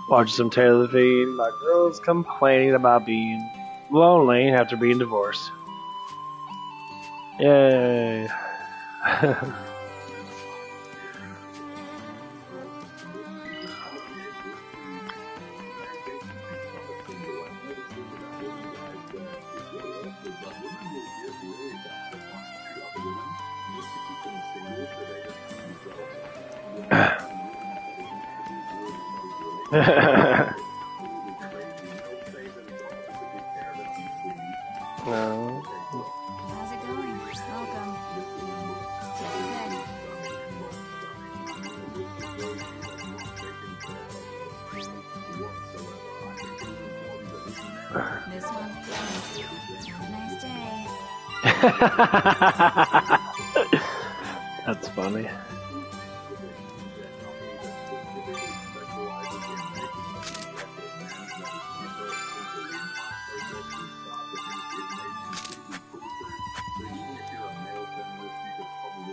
Watch some television. My girl's complaining about being lonely after being divorced. Yay. No. How's it going? Welcome. This one. Have a nice day. That's funny.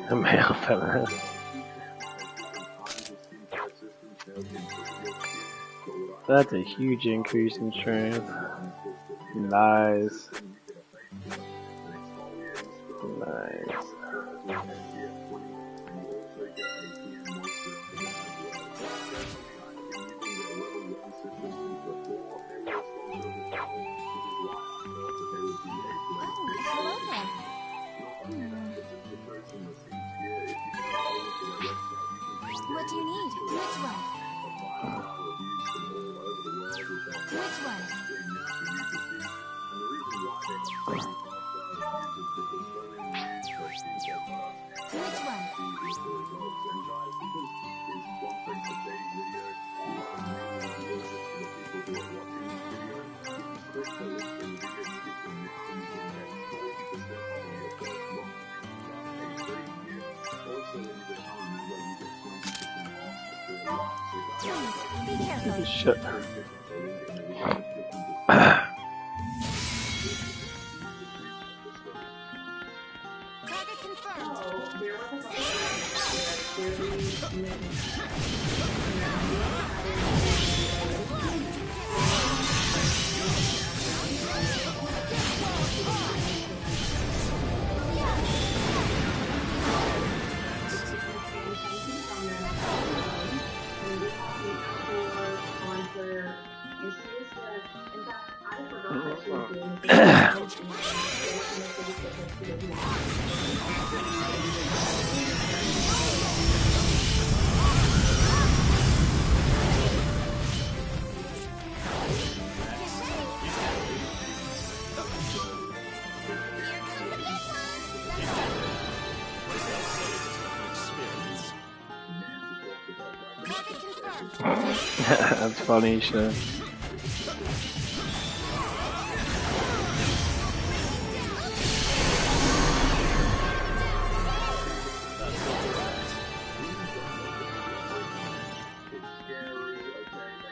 A male feminist. That's a huge increase in strength. Nice. Nice. What do you need? Which one? Which one? Which one? Please, be careful. Shit. Target confirmed. That's funny shit.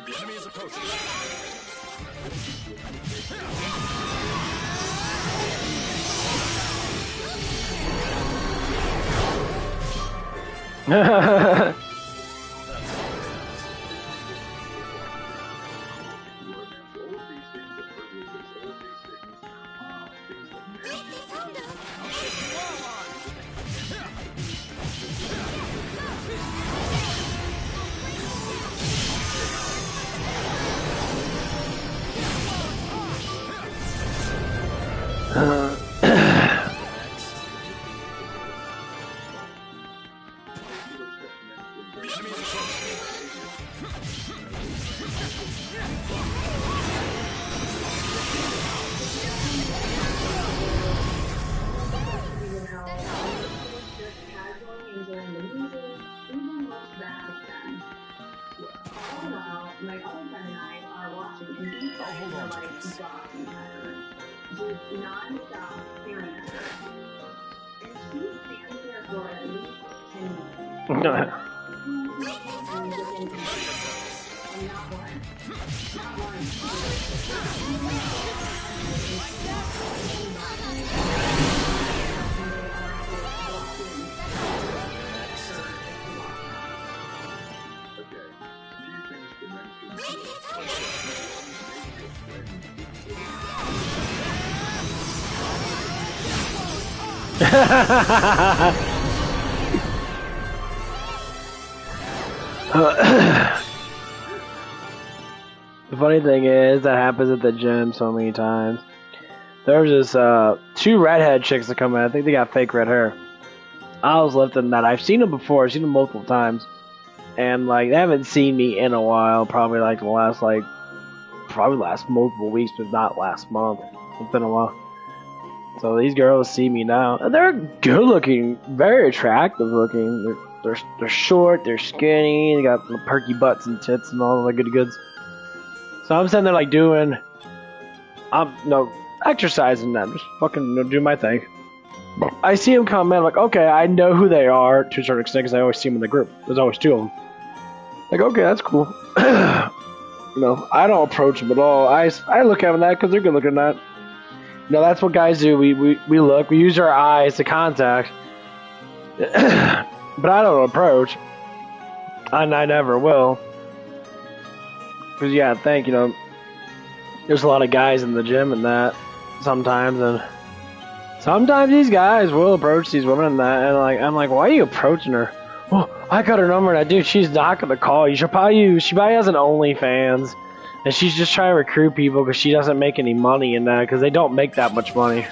The enemy is approaching. The funny thing is, that happens at the gym so many times. There's this, 2 redhead chicks that come in. I think they got fake red hair. I was lifting that. I've seen them before. I've seen them multiple times. And, like, they haven't seen me in a while. Probably, like, probably last multiple weeks, but not last month. It's been a while. So these girls see me now. And they're good looking. Very attractive looking. They're short. They're skinny. They got perky butts and tits and all the good goods. So I'm sitting there, like, exercising them. Just fucking do my thing. I see them come in, I'm like, okay, I know who they are to a certain extent because I always see them in the group. There's always 2 of them. Like, okay, that's cool. I don't approach them at all. I look at them that because they're good looking at that. That's what guys do. We look. We use our eyes to contact. But I don't approach. And I never will. Because, yeah, I think, there's a lot of guys in the gym and that sometimes. And sometimes these guys will approach these women and that. And, I'm like, why are you approaching her? Well, I got her number and I do. She's not going to call you. She probably has an OnlyFans. And she's just trying to recruit people because she doesn't make any money in that because they don't make that much money.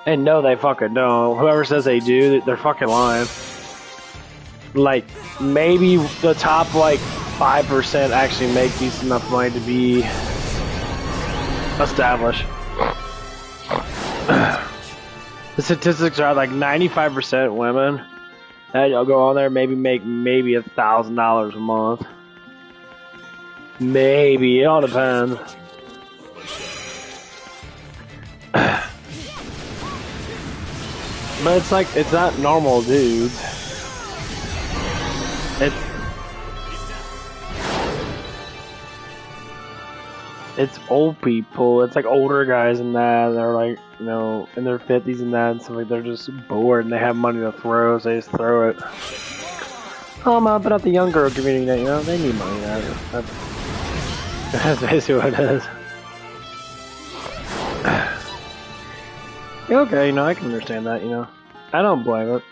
And no, they fucking don't. Whoever says they do, they're fucking lying. Like, maybe the top, 5% actually make decent enough money to be established. The statistics are 95% women. And you'll go on there and make $1,000 a month. Maybe, it all depends. But it's not normal dudes. It's old people. It's older guys and that. They're in their 50s and that. And so they're just bored and they have money to throw, so they just throw it. But not the young girl community, they need money. That's basically what it is. Okay, I can understand that, I don't blame it,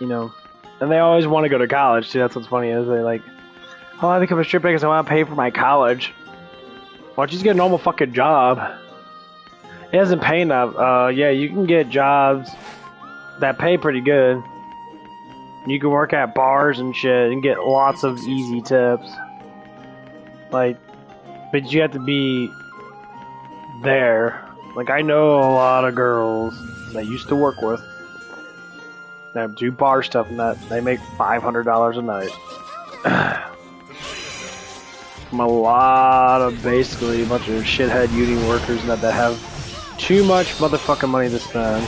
And they always want to go to college, too. That's what's funny is they I become a stripper because I want to pay for my college. Why don't you just get a normal fucking job? It doesn't pay enough. Yeah, you can get jobs that pay pretty good. You can work at bars and shit and get lots of easy tips. But you have to be there. I know a lot of girls that I used to work with that do bar stuff and that they make $500 a night. From a lot of basically a bunch of shithead union workers that have too much motherfucking money to spend.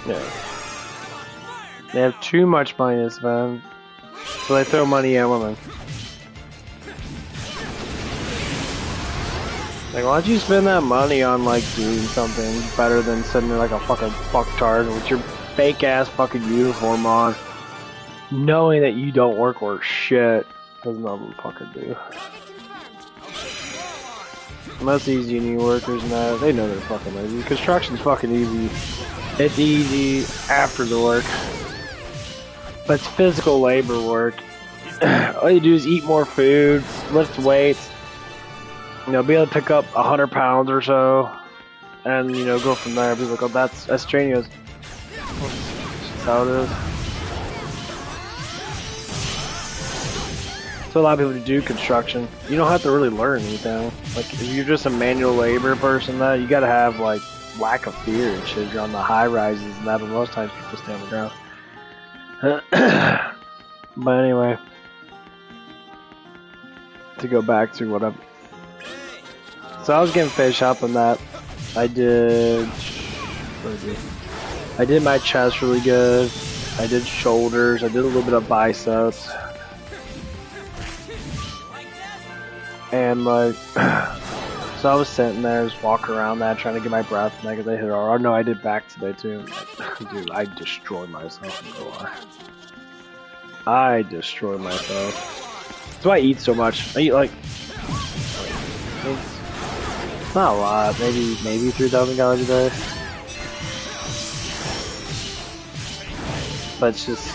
Yeah. They have too much money to spend, so they throw money at women. Why don't you spend that money on doing something better than sitting there like a fucking fucktard with your fake ass fucking uniform on, knowing that you don't work or shit, because none of them fucking do. Most of these union workers now, they know they're fucking lazy. Construction's fucking easy. It's easy after the work. But it's physical labor work. All you do is eat more food, lift weights, be able to pick up 100 pounds or so, and, go from there. People like, oh, that's strenuous. That's how it is. So a lot of people do construction. You don't have to really learn anything. If you're just a manual labor person, you gotta have, lack of fear and shit. You're on the high rises and that, but most times people stay on the ground. But anyway, to go back to what so I was getting fish up on that. I did my chest really good. I did shoulders. I did a little bit of biceps. And So I was sitting there, just walking around that, trying to get my breath, and I could hit R. Oh no, I did back today too. Dude, I destroyed myself. I destroyed myself. That's why I eat so much. I eat like it's not a lot, maybe 3,000 calories a day. But it's just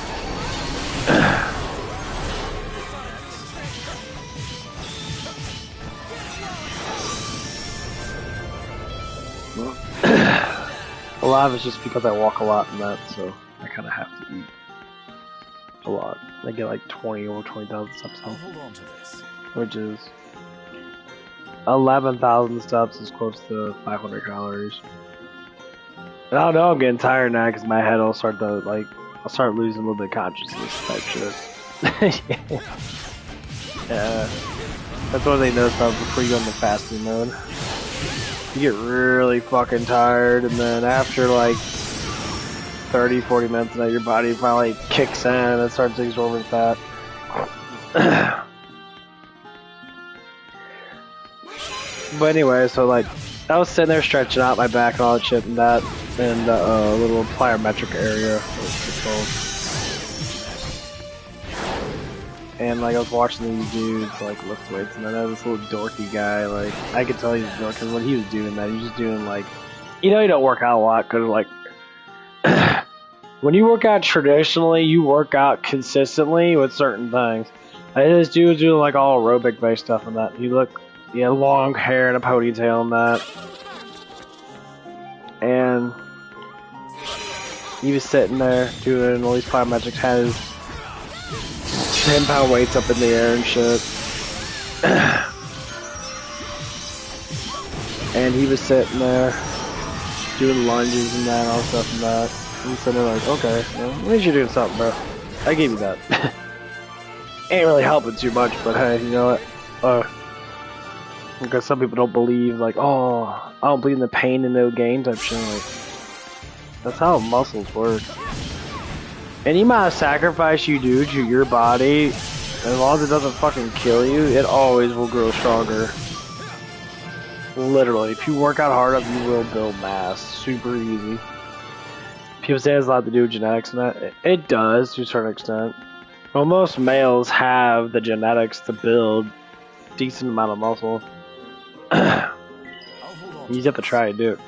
a lot of it's just because I walk a lot in that, so I kind of have to eat a lot. I get like 20,000 steps home, which is 11,000 steps is close to 500 calories. And I don't know, I'm getting tired now because my head will start to like, I'll start losing a little bit of consciousness type shit. Yeah, that's one thing notice about before you go into fasting mode. You get really fucking tired, and then after like 30-40 minutes now, your body finally kicks in and starts absorbing fat. But anyway, so like I was sitting there stretching out my back and all that shit and that in the little plyometric area, and like I was watching these dudes like lift weights, and then I had this little dorky guy, like I could tell he was a dork because when he was doing that, he was just doing like, you know, you don't work out a lot because like when you work out traditionally, you work out consistently with certain things. Like this dude was doing like all aerobic based stuff and that. He had long hair and a ponytail and that, and he was sitting there doing all these plyometrics, had his 10-pound weights up in the air and shit. And he was sitting there doing lunges and that and all stuff and that. And sitting there like, okay, well, at least you're doing something, bro. I gave you that. Ain't really helping too much, but hey, you know what? Because some people don't believe, like, oh, I don't believe in the pain and no gain type shit. Like, that's how muscles work. Any amount of sacrifice you do to your body, as long as it doesn't fucking kill you, it always will grow stronger. Literally, if you work out hard enough, you will build mass. Super easy. People say it has a lot to do with genetics and that. It does, to a certain extent. Well, most males have the genetics to build a decent amount of muscle. You just have to try and do it.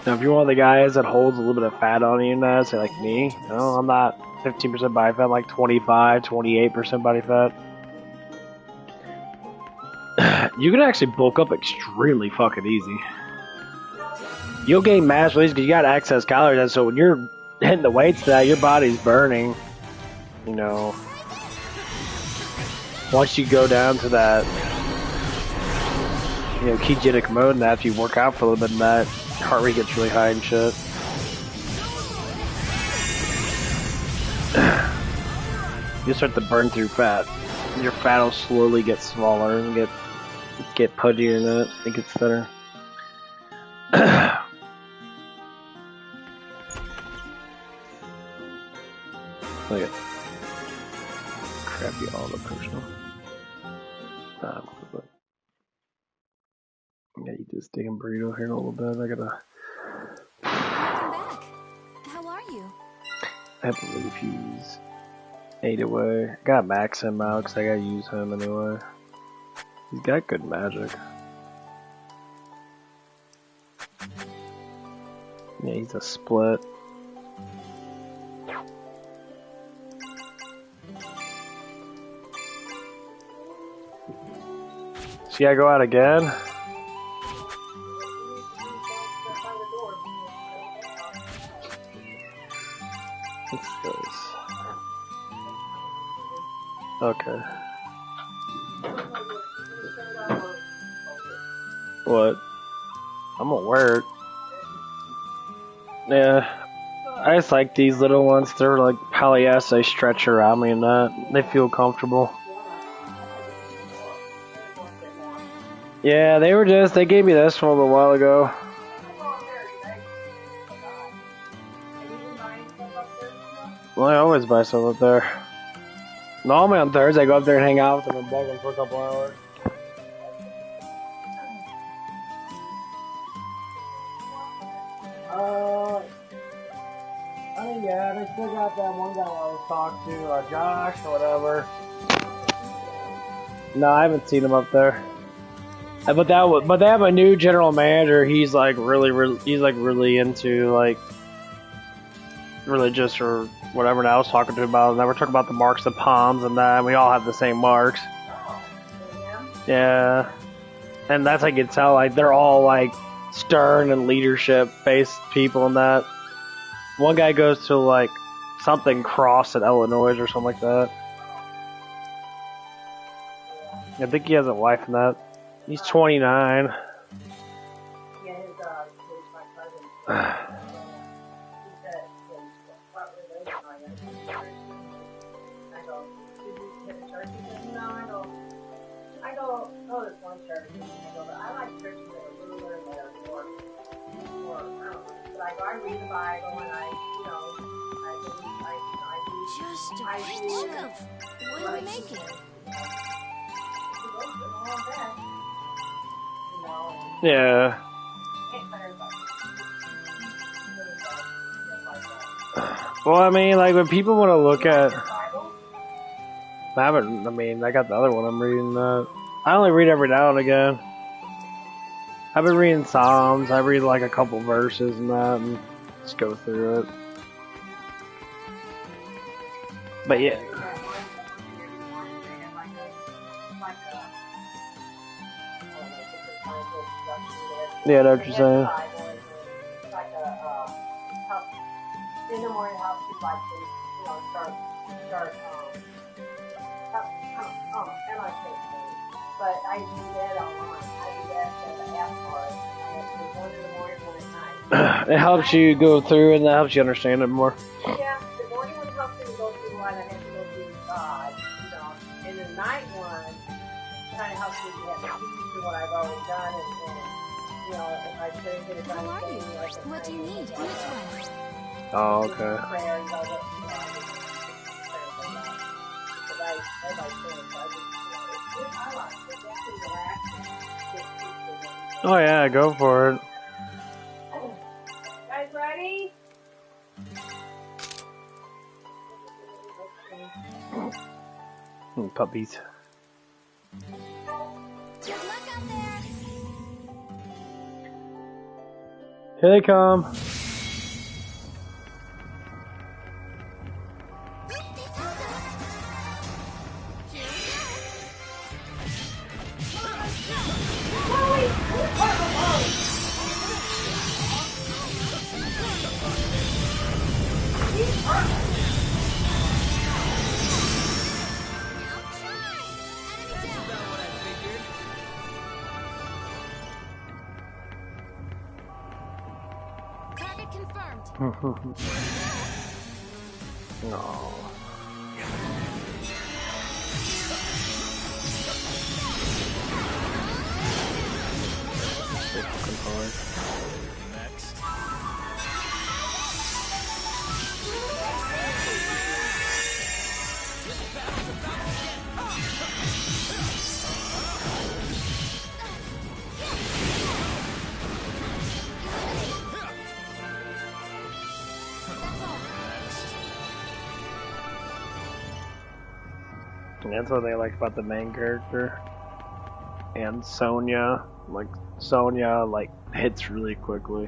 Now, if you're one of the guys that holds a little bit of fat on you now, say like me, you know, I'm not 15% body fat, I'm like 25, 28% body fat. You can actually bulk up extremely fucking easy. You'll gain mass release because you got excess calories, and so when you're hitting the weights to that, your body's burning. You know, once you go down to that, you know, ketogenic mode, and after you work out for a little bit, and that heart rate gets really high and shit. You start to burn through fat. Your fat will slowly get smaller and get pudgier, and then it gets thinner. Look at crappy all the personal. I gotta eat this damn burrito here in a little bit. I gotta. Welcome back. How are you? I have to leave. He's 8 away. I gotta max him out because I gotta use him anyway. He's got good magic. Yeah, he's a split. So you gotta go out again? What's this? Okay. What? I'm gonna wear it. Yeah. I just like these little ones. They're like polyester. They stretch around me and that. They feel comfortable. Yeah, they gave me this one a little while ago. Well, I always buy stuff up there. Normally on Thursday, I go up there and hang out with them and bug them for a couple hours. I mean, yeah, they still got that one guy I always talk to, Josh or whatever. No, I haven't seen him up there. But they have a new general manager. He's like really into like religious or whatever. And I was talking to him about, and we're talking about the marks of palms and that. And we all have the same marks. Yeah, and that's how you can tell. Like they're all like stern and leadership based people and that. One guy goes to like something cross in Illinois or something like that. I think he has a wife in that. He's 29. Yeah, his my cousin. He said, what religion are you? I go, did you hit a church? He said, no, I go to this one church. I go, but I like churches that are ruler and that are more, I don't know. But I go, I read the Bible and I Just a picture. What are we making? Yeah. Well, I mean, like when people want to look at, I got the other one I'm reading. I only read every now and again. I've been reading Psalms. I read like a couple verses and that, and just go through it. But yeah. Yeah, I know what you're saying. In the morning, helps you like to, start, and I take things. But I do that online. I do that as an app for it. I have to do one in the morning, one at night. It helps you go through, and that helps you understand it more. Yeah, the morning one helps me to go through one. I have to go through God, and the night one kind of helps me to get used to what I've already done, and if I couldn't get it done, How are you? What do you need? Which one? Oh, okay. Oh yeah, go for it. Guys ready? Puppies. Good luck out there. Here they come. Target confirmed. No. So fucking hard. And that's what they like about the main character. And Sonya. Sonya hits really quickly.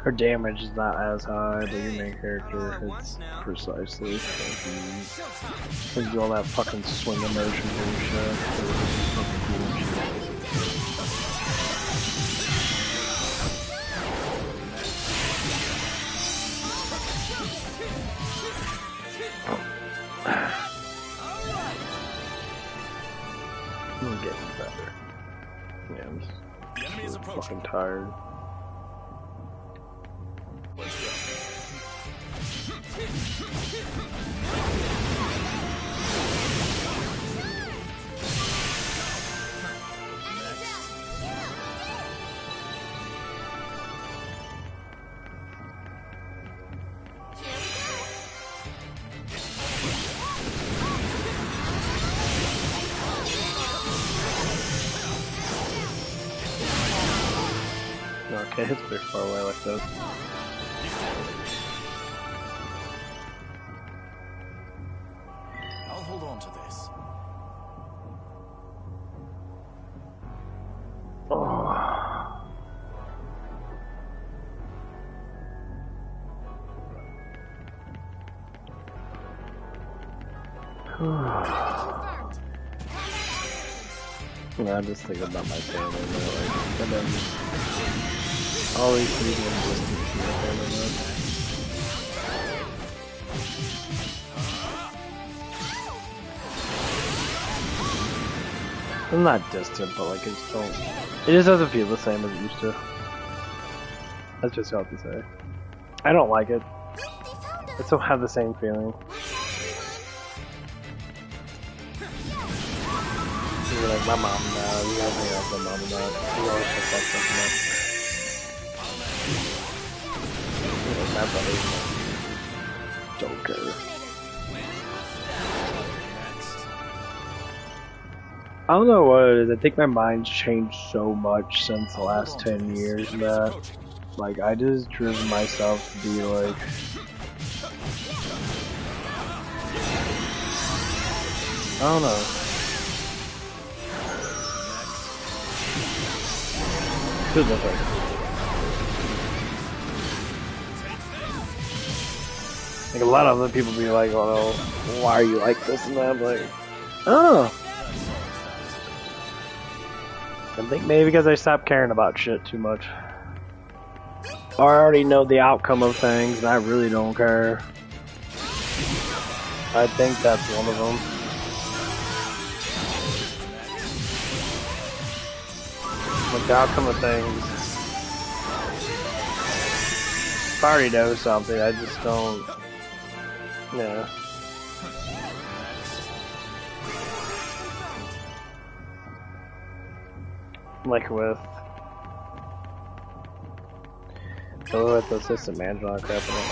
Her damage is not as high, but your main character hits precisely. Because you do all that fucking swing immersion bullshit. I'm getting better. Yeah, I'm just fucking tired. Okay, it's pretty far away like that. I'll hold on to this. Confirmed. I'm just thinking about my family, like, and then all these medium distance from my family. I'm not distant, but like, it just doesn't feel the same as it used to. That's just all I have to say. I don't like it. I still have the same feeling. Even like my mom now, you gotta hang out with my mom and that. She always just like something up. Like my brother don't care. I don't know what it is. I think my mind's changed so much since the last 10 years that, like, I just driven myself to be like, I don't know. Too different. Like, a lot of other people be like, oh, why are you like this and that? I'm like, I don't know. I think maybe because I stopped caring about shit too much. I already know the outcome of things, and I really don't care. I think that's one of them. Like the outcome of things. If I already know something, I just don't. Yeah. Like with the assistant manager on crap, I don't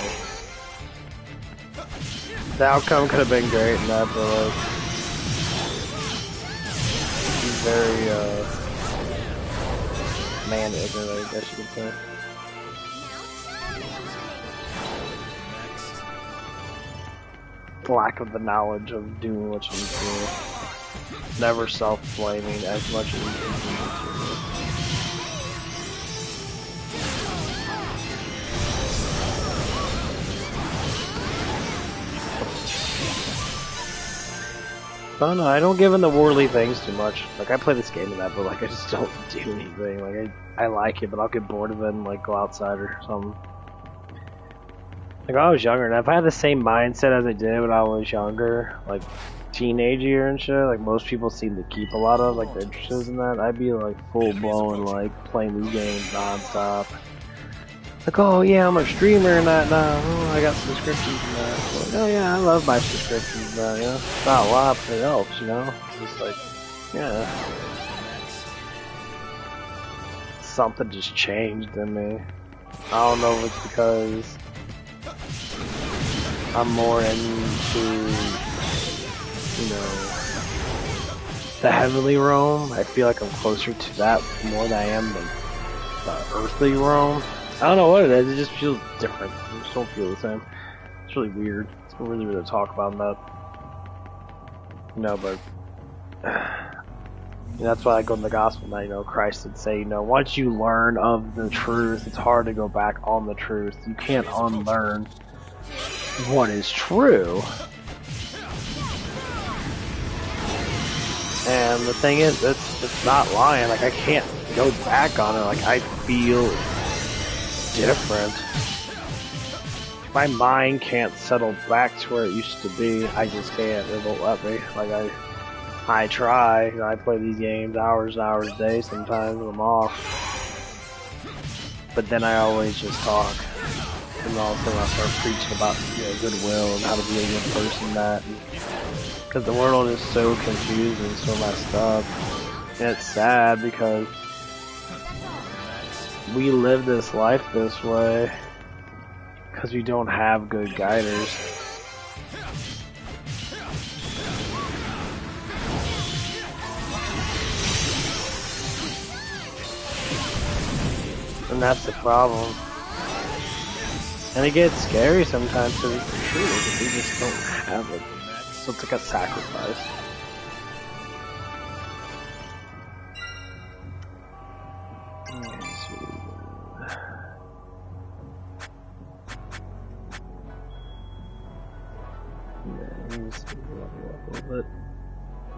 know. The outcome could have been great and that, but like he's very man-ignorant, I guess you could say. Lack of the knowledge of doing what you need to do. Never self-blaming as much as you can do. I don't know, I don't give in the worldly things too much. Like, I play this game and that, but like, I just don't do anything. Like, I like it, but I'll get bored of it and like go outside or something. Like, when I was younger, and if I had the same mindset as I did when I was younger, like, teenage year and shit, like most people seem to keep a lot of like their interests in that, I'd be like full blown like playing these games non-stop. Like, oh yeah, I'm a streamer and that now. Oh, I got subscriptions and that. Like, oh yeah, I love my subscriptions and that, you know. It's not a lot, but it helps, you know. It's just like, yeah. Something just changed in me. I don't know if it's because I'm more into, you know, the heavenly realm. I feel like I'm closer to that more than I am the earthly realm. I don't know what it is, it just feels different. I just don't feel the same. It's really weird. It's really weird to talk about that. No, but that's why I go in the gospel now, you know, Christ would say, you know, once you learn of the truth, it's hard to go back on the truth. You can't unlearn what is true. And the thing is, it's not lying. Like, I can't go back on it. Like, I feel different. My mind can't settle back to where it used to be. I just can't. It won't let me. Like, I try. You know, I play these games hours and hours a day sometimes when I'm off. But then I always just talk. And all of a sudden I start preaching about, you know, goodwill and how to be a good person, that. Because the world is so confused and so messed up. And it's sad because we live this life this way because we don't have good guiders. And And that's the problem. And it gets scary sometimes because it's the truth. We just don't have it. So it's like a sacrifice.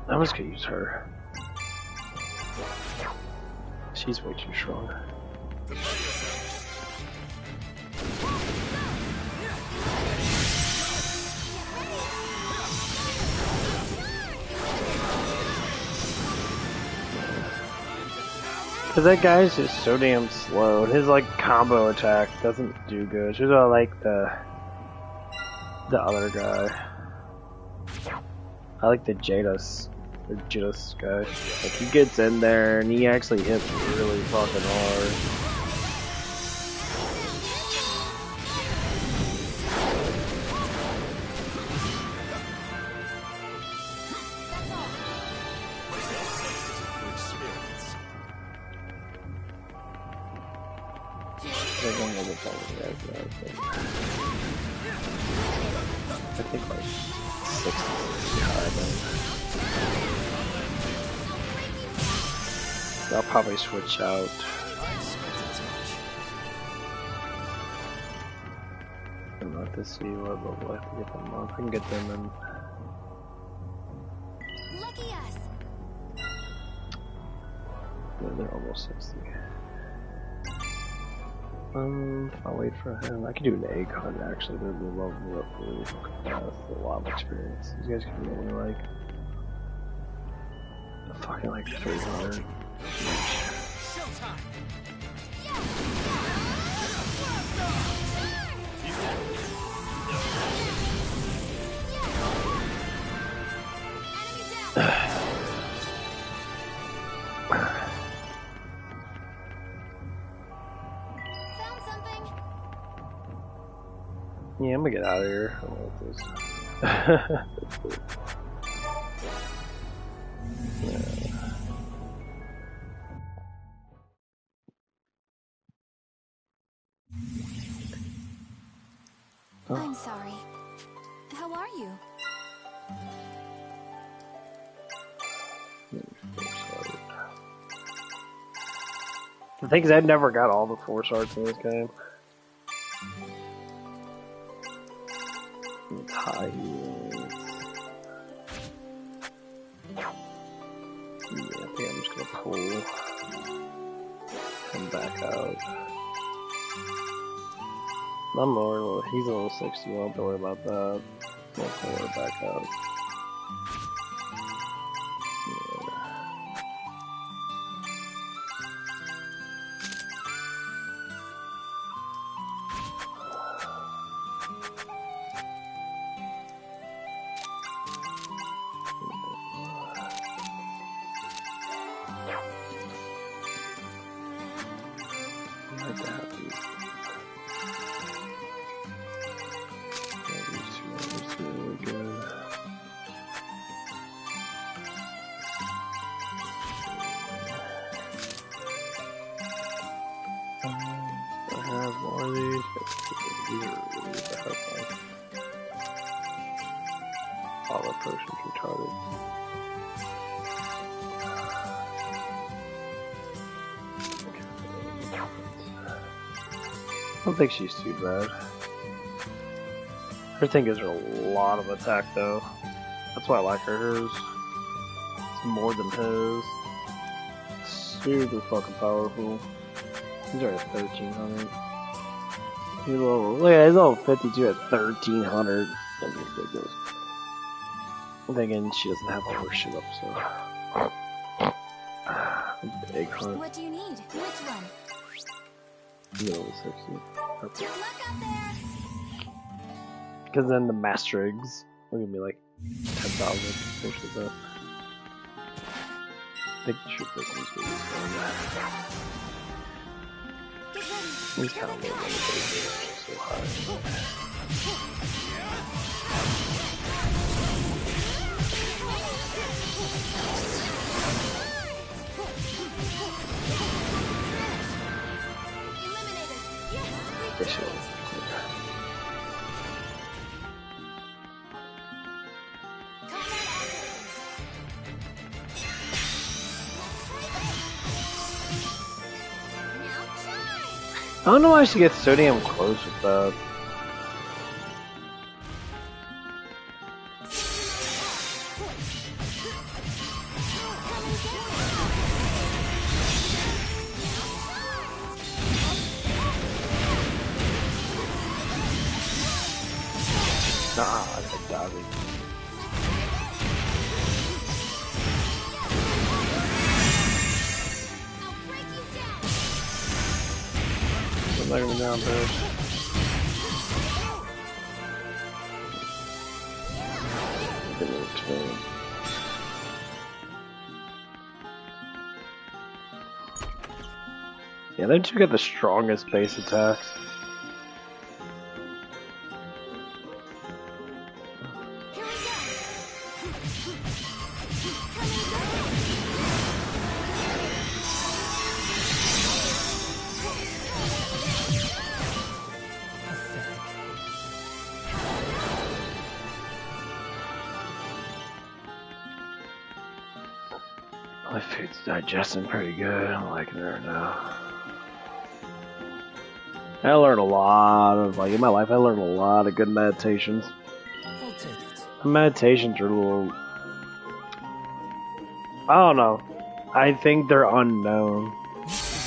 I'm just gonna use her. She's way too strong. Cause that guy's just so damn slow, and his like combo attack doesn't do good. She's all like the other guy. I like the Jadis guy. Like he gets in there and he actually hits really fucking hard. I think like 60 I'll probably switch out. I'm not to see what level I have to get them on. I can get them in. Lucky us. Yeah, they're almost 60. I'll wait for him. I could do an egg hunt actually. They're level up really fucking fast. A lot of experience. These guys can be only like fucking like 300. Yeah, I'm gonna get out of here. I don't know what this. I'm sorry. How are you? The thing is, I never got all the 4 swords in this game. It's high heels. Yeah, I think I'm just gonna pull him back out. I'm lower, well, he's a level 60, won't have to worry about that. I'll pull her back out. I don't think she's too bad. Her thing gives her a lot of attack though. That's why I like her. Hers it's more than his. Super fucking powerful. He's already at 1300. He's level, look at he's level 52 at 1300. That's ridiculous. I'm thinking she doesn't have all her shit up, so. Big hunt. What do you need? Which one? Level 60. Good luck out there. Because then the master eggs are gonna be like 10,000. Which is that? I think the shoot this is really fun. He's kind of low level, but he's so high. Basically. I don't know why she gets so damn close with that. Nah, I think dodging. I'm not gonna down first. Yeah, they two got the strongest base attacks. My food's digesting pretty good. I'm liking it right now. I learned a lot of, like, in my life, I learned a lot of good meditations. I'll take it. The meditations are a little, I don't know. I think they're unknown.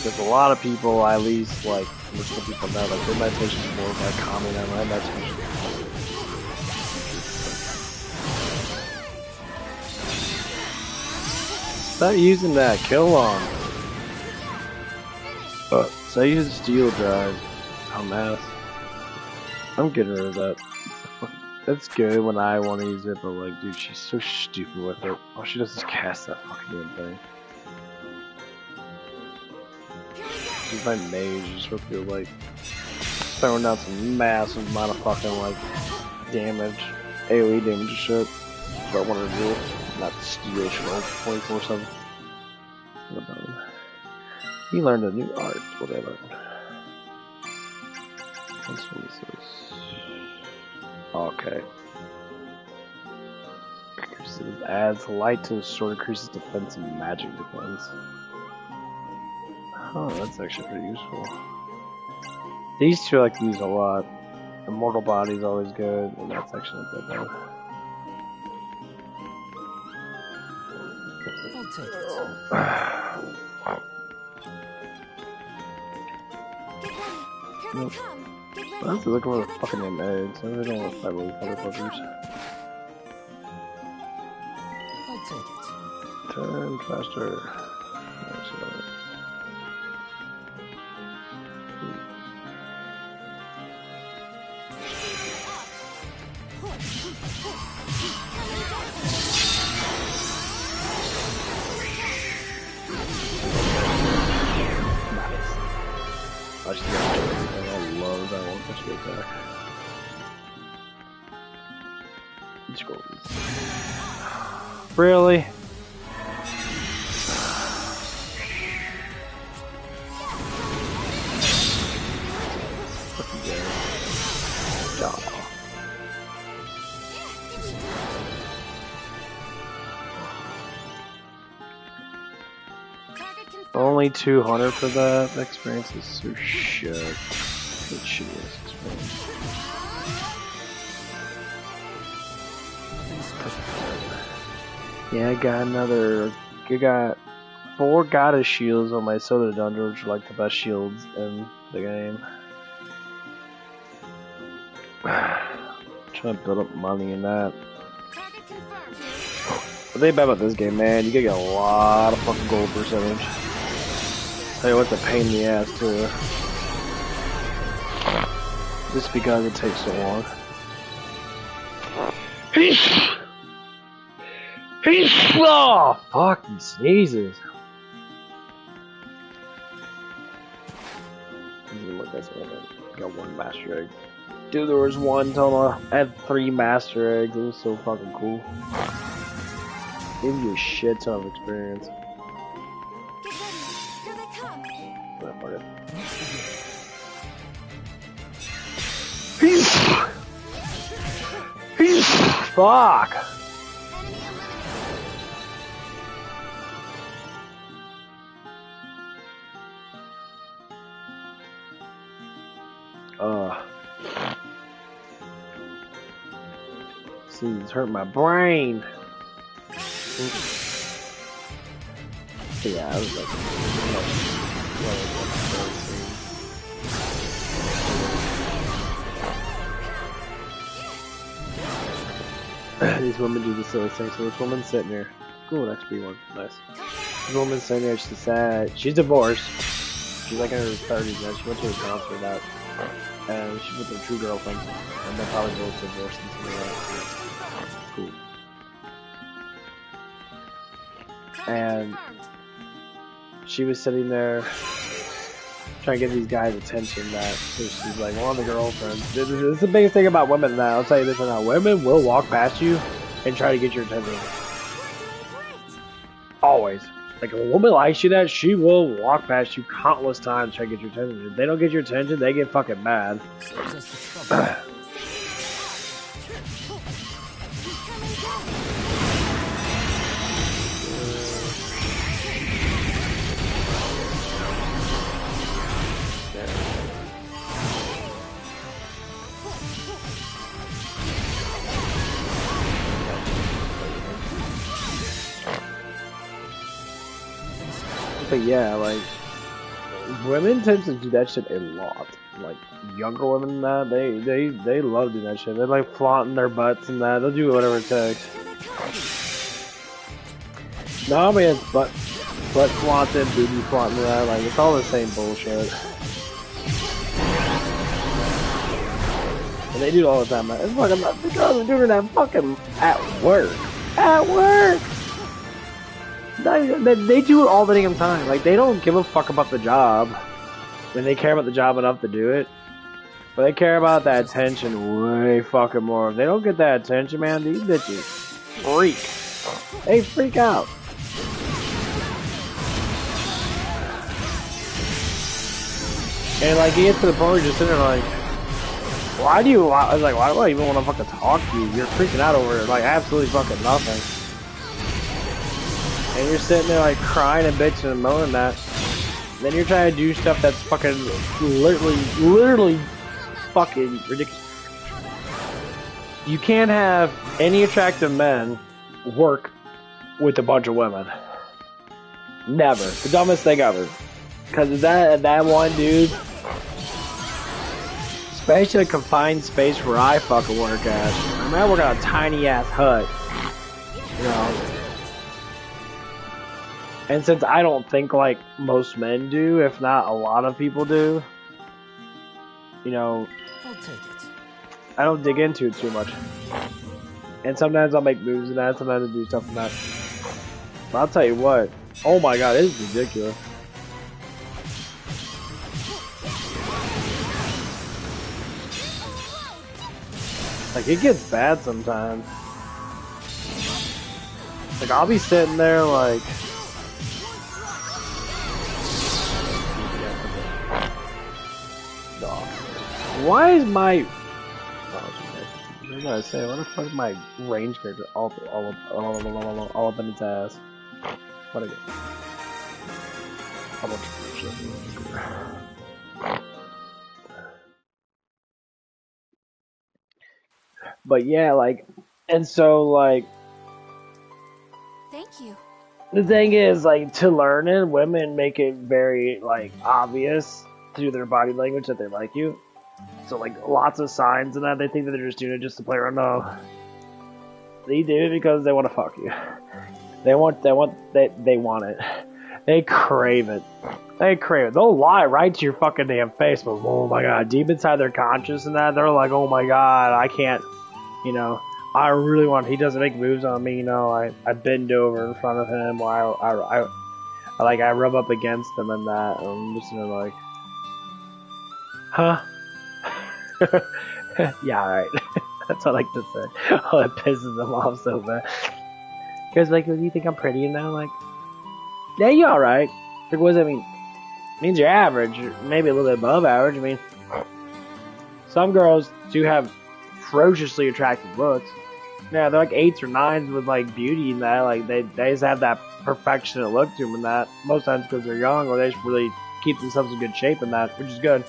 There's a lot of people, at least, like, listen to people know, like, their meditations are more like calming than my meditation. Stop using that, kill on. So I use a steel drive. Oh, mess. I'm getting rid of that. That's good when I want to use it, but like, dude, she's so stupid with it. All she does is cast that fucking damn thing. She's my mage, she's supposed to be like throwing out some massive amount of fucking like damage, AoE damage and shit. That's what I wanted to do. Not steal shit all 24/7. What about him? He learned a new art. What I learned. What is this? Okay. Adds light to the sword, increases defense and magic defense. Oh, that's actually pretty useful. These two I like to use a lot. Immortal Body is always good, and that's actually not that bad. I'll take it. Nope. I have to look over the fucking name eggs. I really don't want to fight with motherfuckers. I'll take it. Turn faster. I love that one. Such a good attack. Let's go. Really? Only 200 for that. That experience is so shit. The shittiest experience. Yeah, I got another. I got 4 goddess shields on my soda dungeon, which are like the best shields in the game. Trying to build up money in that. The thing bad about this game, man, you gotta get a lot of fucking gold percentage. Tell you what's a pain in the ass too. Just because it takes so long. Oh, fuck, he sneezes. Look, that's what I got 1 master egg. Dude, there was one total. I had 3 master eggs. It was so fucking cool. Gave you a shit ton of experience. Get ready. Here they come. Fuck! Enemy eliminated. This is hurting my brain. So yeah, I was like, these women do the silly thing. So this woman's sitting here. Ooh, an XP one. Nice. This woman's sitting here, she's sad. She's divorced. She's like in her 30s now. She went to a concert that. And she's with her true girlfriend. And they're probably both divorced and something like that. Cool. And she was sitting there trying to get these guys' attention. That so she's like, one of the girlfriends. This is the biggest thing about women now. I'll tell you this right now. Women will walk past you and try to get your attention. Always. Like, if a woman likes you that, she will walk past you countless times to try to get your attention. If they don't get your attention, they get fucking mad. But yeah, like, women tend to do that shit a lot. Like, younger women and that, they love doing that shit. They like flaunting their butts and that. They'll do whatever it takes. No, man, it's butt flaunting, booty flaunting and that. Like, it's all the same bullshit. And they do it all the time. Like, it's fucking, the girls are doing that fucking at work. At work! They do it all the damn time. Like, they don't give a fuck about the job. I mean, they care about the job enough to do it. But they care about that attention way fucking more. If they don't get that attention, man, these bitches freak. They freak out. And, like, you get to the point where you're just sitting there like, why do I even want to fucking talk to you? You're freaking out over, like, absolutely fucking nothing. And you're sitting there like crying and bitching and moaning that. Then you're trying to do stuff that's fucking literally fucking ridiculous. You can't have any attractive men work with a bunch of women. Never. The dumbest thing ever. Because that one dude, especially in a confined space where I fucking work at. I mean, I work on a tiny ass hut. You know. And since I don't think like most men do, if not a lot of people do, you know, I'll take it. I don't dig into it too much. And sometimes I'll make moves and that, sometimes I'll do stuff and that. But I'll tell you what, oh my god, it is ridiculous. Like, it gets bad sometimes. Like, I'll be sitting there like... Why is my... I was gonna say, what the fuck is my range character all up in its ass? What a go. How much shit. But yeah, like, and so, like... Thank you. The thing is, like, to learn it, women make it very, like, obvious through their body language that they like you. So, like, lots of signs and that, they think that they're just doing it just to play around. No. They do it because they want to fuck you. They want it. They crave it. They crave it. They'll lie right to your fucking damn face, but oh my god, deep inside their conscious and that, they're like, oh my god, I can't, you know, I really want, he doesn't make moves on me, you know, I bend over in front of him, or I rub up against him and that, and I'm just like, huh? Yeah, alright. That's what I like to say. Oh, it pisses them off so bad. Because, like, do you think I'm pretty now? Like, yeah, you alright. Like, what does that mean? It means you're average, or maybe a little bit above average. I mean, some girls do have ferociously attractive looks. Yeah, they're like 8s or 9s with like beauty and that. Like they just have that perfectionate look to them and that. Most times because they're young or they just really keep themselves in good shape and that, which is good.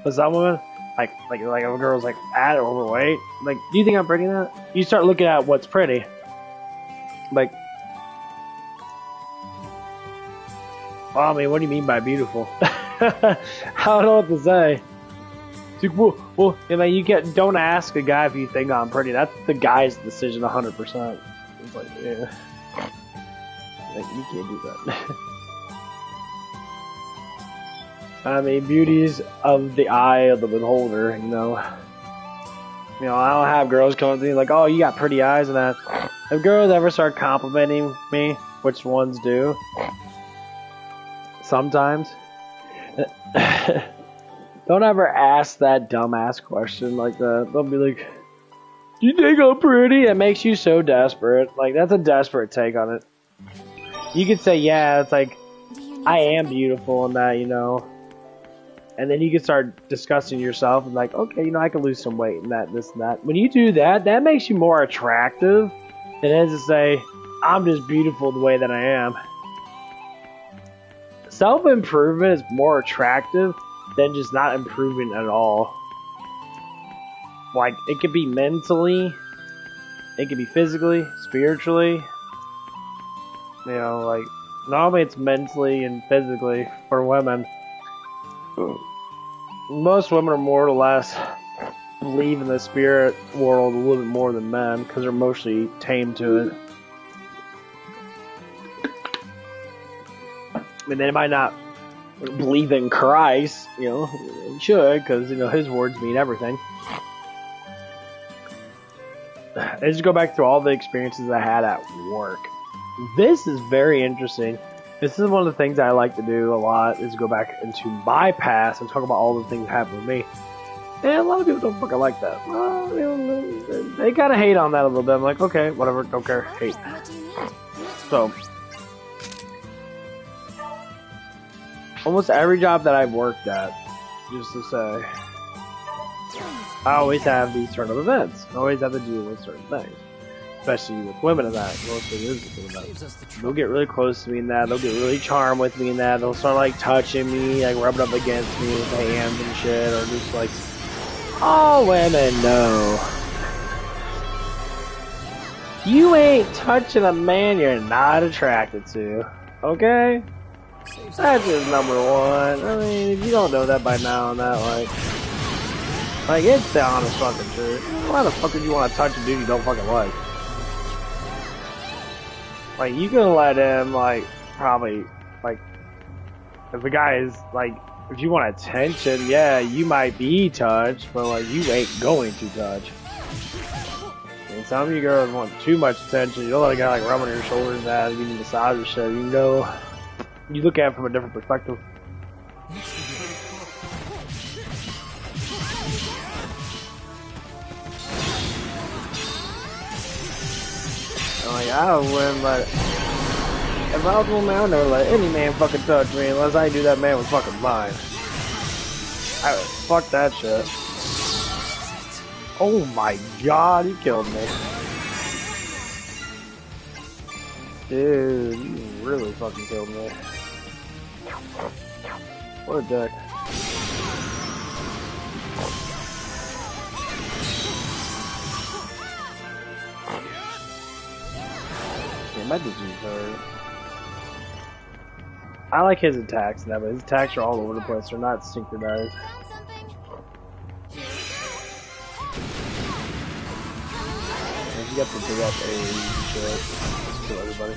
But some women, like if a girl's like fat or overweight, like, do you think I'm pretty in that? You start looking at what's pretty. Like, well, I mean, what do you mean by beautiful? I don't know what to say. It's like, well, you know, don't ask a guy if you think I'm pretty. That's the guy's decision, 100%. It's like, yeah, like, you can't do that. I mean, beauty's of the eye of the beholder, you know. You know, I don't have girls coming to me like, oh, you got pretty eyes and that. If girls ever start complimenting me, which ones do, sometimes, don't ever ask that dumbass question like that. They'll be like, do you think I'm pretty? It makes you so desperate. Like, that's a desperate take on it. You could say, yeah, it's like, I am beautiful and that, you know. And then you can start discussing yourself and like, okay, you know, I can lose some weight and that, this and that. When you do that, that makes you more attractive than it is to say, I'm just beautiful the way that I am. Self-improvement is more attractive than just not improving at all. Like, it could be mentally, it could be physically, spiritually. You know, like, normally it's mentally and physically for women. Most women are more or less believe in the spirit world a little bit more than men because they're mostly tamed to it. I mean, they might not believe in Christ, you know, they should, because, you know, his words mean everything. I just go back through all the experiences I had at work. This is very interesting. This is one of the things I like to do a lot, is go back into my past and talk about all the things that happened with me. And a lot of people don't fucking like that. Well, you know, they kind of hate on that a little bit. I'm like, okay, whatever, don't care, hate. So, almost every job that I've worked at, just to say, I always have these sort of events. I always have to deal with certain things. Especially with women in that. Mostly it is with women in that. They'll get really close to me in that. They'll get really charmed with me in that. They'll start like touching me, like rubbing up against me with their hands and shit. Or just like, all women know. You ain't touching a man you're not attracted to. Okay? That's just number one. I mean, if you don't know that by now and that, like it's the honest fucking truth. Why the fuck would you want to touch a dude you don't fucking like? Like, you can let him, like, probably, like, if the guy is, like, if you want attention, yeah, you might be touched, but, like, you ain't going to touch. And some of you girls want too much attention. You don't let a guy, like, rub on your shoulders and that, give you a massage or shit, you know. You look at it from a different perspective. Like, I wouldn't let it. If I was a woman, I would never let any man fucking touch me unless I knew that man was fucking mine. I would fuck that shit. Oh my god, he killed me. Dude, you really fucking killed me. What a dick. My disease hurt. I like his attacks now, but his attacks are all over the place. They're not synchronized. If you got the big ass AoE and shit, just kill everybody.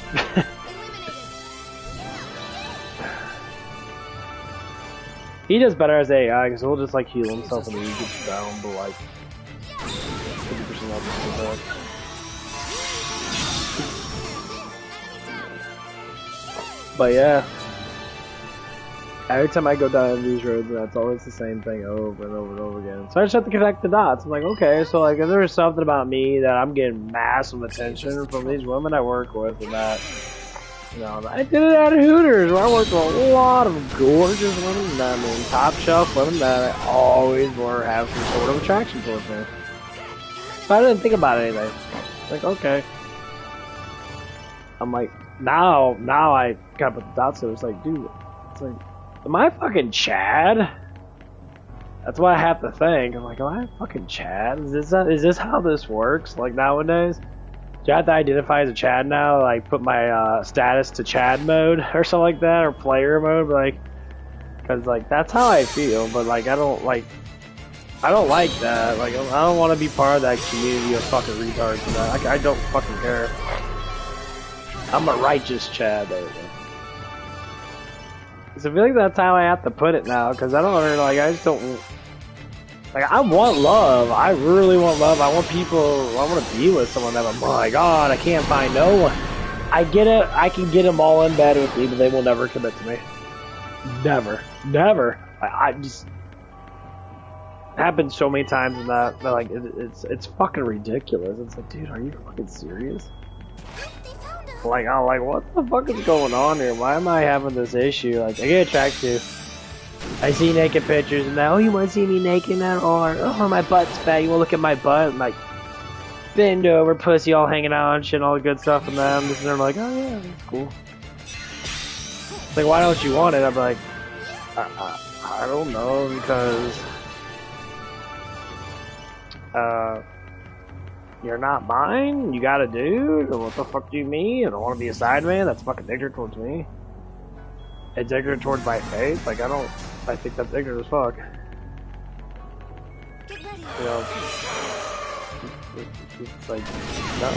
He does better as AI because he'll just like heal himself and then he gets down, but like 50% of his attack. But yeah, every time I go down these roads, that's always the same thing over and over and over again. So I just have to connect the dots. I'm like, okay, so like, if there's something about me that I'm getting massive attention from these women I work with, and that, you know, I did it at Hooters, where I worked with a lot of gorgeous women, that, I mean, top shelf women that I always were have some sort of attraction towards me. So I didn't think about anything. Like, okay. I'm like, now I gotta put the dots to it. It's like, dude, it's like, am I fucking Chad? That's what I have to think. I'm like, am I fucking Chad? Is this how this works? Like nowadays? Do I have to identify as a Chad now? Like put my status to Chad mode or something like that, or player mode? Like, cause like that's how I feel. But like I don't like that. Like I don't want to be part of that community of fucking retards and that. Like, I don't fucking care. I'm a righteous Chad. So I feel like that's how I have to put it now, because I don't really, like, I just don't, like, I want love. I really want love. I want people, I want to be with someone that I'm like, God, I can't find no one. I get it, I can get them all in bed with me, but they will never commit to me. Never. Never. I just, it happened so many times in that like, it's fucking ridiculous. It's like, dude, are you fucking serious? Like, I'm like, what the fuck is going on here? Why am I having this issue? Like, I get attracted to. I see naked pictures and now, oh, you want to see me naked now? Or, oh, my butt's fat. You want to look at my butt? And like, bend over, pussy all hanging out and shit, all the good stuff. And then I'm just there like, oh yeah, that's cool. Like, why don't you want it? I'm like, I don't know, because, you're not mine? You got a dude? What the fuck do you mean? I don't want to be a side man? That's fucking ignorant towards me. It's ignorant towards my face? Like, I think that's ignorant as fuck. You know, it's like, no.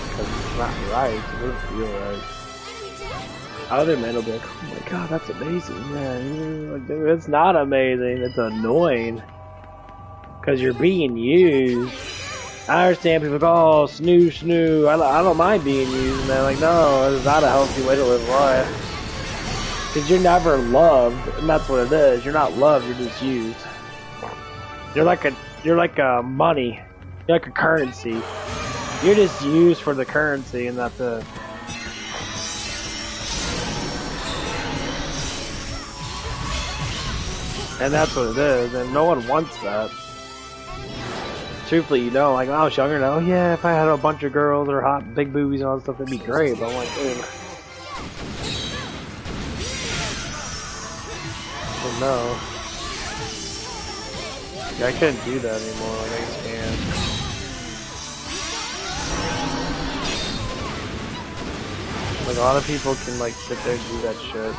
Because it's not right. It doesn't feel right. Other men will be like, oh my god, that's amazing. Yeah, like, dude, it's not amazing. It's annoying. Because you're being used. I understand people go, oh, snoo. I don't mind being used. And they're like, no, it's not a healthy way to live life. Because you're never loved. And that's what it is. You're not loved, you're just used. You're like a money. You're like a currency. You're just used for the currency, and that's it. And that's what it is. And no one wants that. Truthfully, you know, like when I was younger, oh yeah, if I had a bunch of girls or hot big boobies and all that stuff, that'd be great. But I'm like, dude, oh no, yeah, I couldn't do that anymore. Like I just can't. Like a lot of people can like sit there and do that shit.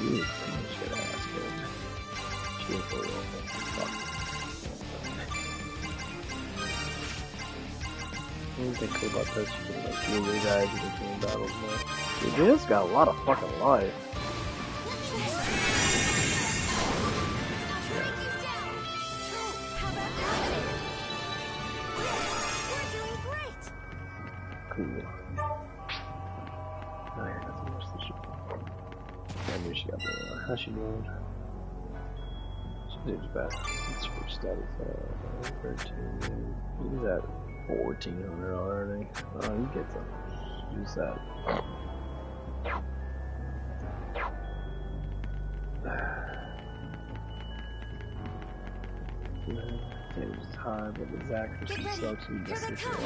Jeez, shit ass, dude. She was for real. I don't think cool about this. You can like move your guys in between battles more. Dude, this got a lot of fucking life. Cool. Oh, yeah, that's the most of the shit. I knew she got more. How's she doing? She did bad. It's for status. 13. He's at 1400 already. Oh, you get some. Use that. Damage is high, but his accuracy sucks. He just sits it up.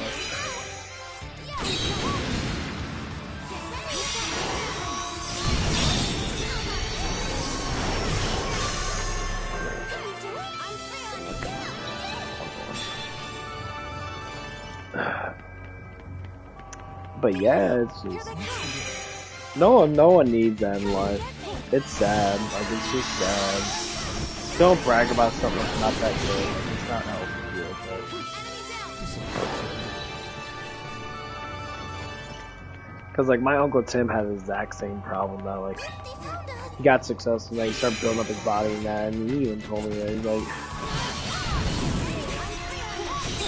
But yeah, it's just no one needs that in life. It's sad, like it's just sad. Don't brag about something that's not that good. Like, it's not helping you. Because like my Uncle Tim had the exact same problem that like he got successful and like, he started building up his body and that, and he even told me that he's like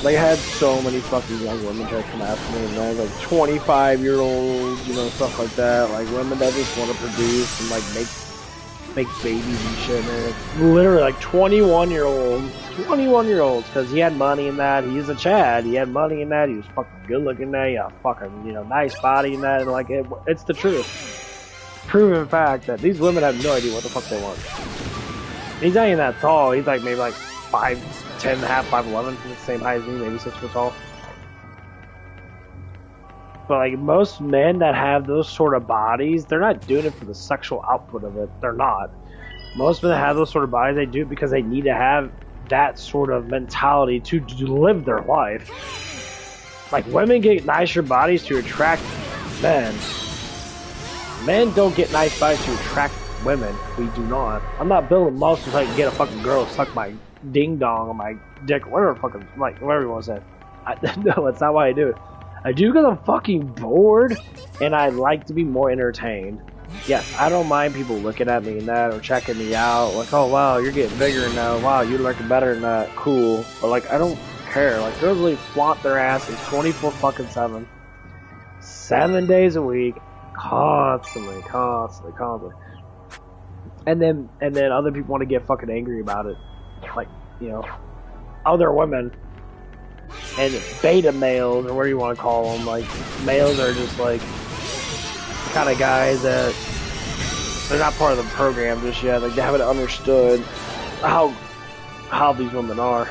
I had so many fucking young women try to come after me, and I was like 25-year-olds, you know, stuff like that. Like women that just want to produce and like make babies and shit, man. Like, literally like 21-year-olds, because he had money in that. He was a Chad. He had money in that. He was fucking good looking in that. He had a fucking, you know, nice body in that. And like it's the truth, proven fact that these women have no idea what the fuck they want. He's not even that tall. He's like maybe like 5'10 and a half, 5'11, the same height as me, maybe 6 foot tall. But like most men that have those sort of bodies, they're not doing it for the sexual output of it. They're not. Most men that have those sort of bodies, they do it because they need to have that sort of mentality to live their life. Like women get nicer bodies to attract men. Men don't get nice bodies to attract women. We do not. I'm not building muscles so I can get a fucking girl to suck my ding dong or my dick, whatever fucking, like, whatever you want to say. No, that's not why I do it. I do because I'm fucking bored and I like to be more entertained. Yes, I don't mind people looking at me and that or checking me out. Like, oh wow, you're getting bigger now. Wow, you're looking better than that. Cool. But like, I don't care. Like, girls really flaunt their asses 24 fucking 7. 7 days a week. Constantly. And then other people want to get fucking angry about it. Like, you know, other women. And beta males, or what do you want to call them? Like, males are just like the kind of guys that they're not part of the program just yet. Like, they haven't understood how these women are.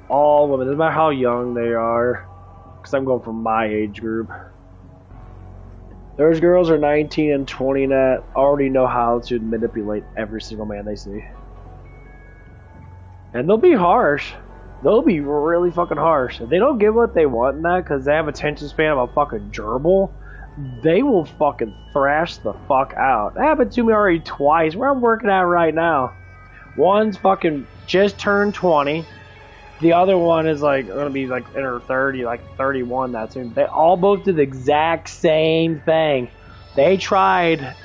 All women, no matter how young they are, because I'm going from my age group. Those girls are 19 and 20 that already know how to manipulate every single man they see. And they'll be harsh. They'll be really fucking harsh. If they don't get what they want in that because they have attention span of a fucking gerbil, they will fucking thrash the fuck out. That happened to me already twice. Where I'm working at right now. One's fucking just turned 20. The other one is like gonna be like in her 30, like 31 that soon. They all both did the exact same thing. They tried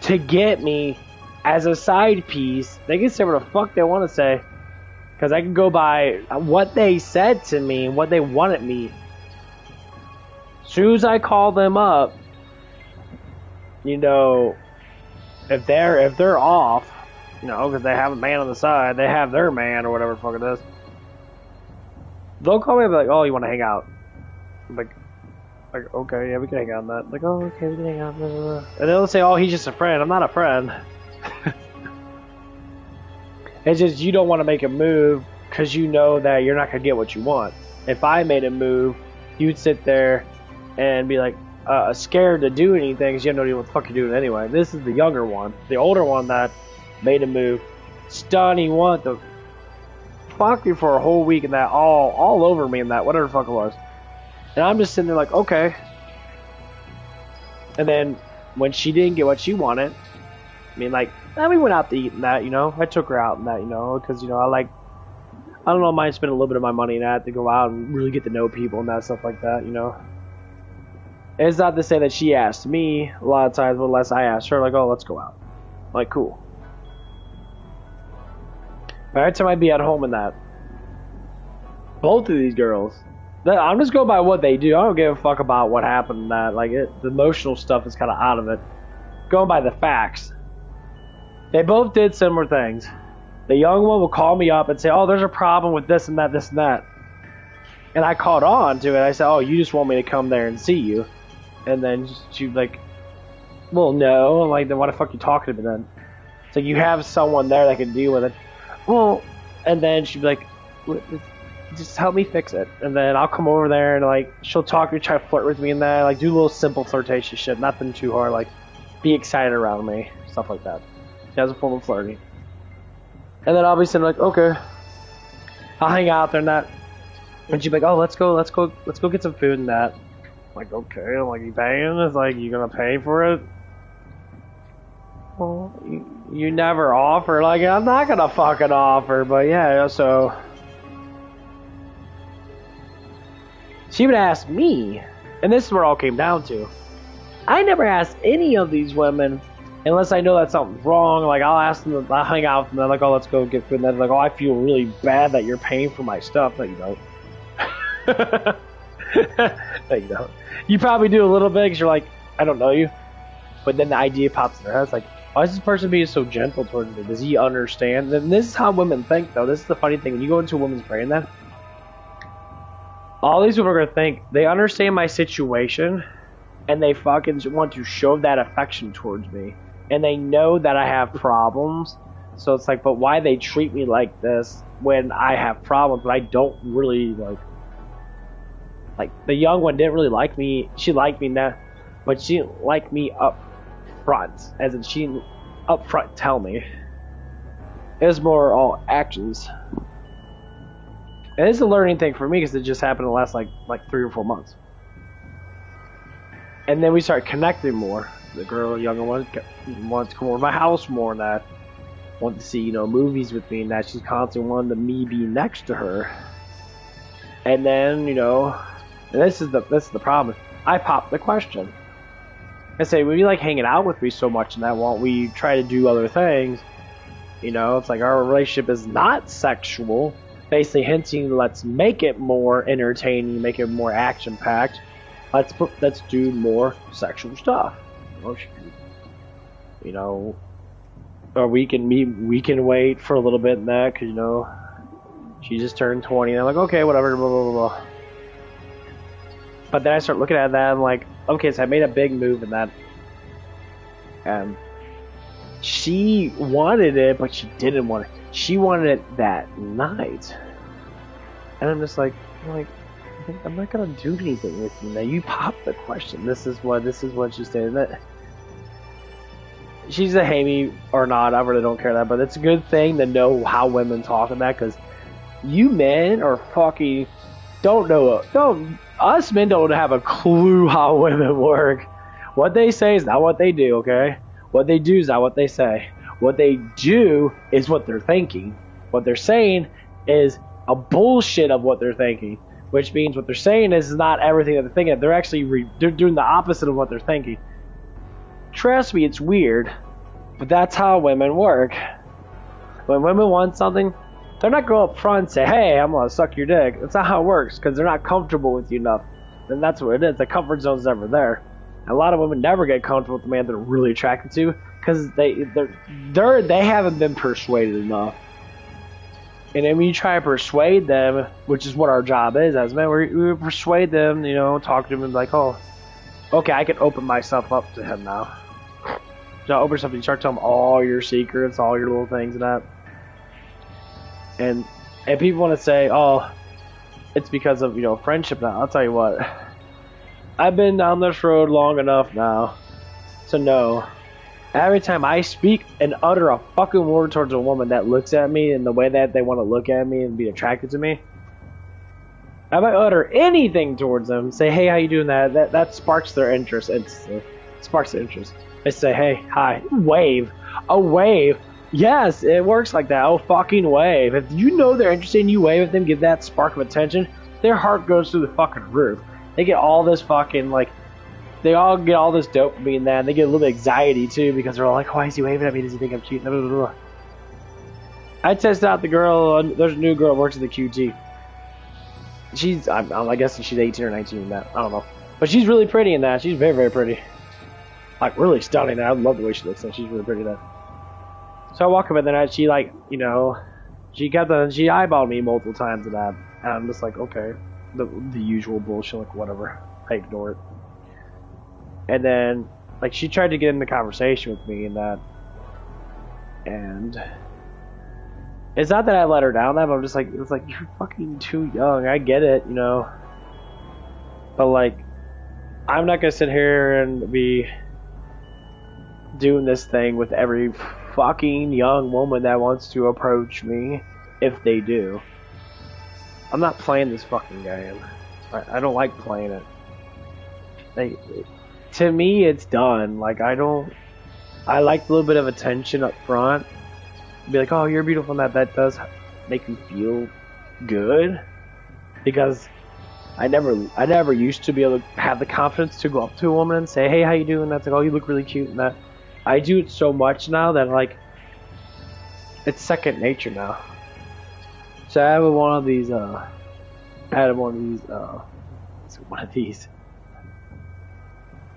to get me as a side piece. They can say what the fuck they want to say. Because I can go by what they said to me and what they wanted me. As soon as I call them up, you know, if they're off, you know, because they have a man on the side, they have their man or whatever the fuck it is. They'll call me and be like, oh, you want to hang out? I'm like, okay, yeah, we can hang out on that. Like, oh, okay, we can hang out. Blah, blah, blah. And they'll say, oh, he's just a friend. I'm not a friend. It's just you don't want to make a move because you know that you're not going to get what you want. If I made a move, you'd sit there and be like scared to do anything because you have no idea what the fuck you're doing anyway. This is the younger one. The older one that made a move. Stunned, he wanted to fuck me for a whole week and that all over me and that, whatever the fuck it was. And I'm just sitting there like, okay. And then when she didn't get what she wanted, I mean, like, we went out to eat and that, you know. I took her out and that, you know, because, you know, I don't know, I might spend a little bit of my money in that to go out and really get to know people and that stuff like that, you know. It's not to say that she asked me a lot of times, but unless I asked her, like, oh, let's go out. Like, cool. But every time I'd be at home in that, both of these girls, I'm just going by what they do. I don't give a fuck about what happened in that. Like, the emotional stuff is kind of out of it. Going by the facts. They both did similar things. The young one will call me up and say, oh, there's a problem with this and that, this and that. And I caught on to it. I said, oh, you just want me to come there and see you. And then she'd like, well, no. I'm like, then why the fuck are you talking to me then? So you have someone there that can deal with it. Well, and then she'd be like, just help me fix it. And then I'll come over there and like, she'll talk to me, try to flirt with me and that. Like, do a little simple flirtatious shit. Nothing too hard. Like, be excited around me. Stuff like that. As a form of flirting. And then I'll be sitting like, okay. I'll hang out there and that. And she'd be like, oh, let's go get some food and that. I'm like, okay. I'm like, you paying? It's like, you gonna pay for it? Well, you never offer. Like, I'm not gonna fucking offer, but yeah, so. She would ask me, and this is where it all came down to. I never asked any of these women unless I know that something's wrong. Like, I'll ask them, I'll hang out with them, they're like, oh, let's go get food. And they're like, oh, I feel really bad that you're paying for my stuff. No, you don't. No, you don't. You probably do a little bit because you're like, I don't know you. But then the idea pops in their head. It's like, why is this person being so gentle towards me? Does he understand? And this is how women think, though. This is the funny thing. When you go into a woman's brain then, all these women are going to think they understand my situation and they fucking want to show that affection towards me. and they know that I have problems. So it's like, but why they treat me like this when I have problems, but I don't really like the young one didn't really like me. She liked me now, but she didn't like me up front, as in she didn't up front tell me. It was more all actions. And it's a learning thing for me because it just happened in the last like 3 or 4 months. And then we started connecting more. The girl, the younger one, wanted to come over to my house more and that. Wanted to see, movies with me and that. She's constantly wanted me be next to her. And then, and this is the problem. I popped the question. I say, well, you like hanging out with me so much and that won't we try to do other things? It's like our relationship is not sexual. Basically hinting, let's make it more entertaining, make it more action-packed. Let's do more sexual stuff. Or we can wait for a little bit in that, because, she just turned 20, and I'm like, okay, whatever, blah, blah, blah, blah. But then I start looking at that, and I'm like, okay, so I made a big move in that. And she wanted it, but she didn't want it. She wanted it that night. And I'm just like, I'm not gonna do anything with you now. You popped the question. This is what she's saying. That she's a hate me or not, I really don't care that, but it's a good thing to know how women talk in that, because you men are fucking us men don't have a clue how women work. What they say is not what they do, okay? What they do is not what they say. What they do is what they're thinking. What they're saying is a bullshit of what they're thinking, which means what they're saying is not everything that they're thinking. They're actually they're doing the opposite of what they're thinking. Trust me, it's weird, but that's how women work. When women want something, they're not going up front and say, hey, I'm going to suck your dick. That's not how it works, because they're not comfortable with you enough. And that's what it is. The comfort zone's never there. And a lot of women never get comfortable with the man they're really attracted to, because they haven't been persuaded enough. And then when you try to persuade them, which is what our job is as men, we persuade them, talk to them and be like, oh, okay, I can open myself up to him now. So open yourself and you start telling them all your secrets, all your little things and that. And people want to say, oh, it's because of, friendship now. I'll tell you what. I've been down this road long enough now to know every time I speak and utter a fucking word towards a woman that looks at me in the way that they want to look at me and be attracted to me, if I utter anything towards them, say, hey, how you doing, that sparks their interest. It sparks their interest. They say, hey, hi, wave. A wave. Yes, it works like that. Oh, fucking wave. If you know they're interested in you, wave at them, give that spark of attention, their heart goes through the fucking roof. They get all this fucking, they all get all this dopamine and that, and they get a little anxiety too, because they're all like, why is he waving at me? Does he think I'm cute? Blah, blah, blah. I tested out the girl, there's a new girl who works at the QT. I guess she's 18 or 19 in that. I don't know. But she's really pretty in that. She's very, very pretty. Like, really stunning. I love the way she looks. She's really pretty in that. So I walk up in there, and she, she eyeballed me multiple times in that. And I'm just like, okay. The usual bullshit, whatever. I ignore it. And then, she tried to get in the conversation with me and that. And it's not that I let her down, that, but I'm just like, it's like, you're fucking too young. I get it, But, I'm not gonna sit here and be doing this thing with every fucking young woman that wants to approach me, if they do. I'm not playing this fucking game. I don't like playing it. To me, it's done. I like a little bit of attention up front. Be like, oh, you're beautiful, and that does make me feel good. Because I never used to be able to have the confidence to go up to a woman and say, hey, how you doing? That's like, oh, you look really cute, and that. I do it so much now that, it's second nature now. So I had one of these, I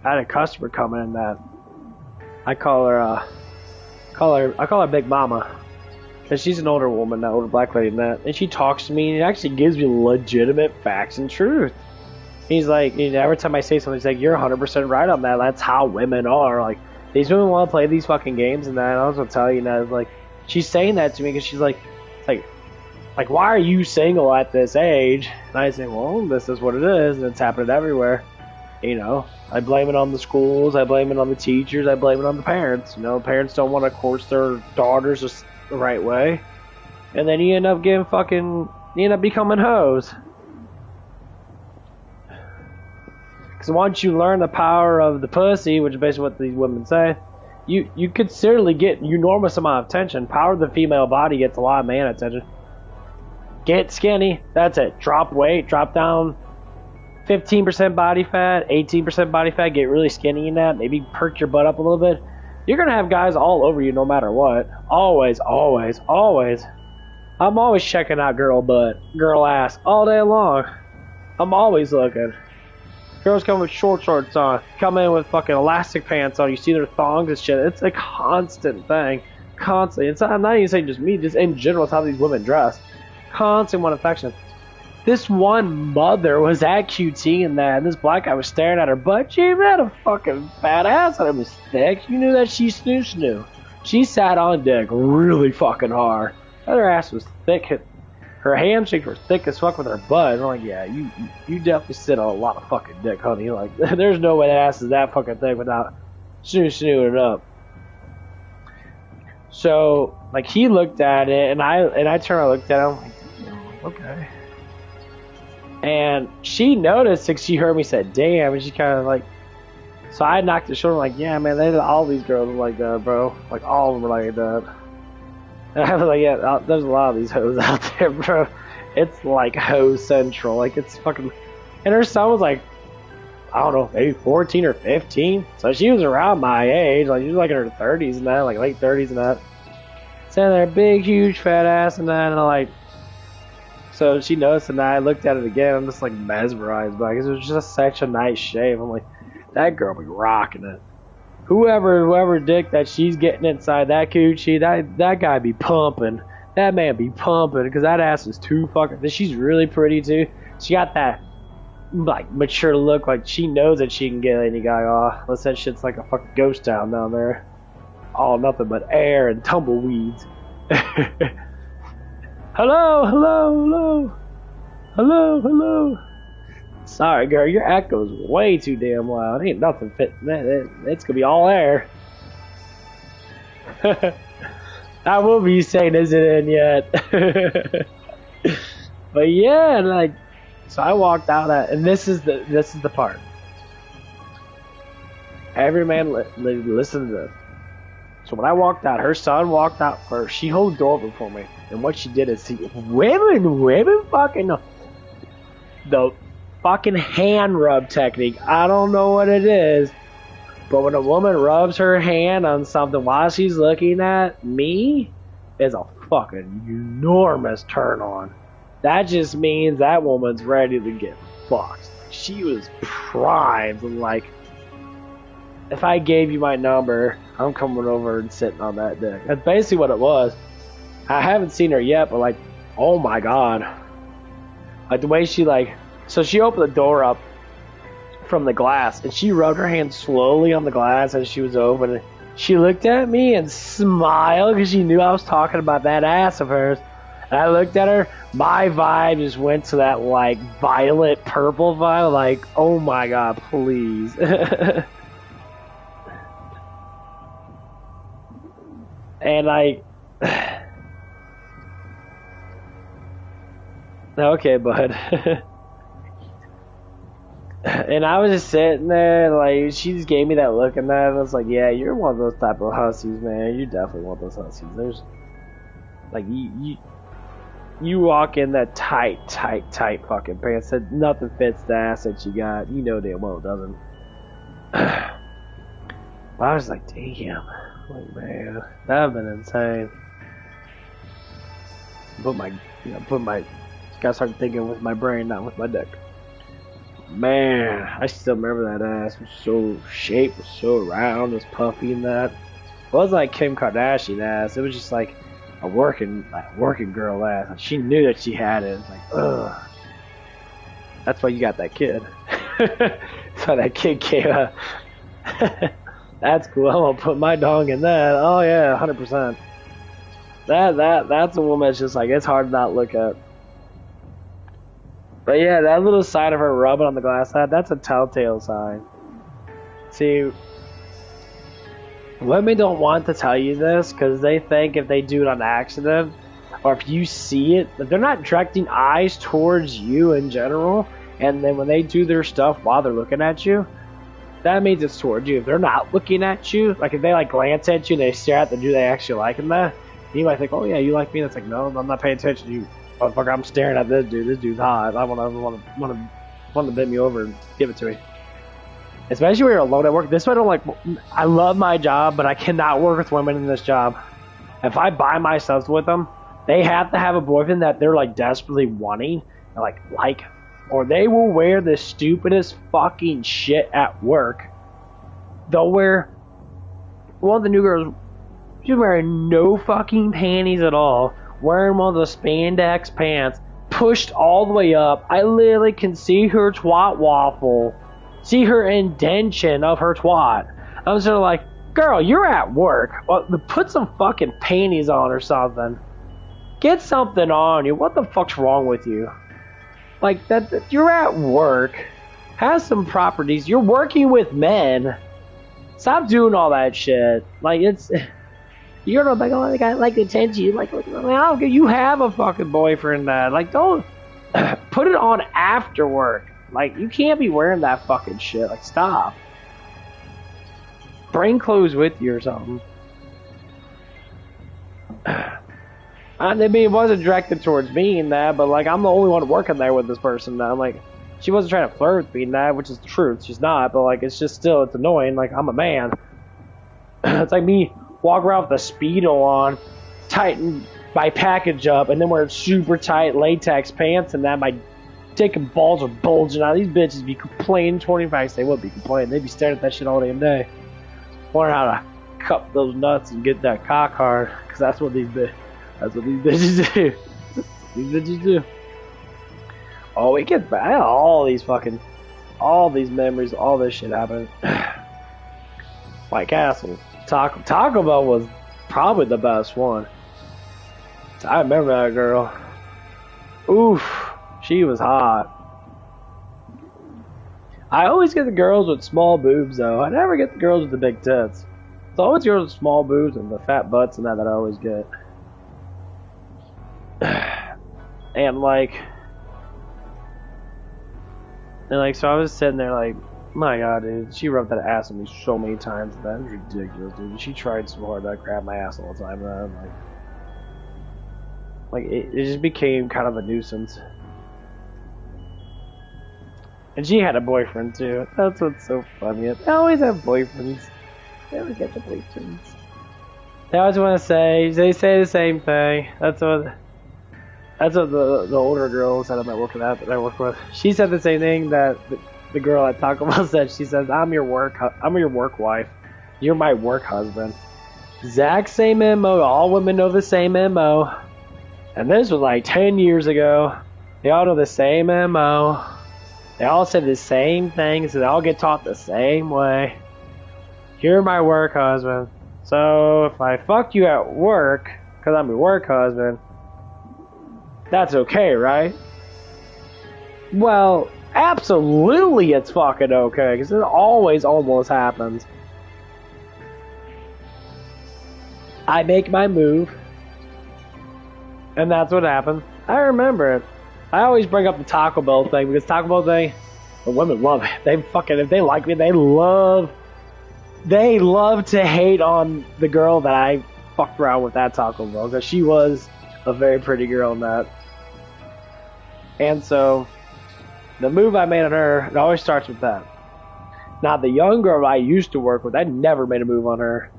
had a customer come in that I call her Big Mama, because she's an older woman, that older black lady, and that, and she talks to me and it actually gives me legitimate facts and truth. He's like, every time I say something, he's like, you're 100% right on that. That's how women are. these women want to play these fucking games and that. And I was gonna tell you that, like, she's saying that to me because she's like, why are you single at this age? And I say, well, this is what it is, and it's happening everywhere. You know, I blame it on the schools, I blame it on the teachers, I blame it on the parents. You know, parents don't want to course their daughters the right way, and then you end up becoming hoes. Because once you learn the power of the pussy, which is basically what these women say, you could certainly get an enormous amount of attention. Power of the female body gets a lot of man attention. Get skinny, that's it. Drop weight, drop down 15% body fat, 18% body fat, get really skinny in that, maybe perk your butt up a little bit. You're going to have guys all over you no matter what. Always, always, always. I'm always checking out girl butt, girl ass, all day long. I'm always looking. Girls come with short shorts on, come in with fucking elastic pants on, you see their thongs and shit. It's a constant thing. Constantly. I'm not even saying just me, just in general, it's how these women dress. Constant one affection. This one mother was at QT and that, and this black guy was staring at her butt. She had a fucking fat ass and it was thick. You knew that she snoo. She sat on dick really fucking hard. Her ass was thick. Her handshakes were thick as fuck with her butt. And I'm like, yeah, you definitely sit on a lot of fucking dick, honey. Like, there's no way that ass is that fucking thick without snooing it up. So, like, he looked at it, and I turned and looked at him, like, okay. And she noticed, like, she heard me say, damn, and she kind of like, so I knocked her shoulder, like, yeah, man, all these girls are like that, bro. Like, all of them are like that. And I was like, yeah, there's a lot of these hoes out there, bro. It's like hoe central. Like, it's fucking, and her son was like, I don't know, maybe 14 or 15. So she was around my age, like, she was like in her 30s and that, like late 30s and that. Sitting there, big, huge, fat ass and that, and I'm like, so she noticed, and I looked at it again. I'm just like mesmerized by it because it was just such a nice shape. I'm like, that girl be rocking it. Whoever dick that she's getting inside that coochie, that guy be pumping. That man be pumping because that ass is too fucking. She's really pretty too. She got that like mature look, like she knows that she can get any guy off. Unless that shit's like a fucking ghost town down there. All nothing but air and tumbleweeds. Hello. Sorry, girl, your echo's way too damn loud. Ain't nothing fit. It's gonna be all air. I will be saying, is it in yet? But yeah, like, so I walked out at, and this is the part. Every man listen to this. So when I walked out, her son walked out first. She held the door open for me. And what she did is, see, women fucking, the fucking hand rub technique. I don't know what it is. But when a woman rubs her hand on something while she's looking at me, it's a fucking enormous turn on. That just means that woman's ready to get fucked. She was primed and like, if I gave you my number, I'm coming over and sitting on that dick. That's basically what it was. I haven't seen her yet, but like, oh my god. Like the way she like, so she opened the door up from the glass and she rubbed her hand slowly on the glass as she was opening. She looked at me and smiled because she knew I was talking about that ass of hers. And I looked at her, my vibe just went to that like violet purple vibe, like, oh my god, please. And like, okay, bud. And I was just sitting there, like, she just gave me that look, and I was like, yeah, you're one of those type of hussies, man. You definitely want those hussies. There's, like, you walk in that tight fucking pants that nothing fits the ass that you got. You know damn well it doesn't. But I was like, damn. Like, man, that would have been insane. Gotta start thinking with my brain, not with my dick. Man, I still remember that ass. It was so shaped, was so round, was puffy and that. It wasn't like Kim Kardashian ass. It was just like a working girl ass. Like, she knew that she had it. It was like, ugh. That's why you got that kid. That's why that kid came out. That's cool. I'm gonna put my dong in that. Oh yeah, 100%. That's a woman that's just like it's hard to not look at. But yeah, that little sign of her rubbing on the glass hat, that's a telltale sign. See, women don't want to tell you this because they think if they do it on accident, or if you see it, that they're not directing eyes towards you in general, and then when they do their stuff while they're looking at you, that means it's towards you. If they're not looking at you, like if they like glance at you and they stare at the dude they actually liking that, you might think, oh yeah, you like me. That's like, no, I'm not paying attention to you, motherfucker. I'm staring at this dude. This dude's hot. I want to bend me over and give it to me. Especially when you're alone at work. This way, I don't like. I love my job, but I cannot work with women in this job. If I buy myself with them, they have to have a boyfriend that they're like desperately wanting, and like, or they will wear the stupidest fucking shit at work. They'll wear. One of the new girls, she's wearing no fucking panties at all, wearing one of those spandex pants, pushed all the way up. I literally can see her twat waffle. See her indention of her twat. I'm sort of like, girl, you're at work. Well, put some fucking panties on or something. Get something on you. What the fuck's wrong with you? Like, that you're at work. Have some properties. You're working with men. Stop doing all that shit. Like, it's... You're not like, oh, I like attention. You like, I don't care. You have a fucking boyfriend, man. Like, don't... Put it on after work. Like, you can't be wearing that fucking shit. Like, stop. Bring clothes with you or something. I mean, it wasn't directed towards me in that, but, like, I'm the only one working there with this person now. Like, she wasn't trying to flirt with me in that, which is the truth. She's not, but, like, it's just still, it's annoying. Like, I'm a man. It's like me walking around with a Speedo on, tighten my package up, and then wearing super tight latex pants, and then my dick and balls are bulging out. These bitches be complaining 25. They would be complaining. They'd be staring at that shit all damn day. Wondering how to cup those nuts and get that cock hard. Because that's what these bitches do. These bitches do. Oh, we get back. All these memories, all this shit happened. White Castle. Taco Bell was probably the best one. I remember that girl. Oof. She was hot. I always get the girls with small boobs, though. I never get the girls with the big tits. It's always girls with small boobs and the fat butts and that I always get. And so I was sitting there like, my god, dude, she rubbed that ass on me so many times. That was ridiculous, dude. She tried so hard to grab my ass all the time. And I'm like it just became kind of a nuisance. And she had a boyfriend too. That's what's so funny. They always have boyfriends. They always get the boyfriends. They always want to say. They say the same thing. That's what the older girls that I'm at working at that I work with. She said the same thing that the girl at Taco Bell said. She says, I'm your work wife. You're my work husband." Exact same MO. All women know the same MO. And this was like 10 years ago. They all know the same MO. They all say the same things. They all get taught the same way. You're my work husband. So if I fuck you at work, because I'm your work husband, that's okay, right? Well, absolutely it's fucking okay, because it always almost happens. I make my move, and that's what happens. I remember it. I always bring up the Taco Bell thing, because Taco Bell thing, the women love it. They fucking, if they like me, they love to hate on the girl that I fucked around with at Taco Bell, because she was a very pretty girl in that. And so, the move I made on her, it always starts with that. Now, the young girl I used to work with, I never made a move on her.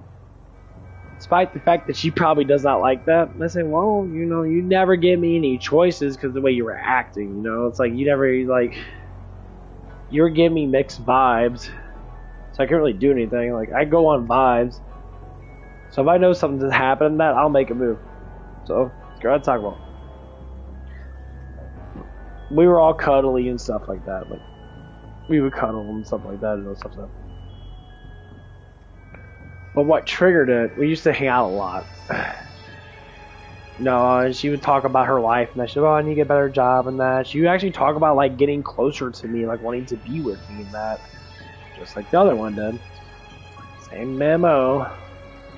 Despite the fact that she probably does not like that. And I say, well, you know, you never give me any choices because of the way you were acting, you know? It's like, you never, like, you're giving me mixed vibes. So I can't really do anything. Like, I go on vibes. So if I know something's happening, that I'll make a move. So, let's go ahead and talk about it. We were all cuddly and stuff like that. Like, we would cuddle and stuff like that and stuff like that. But what triggered it, we used to hang out a lot. No, and she would talk about her life and that. She'd, oh, I need to get a better job and that. She would actually talk about like getting closer to me, like wanting to be with me and that. Just like the other one did. Same memo.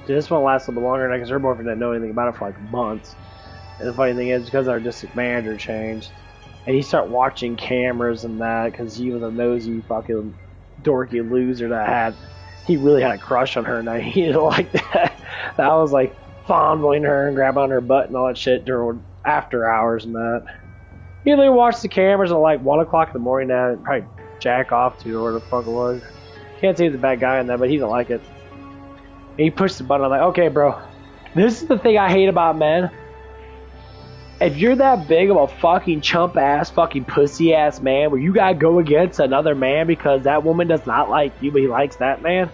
This one lasted a little longer because her boyfriend didn't know anything about it for like months. And the funny thing is, because our district manager changed, and he started watching cameras and that because he was a nosy fucking dorky loser he really had a crush on her and he didn't like that. That was like fondling her and grabbing on her butt and all that shit during after hours and that. He literally watched the cameras at like 1 o'clock in the morning and probably jack off to or whatever the fuck it was. Can't say he's a bad guy in that, but he didn't like it. And he pushed the button. I'm like, okay, bro. This is the thing I hate about men. If you're that big of a fucking chump ass, fucking pussy ass man where you gotta go against another man because that woman does not like you but he likes that man,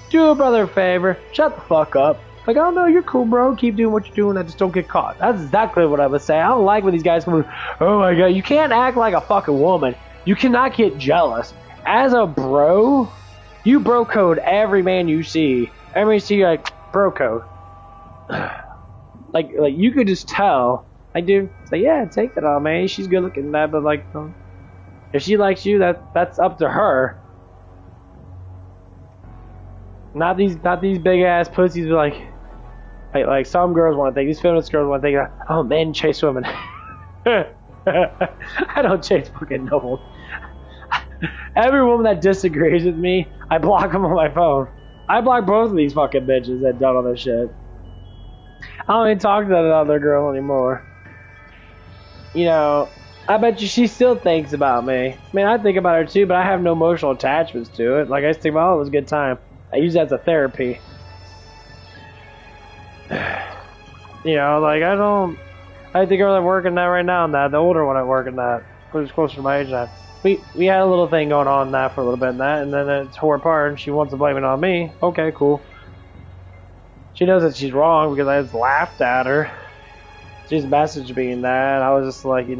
do a brother a favor. Shut the fuck up. Like, oh no, you're cool, bro. Keep doing what you're doing. I just don't get caught. That's exactly what I would say. I don't like when these guys come, oh my god, you can't act like a fucking woman. You cannot get jealous. As a bro, you bro code every man you see. Every man you see, like, bro code. like you could just tell. Like, dude, say, yeah, take that on, man. She's good looking, that, but like, if she likes you, that's up to her. Not these big ass pussies who like some girls want to think, these feminist girls want to think, oh, men chase women. I don't chase fucking no one. Every woman that disagrees with me, I block them on my phone. I block both of these fucking bitches that done all this shit. I don't even talk to that other girl anymore. You know, I bet you she still thinks about me. I mean, I think about her too, but I have no emotional attachments to it. Like, I just think, well, it was a good time. I use that as a therapy. You know, like, I think I'm working that right now on that. The older one I'm working that. Who's closer to my age now. We had a little thing going on that for a little bit and that, and then it tore apart and she wants to blame it on me. Okay, cool. She knows that she's wrong because I just laughed at her. She's messaged me and that. I was just like, I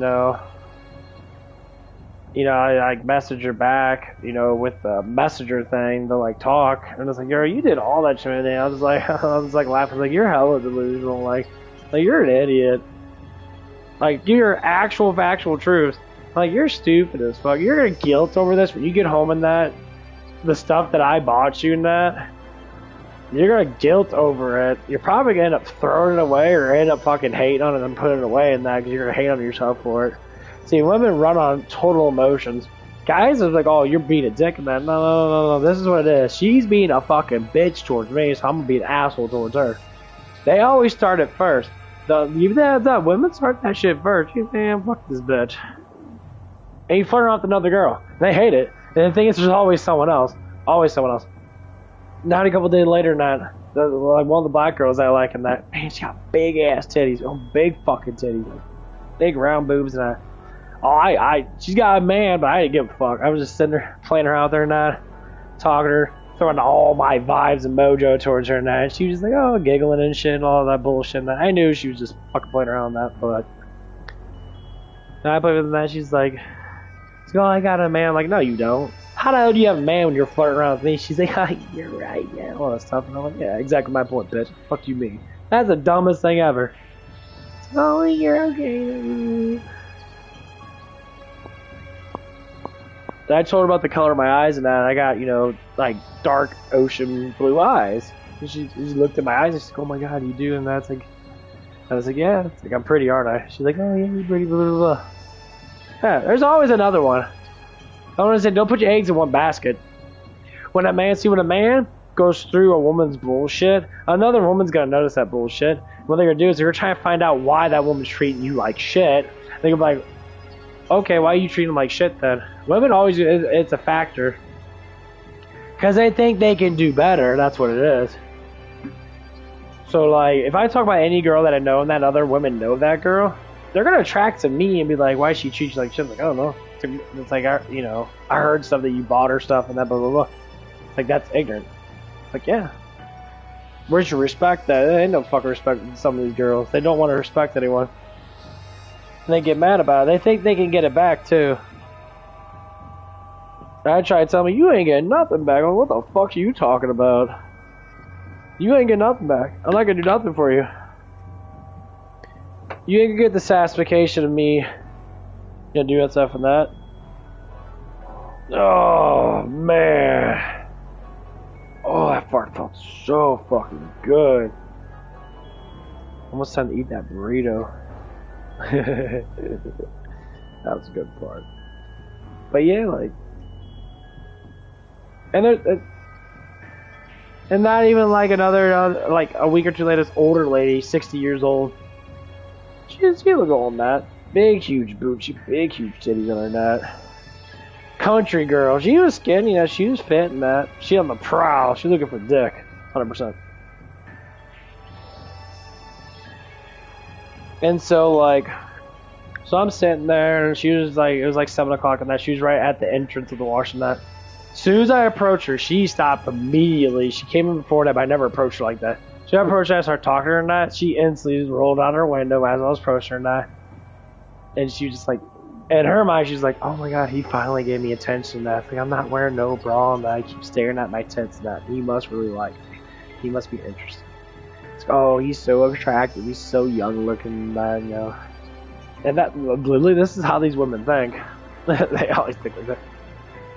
messaged her back, with the messenger thing to like talk, and I was like, yo, you did all that shit. And I was like, laughing, like, you're hella delusional, like you're an idiot, like you're actual factual truth, like you're stupid as fuck. You're gonna guilt over this when you get home and that, the stuff that I bought you and that. You're gonna guilt over it. You're probably gonna end up throwing it away or end up fucking hating on it and putting it away and that because you're gonna hate on yourself for it. See, women run on total emotions. Guys are like, oh, you're being a dick and that. No. This is what it is. She's being a fucking bitch towards me, so I'm gonna be an asshole towards her. They always start it first. Even that women start that shit first. You man, fuck this bitch. And you flirt around with another girl. They hate it. And the thing is, there's always someone else. Always someone else. Not a couple days later, like one of the black girls I like, and that, man, she got big ass titties, big fucking titties, like, big round boobs, and she's got a man, but I didn't give a fuck. I was just sitting there playing her out there and that, talking to her, throwing all my vibes and mojo towards her and that. And she was just like, oh, giggling and shit, and all that bullshit. And that. I knew she was just fucking playing around with that, but and I played with that. She's like, oh, I got a man. I'm like, no, you don't. How the hell do you have a man when you're flirting around with me? She's like, oh, you're right, yeah, all that stuff. And I'm like, yeah, exactly my point, bitch. Fuck you mean? That's the dumbest thing ever. Oh, you're okay. I told her about the color of my eyes and that. And I got, like dark ocean blue eyes. And she looked at my eyes and she's like, oh my god, you do? And that's like, I was like, yeah. It's like, I'm pretty, aren't I? She's like, oh yeah, you're pretty, blah, blah, blah. Yeah, there's always another one. I want to say, don't put your eggs in one basket. When a man goes through a woman's bullshit, another woman's gonna notice that bullshit. What they're gonna do is they're gonna try to find out why that woman's treating you like shit. They're gonna be like, okay, why are you treating them like shit then? Women always, it's a factor. Because they think they can do better, that's what it is. So, like, if I talk about any girl that I know and that other women know that girl, they're gonna attract to me and be like, why she treat you like shit? I'm like, I don't know. It's like, I heard stuff that you bought her stuff and that blah blah blah. It's like, that's ignorant. Like, yeah. Where's your respect? That ain't no fucking respect with some of these girls. They don't want to respect anyone. And they get mad about it. They think they can get it back too. I try to tell me, you ain't getting nothing back. What the fuck are you talking about? You ain't get nothing back. I'm not gonna do nothing for you. You ain't gonna get the satisfaction of me gonna do that stuff and that. Oh man. Oh, that fart felt so fucking good. Almost time to eat that burrito. That was a good part. But yeah, like, and not even like another like a week or two later, this older lady, 60 years old. She look old on that. Big huge boobs, big huge titties on her that. Country girl. She was skinny, you know, she was fit in that. She on the prowl. She looking for dick. 100%. And so like, so I'm sitting there and she was like, it was like 7 o'clock and that. She was right at the entrance of the wash and that. As soon as I approached her, she stopped immediately. She came in before that, but I never approached her like that. So I approached her, I started talking to her and that. She instantly just rolled out her window as I was approaching her and that. And she was just like, in her mind, she's like, oh my god, he finally gave me attention and that. Like, I'm not wearing no bra and that. I keep staring at my tits and that. He must really like me. He must be interested. It's like, oh, he's so attractive. He's so young looking and that, you know. And that, literally, this is how these women think. They always think like that.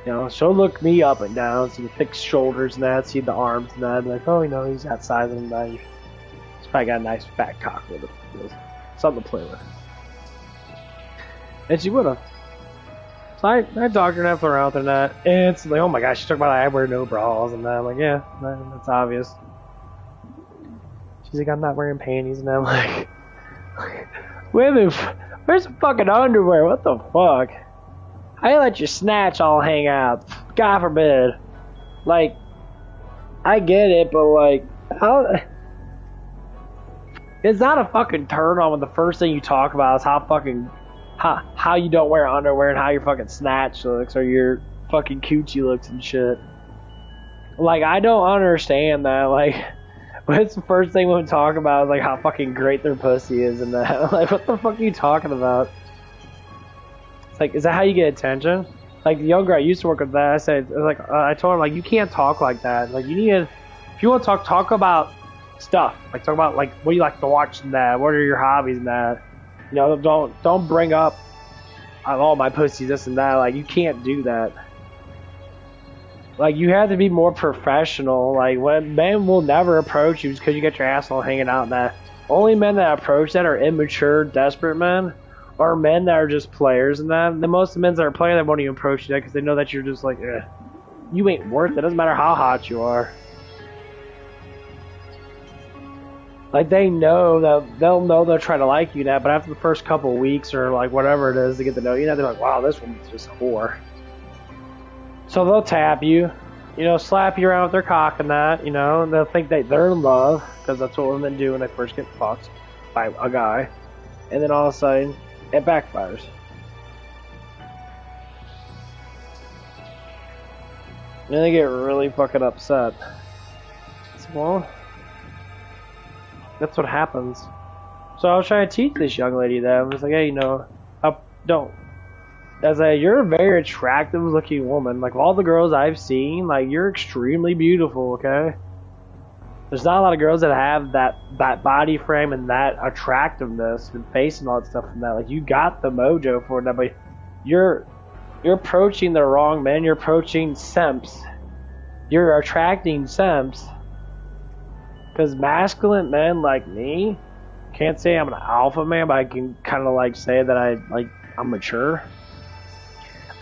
You know, she'll look me up and down, see the thick shoulders and that, see the arms and that, and like, oh, you know, he's that size and that. He's probably got a nice fat cock with it. Something to play with. And she would've. So I talked to her and I flew around with her and that. And it's like, oh my gosh, she's talking about I wear no bras and that. I'm like, yeah, that's obvious. She's like, I'm not wearing panties and I'm like, women, where's the fucking underwear? What the fuck? How you let your snatch all hang out? God forbid. Like, I get it, but like, how? It's not a fucking turn on when the first thing you talk about is how you don't wear underwear and how your fucking snatch looks or your fucking coochie looks and shit. Like, I don't understand that. Like, what's the first thing women talk about is like how fucking great their pussy is and that. Like, what the fuck are you talking about? It's like, is that how you get attention? Like, the young girl I used to work with that, I said, like, I told her, like, you can't talk like that. Like, you need to, if you want to talk about stuff. Like, talk about, like, what you like to watch and that. What are your hobbies and that. You know, don't bring up, oh, my pussy, this and that. Like, you can't do that. Like, you have to be more professional. Like, when men will never approach you just because you got your asshole hanging out and that. Only men that approach that are immature, desperate men. Or men that are just players and that. The most of the men that are players that won't even approach you that because they know that you're just like, you ain't worth it. It doesn't matter how hot you are. Like, they know that they'll try to like you now, but after the first couple of weeks or like whatever it is to get to know you, they're like, wow, this woman's just a whore. So they'll tap you, you know, slap you around with their cock and that, you know, and they'll think that they're in love because that's what women do when they first get fucked by a guy, and then all of a sudden it backfires. And they get really fucking upset. So, well, that's what happens. So I was trying to teach this young lady that. I was like, hey, you know, you're a very attractive looking woman. Like, all the girls I've seen, like, you're extremely beautiful, okay? There's not a lot of girls that have that body frame and that attractiveness and face and all that stuff and that. Like, you got the mojo for that, but you're approaching the wrong men. You're approaching simps. You're attracting simps. Because masculine men like me, can't say I'm an alpha man, but I can kind of like say that I'm mature.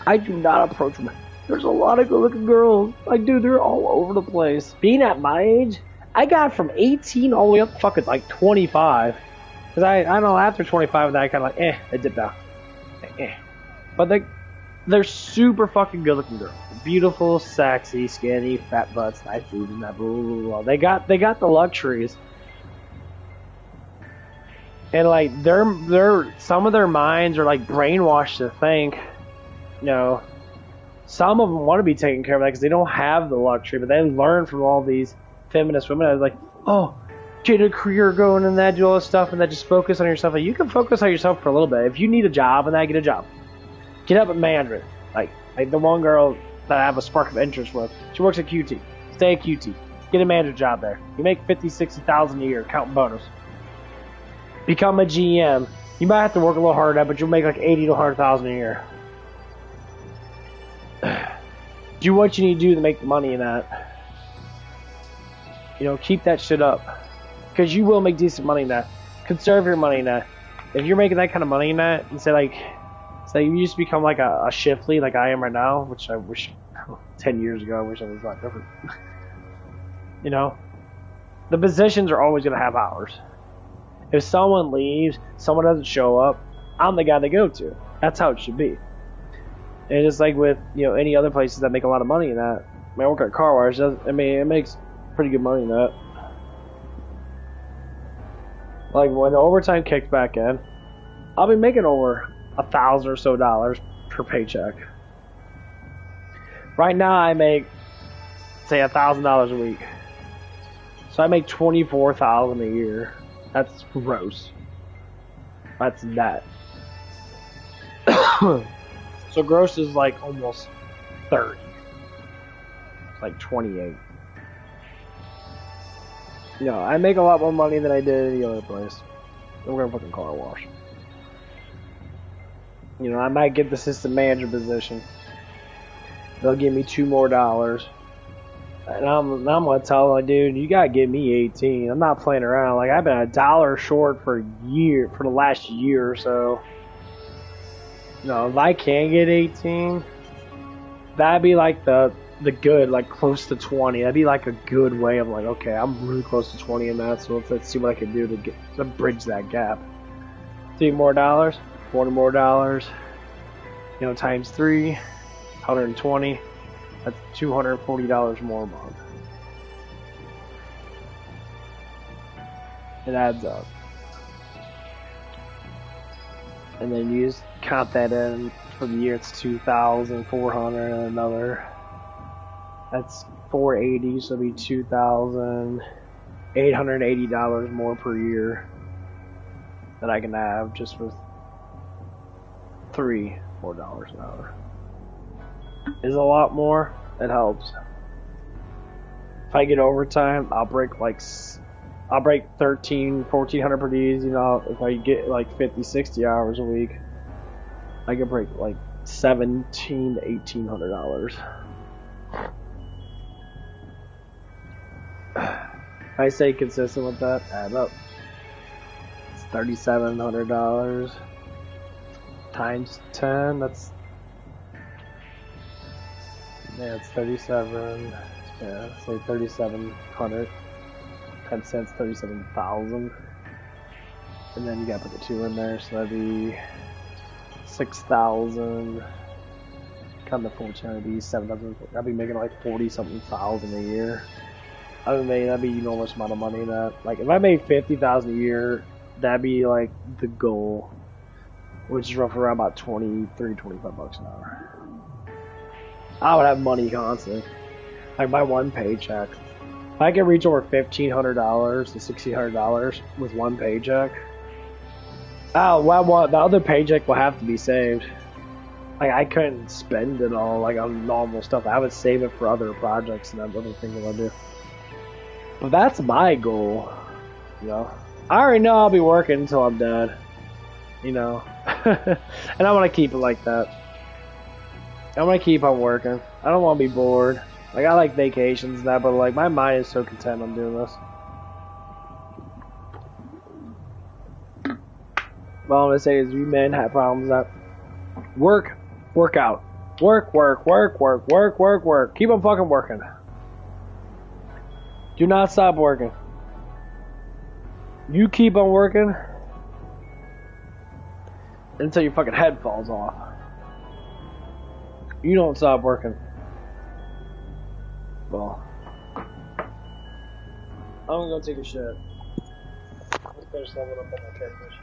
I do not approach them. There's a lot of good looking girls. Like, dude, they're all over the place. Being at my age, I got from 18 all the way up to fucking like 25. Because I know after 25 that I kind of like, I dipped out. But they're super fucking good looking girls. Beautiful, sexy, skinny, fat butts, nice boobs, and that blah, blah, blah. They got the luxuries. And like they're some of their minds are like brainwashed to think, you know, some of them want to be taken care of because they don't have the luxury, but they learn from all these feminist women. I was like, oh, get a career going and that, do all this stuff, and that just focus on yourself. Like, you can focus on yourself for a little bit. If you need a job and that, get a job. Get up at management. Like the one girl that I have a spark of interest with, she works at QT. Stay at QT. Get a manager job there. You make 50, 60,000 a year, counting bonus. Become a GM. You might have to work a little harder, but you'll make like 80 to 100,000 a year. Do what you need to do to make the money in that. You know, keep that shit up, because you will make decent money in that. Conserve your money in that. If you're making that kind of money in that, and say you used to become like a shift lead like I am right now, which I wish 10 years ago I wish I was a lot different. You know, the positions are always going to have hours. If someone leaves, someone doesn't show up, I'm the guy they go to. That's how it should be. And just like with, you know, any other places that make a lot of money in that. I mean, I work at car wash. I mean, it makes pretty good money in that. Like when the overtime kicks back in, I'll be making over $1,000 or so per paycheck. Right now, I make say $1,000 a week, so I make $24,000 a year. That's gross. That's net. So gross is like almost 30. It's like 28. No, I make a lot more money than I did at the other place. I'm gonna fucking car wash. You know, I might get the assistant manager position. They'll give me $2 more. And I'm gonna tell them, dude, you gotta give me 18. I'm not playing around. Like, I've been $1 short for the last year or so. You know, if I can get 18, that'd be like the good, like close to 20. That'd be like a good way of like, okay, I'm really close to 20 in that, so let's see what I can do to bridge that gap. $3 more, $40 more, you know, times 3, 120. That's $240 more a month. It adds up. And then you just count that in for the year, it's $2,400 and another. That's $480, so it'll be $2,880 more per year that I can have just with $3 more an hour. Is a lot more. It helps. If I get overtime, I'll break 13, 1400 per days. You know, if I get like 50, 60 hours a week, I can break like $1,700 to $1,800. I stay consistent with that. Add up. It's $3,700 times 10. That's it's 37. Yeah, say 3,700. 10 cents, 37,000. And then you gotta put the 2 in there, so that'd be 6,000. Come to 14, that'd be 7,000. I'd be making like 40-something thousand a year. That'd be an enormous amount of money in that. Like, if I made 50,000 a year, that'd be like the goal, which is roughly around about 23, 25 bucks an hour. I would have money constantly. Like my one paycheck. If I could reach over $1,500 to $1,600 with one paycheck, the other paycheck will have to be saved. Like, I couldn't spend it all like on normal stuff. I would save it for other projects and other things I want to do. But that's my goal, you know. I already know I'll be working until I'm dead, you know. And I want to keep it like that. I want to keep on working. I don't want to be bored. Like, I like vacations and that, but like, my mind is so content on doing this. All I'm gonna say is, you men have problems that work out. Work. Keep on fucking working. Do not stop working. You keep on working until your fucking head falls off. You don't stop working. Well, I'm gonna go take a shit. Let's finish leveling up on my characters.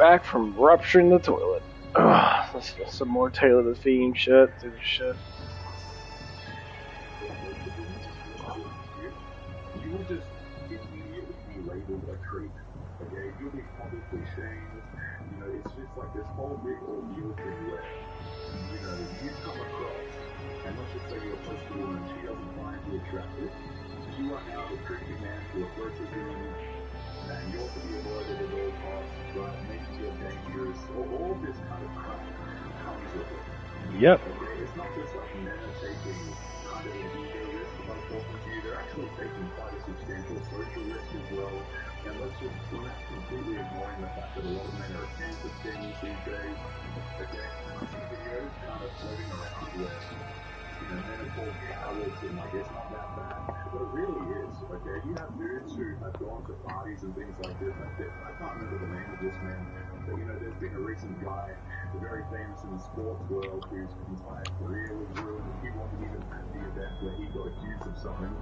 back from rupturing the toilet. Ugh, let's get some more Taylor the Fiend shit. Do the shit. You will just immediately be labeled a creep. Okay, you'll be publicly shamed. You know, it's just like this whole big ordeal thing where, you know, you come across, and let's just say you approach a woman, she doesn't find you attractive. You are now the creepy man who approaches women, and you're to be avoided at all costs, but maybe you're dangerous, or all this kind of crap comes with it. Yep. Okay, it's not just like men are taking kind of an ego risk by talking to you, they're actually taking quite a substantial social risk as well. And we're not completely ignoring the fact that a lot of men are accused of things these days. Okay, I see videos kind of floating around where, you know, men are called cowards and like it's not that bad, but it really is. Okay, you have dudes who have gone to parties and things like this. I can't remember the name of this man, but you know, there's been a recent guy, very famous in the sports world, whose entire career was ruined. He wasn't even at the event where he got accused of something.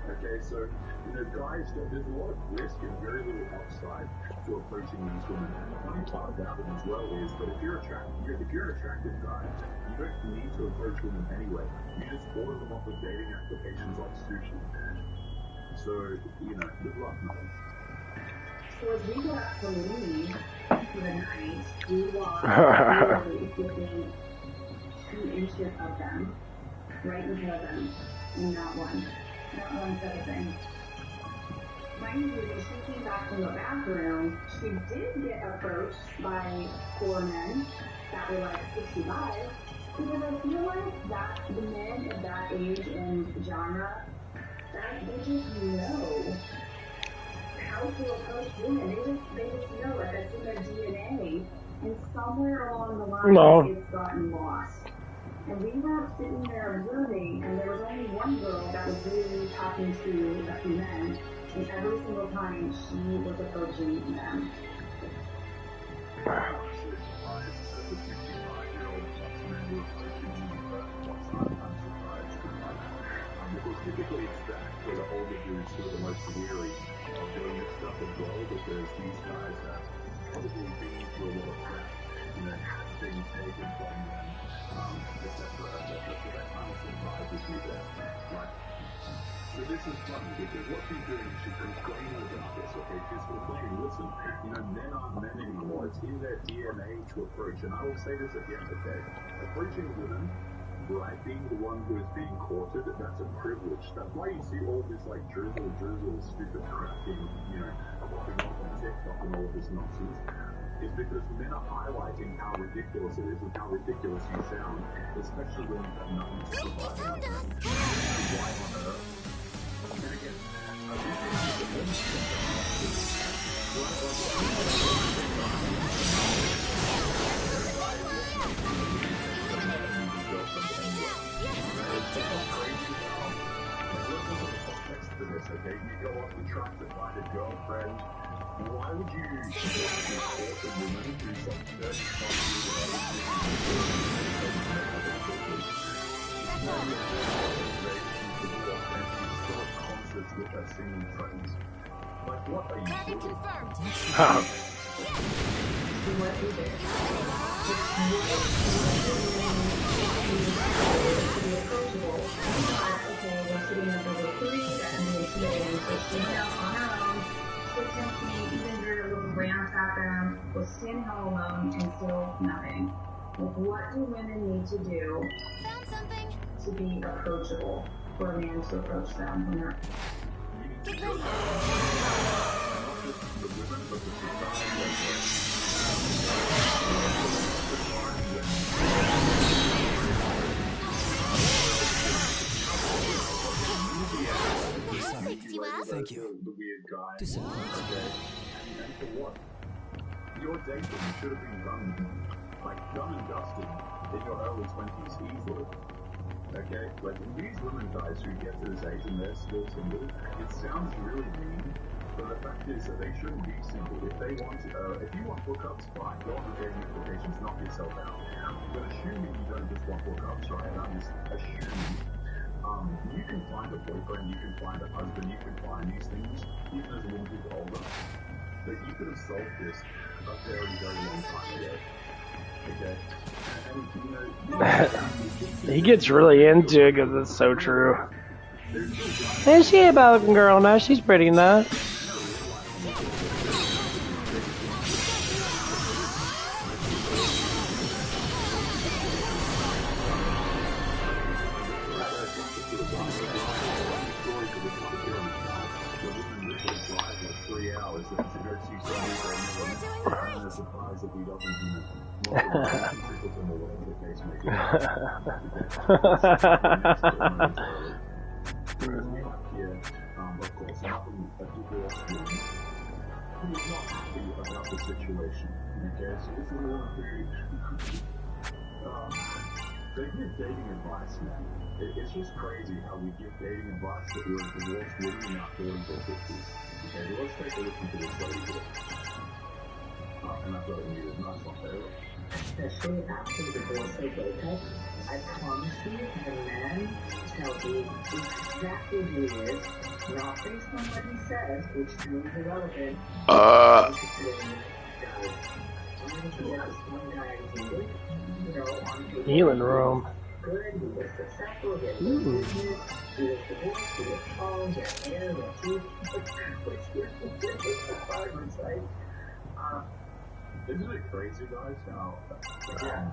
Okay, so, you know, guys, there's a lot of risk and very little upside to approaching these women. And the funny part about them as well is that if you're an attractive guy, you don't need to approach women anyway. You just order them off of dating applications like sushi. So, you know, good luck, man. So as we go out to leave for the night, we walk literally within 2 inches of them, right in front of them, and not one said a thing. Mind you, when she came back from the bathroom, she did get approached by 4 men that were like 65, because I feel like that the men of that age and genre, that they just know how to approach women. They just know, like, that's in their DNA. And somewhere along the line, it's gotten lost. And we were sitting there observing, and there was only one girl that was really talking to a few men, and every single time she was approaching them. Because typically it's that for the older dudes who are the most weary of doing this stuff as well, because these guys have probably been through a lot of crap, you know, things taken from them, etc. So that kind of surprises me there, right? So this is funny, because what she's doing is she's complaining about this, okay? She's complaining, listen, you know, men aren't men anymore. It's in their DNA to approach. And I will say this again, okay? Approaching women, right, being the one who is being courted, that's a privilege. That's why you see all this, like, drizzle, stupid crap being, you know, popping off on TikTok and all of this nonsense. Is because men are highlighting how ridiculous it is and how ridiculous you sound, especially when you've got nothing to provide. Why on earth? And again, I do think that the women's okay, you go off the track to find a girlfriend. Why would you support a woman who's like 35 years concerts with her singing friends? Like, what are you Target doing? confirmed. Okay, we're sitting at the little 3, that can be intimidating. So she's out on her own, sits in feet, even drew a little rant at them, was standing all alone and still nothing. Like, what do women need to do Found something. to be approachable for a man to approach them when they're... Get ready. Thank you. The weird guy. Disappointed. And for what? Your dating should have been done and dusted in your early 20s easily. Okay? Like, these women guys who get to this age and they're still single, it sounds really mean, but the fact is that they shouldn't be single. If they want if you want hookups, fine, go on the dating applications, knock yourself out. But assuming you don't just want hookups, right? I'm just assuming. You can find a boyfriend, you can find a husband, you can find these things, even as a little bit older. But you could have solved this a very, very long time ago. Okay? And, He gets really into it because it's so true. Hey, she ain't a bad looking girl now. She's pretty enough. Of course, nothing a divorce woman who's not happy about the situation. Okay, so this is the one who they give dating advice, man. It's just crazy how we give dating advice that we're divorced women in our 40s or 50s. Okay, well, let's take a listen to this lady here. And I've got it muted. Nice one, Taylor. Especially after the divorce or breakup, I promise you, the man tells you exactly who he is, not based on what he says, which to me is irrelevant. One guy I dated, you know, on paper, Healing room. good, he was successful, he had good business, he was divorced, he was tall, he had hair, he had teeth, which is surprising, right? Isn't it crazy, guys? Now, again,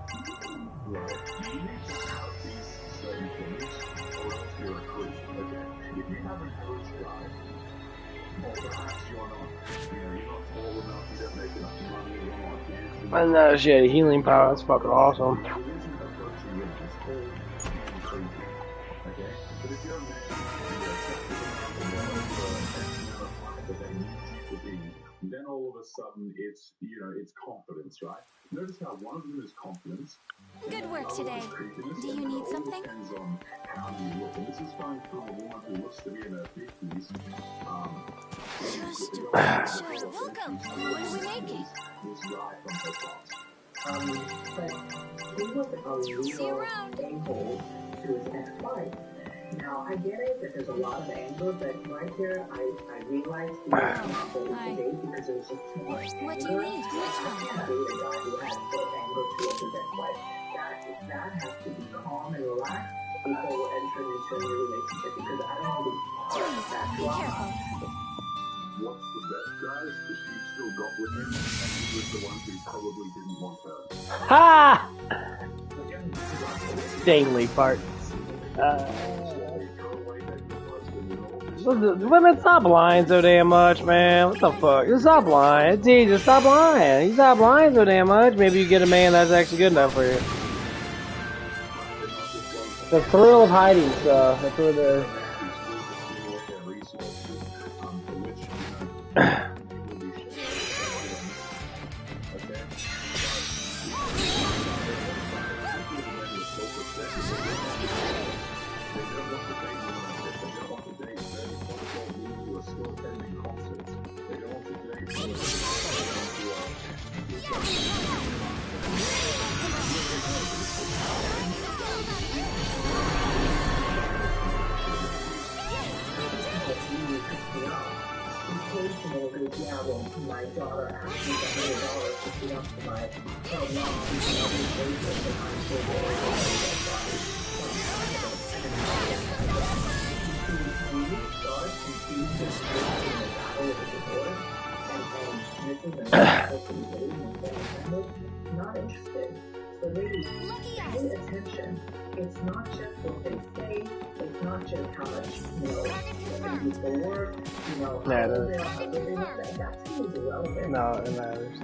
right, you need to have these certain things, or else you're a creep, okay? If you have a coach guy, or perhaps you're not, you know, you're not tall enough, you don't make enough money, you're not dancing. I know she had a healing power. That's fucking awesome. There isn't a coaching with this whole being creepy, okay? But if you're a man, you're attractive enough, and you're over X amount of height that they need you to be, then all of a sudden it's, you know, it's confidence, right? Notice how one of them is confidence. Good work today. Do you need something? Depends on how you look. And this is coming from a woman who looks to be in her 50s. Sure, welcome. What are we making? This guy from her past. But he was a See you legal around. a-hole to his ex-wife. Now, I get it that there's a lot of anger, but right here, I realized he was not ready to date because there was just too much anger. What do you need? I can't date a guy who has full anger towards his ex-wife. That has to be calm and relaxed before we're entering into a new relationship because I don't know the Please, be careful. What's the best, guys? Is she still got with him, and he was the one who probably didn't want her. Ha! Dangly parts. Women, stop lying so damn much, man. What the fuck? Just stop lying. It's easy. Just stop lying. You stop lying so damn much, maybe you get a man that's actually good enough for you. The thrill of hiding stuff. That's what it is. my daughter asked me $100 to put up to my child mom and other places, and I'm still very when you start to see this in the battle of the divorce and missing the person dating and getting married, not interested. So ladies, pay attention. It's not just what they say, it's not just how much, they do for work, Yeah, that seems irrelevant. No, it matters.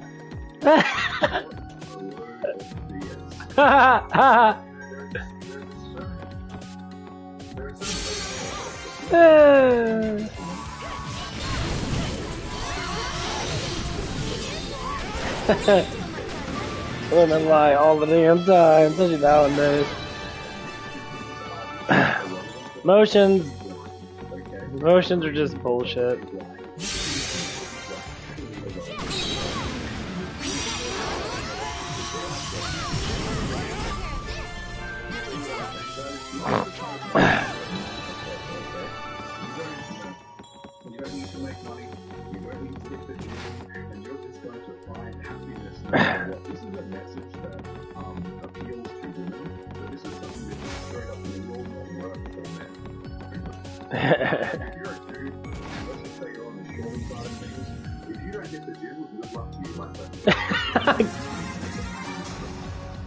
Women lie all the damn time, especially nowadays. Emotions are just bullshit. You don't need to make money. You don't please hit the gym, and you're just going to find happiness no matter what. This is a message that appeals to women, but this is something that is straight up will not work for men. If you're a dude, and let's just say you're on the shorter side of things, if you don't hit the gym, good luck to you, my friend.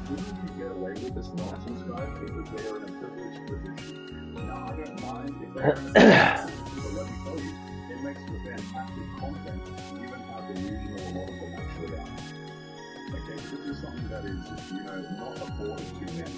Wouldn't you get away with this nonsense, guys, because they are in a privileged position? Now, I don't mind if they're in a privileged position, but let me tell you, it makes for fantastic content, given how delusional a lot of them actually are. Okay, this is something that is, not afforded to men.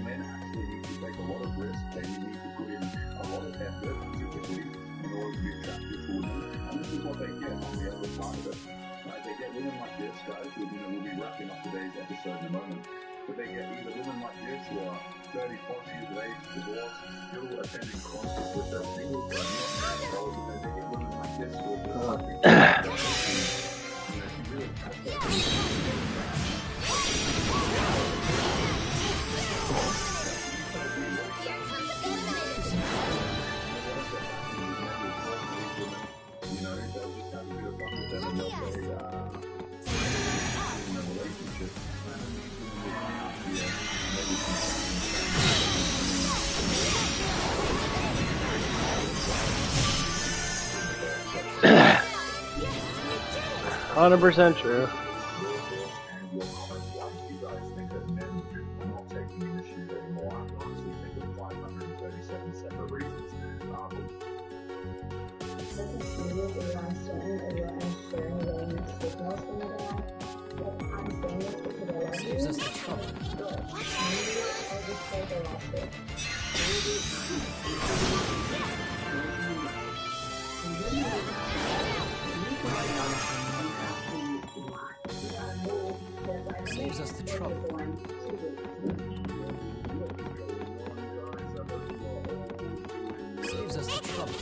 Men actually need to take a lot of risk. They need to put in a lot of effort, typically, in order to be attractive to women. And this is what they get on the other side of it. Right? They get women like this, guys, who, we'll be wrapping up today's episode in a moment. But they get either women like this who are 30 plus years of age, divorced, still attending concerts with their singles, or they get women like this who are just like, she really has they'll just have a bit of fun with them and they'll say, in a relationship, maybe 100% true. and your comments, why do you guys think that men are not taking initiative anymore? I honestly think of 537 separate reasons. Doesn't see you if you're uncertain or you're unsure and getting mixed signals from your dad. But I'm saying this because I love you. Saves us the trouble. Good. Maybe I'll just say the last bit. Saves us the trouble. Saves us the trouble.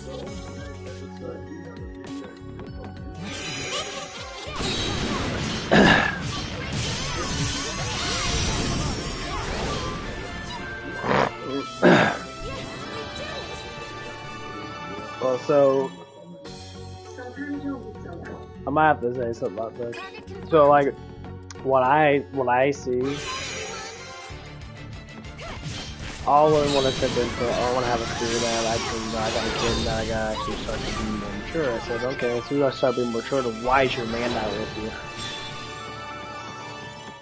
Well, so Sometimes you'll be so loud. I might have to say something about this. So, like, what I see, all women want to step into, I want to have a career now. I got a kid now. I got to actually start to be more mature. I said, okay, as soon as I start being more mature, then why is your man not with you?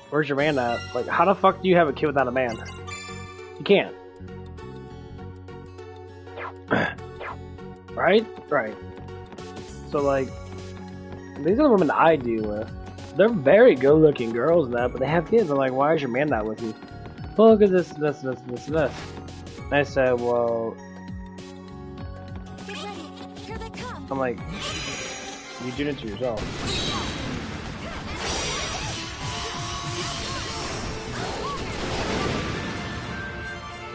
Where's your man at? Like, how the fuck do you have a kid without a man? You can't. Right? Right. So, like, these are the women I deal with. They're very good-looking girls and that, but they have kids. I'm like, why is your man not with you? Well, because this. And I said, well... Get ready. Here they come. I'm like, you do it to yourself.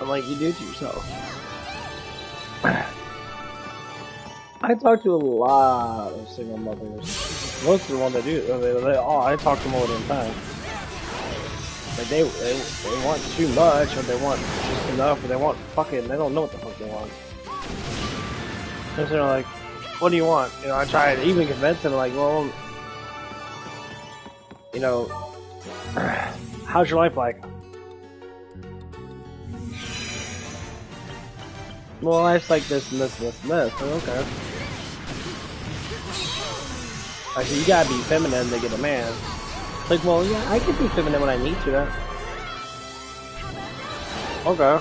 I'm like, you do it to yourself. I talk to a lot of single mothers. Most of the ones I do, I talk to them all the time. Like they want too much, or they want just enough, or they want fucking. They don't know what the fuck they want. And so they're like, "What do you want?" I try to even convince them, like, "Well, how's your life like?" Well, life's like this and this and this and this. Like, okay. I said, you gotta be feminine to get a man. It's like, well, yeah, I can be feminine when I need to. Okay.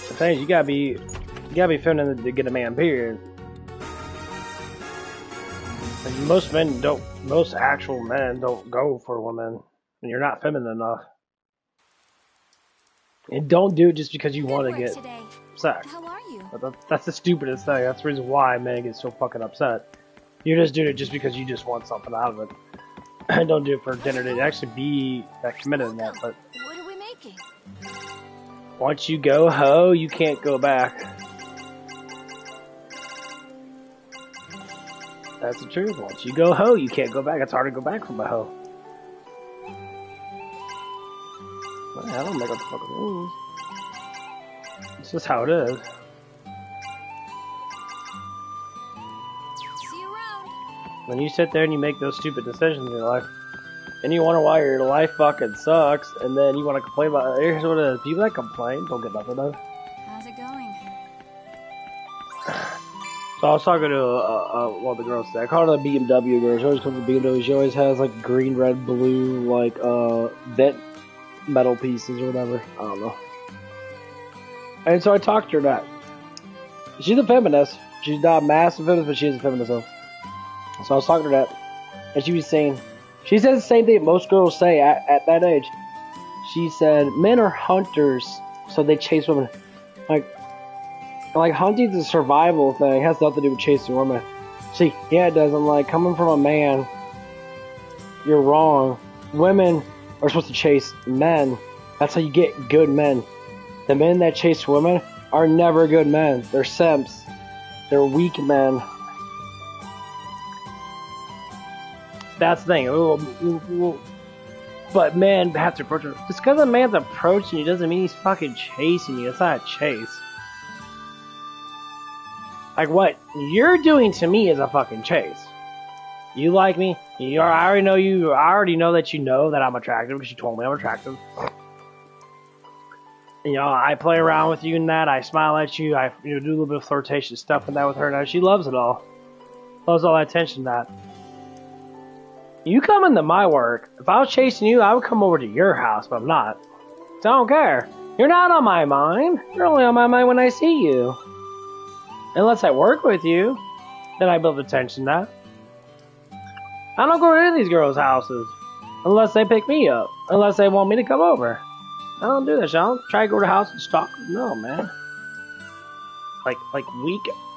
The thing is, you gotta be feminine to get a man, period. Like, most actual men don't go for women, and you're not feminine enough. And don't do it just because you want to get sex. How are you? That's the stupidest thing. That's the reason why men get so fucking upset. You're just doing it just because you just want something out of it. And don't do it for dinner to actually be that committed in that. But What are we making? once you go ho, you can't go back. That's the truth. Once you go ho, you can't go back. It's hard to go back from a ho. I don't make up the fucking rules. It's just how it is. When you sit there and you make those stupid decisions in your life, and you wonder why your life fucking sucks, and then you want to complain about it. Here's what it is. People that complain don't get nothing done. How's it going? So I was talking to one of the girls today. I call her the BMW girl. She always comes to BMW. She always has like green, red, blue, like bent metal pieces or whatever. I don't know. And so I talked to her that. She's a feminist. She's not a massive feminist, but she is a feminist though. So I was talking to her that. And she was saying, she says the same thing most girls say at that age. She said, men are hunters, so they chase women. Like hunting's a survival thing. It has nothing to do with chasing women. See, yeah, it does. I'm like, coming from a man, you're wrong. Women are supposed to chase men. That's how you get good men. The men that chase women are never good men. They're simps. They're weak men. That's the thing. But men have to approach her. Just because a man's approaching you doesn't mean he's fucking chasing you. It's not a chase. Like what you're doing to me is a fucking chase. You like me. I already know you. I already know that you know that I'm attractive because you told me I'm attractive. You know, I play around with you and that. I smile at you. I do a little bit of flirtatious stuff and that with her. Now she loves it all. Loves all that attention. That you come into my work. If I was chasing you, I would come over to your house, but I'm not. So I don't care. You're not on my mind. You're only on my mind when I see you. Unless I work with you, then I build attention to that. I don't go to these girls' houses unless they pick me up, unless they want me to come over. I don't do that shit. I don't try to go to the house and stalk. No, man. Like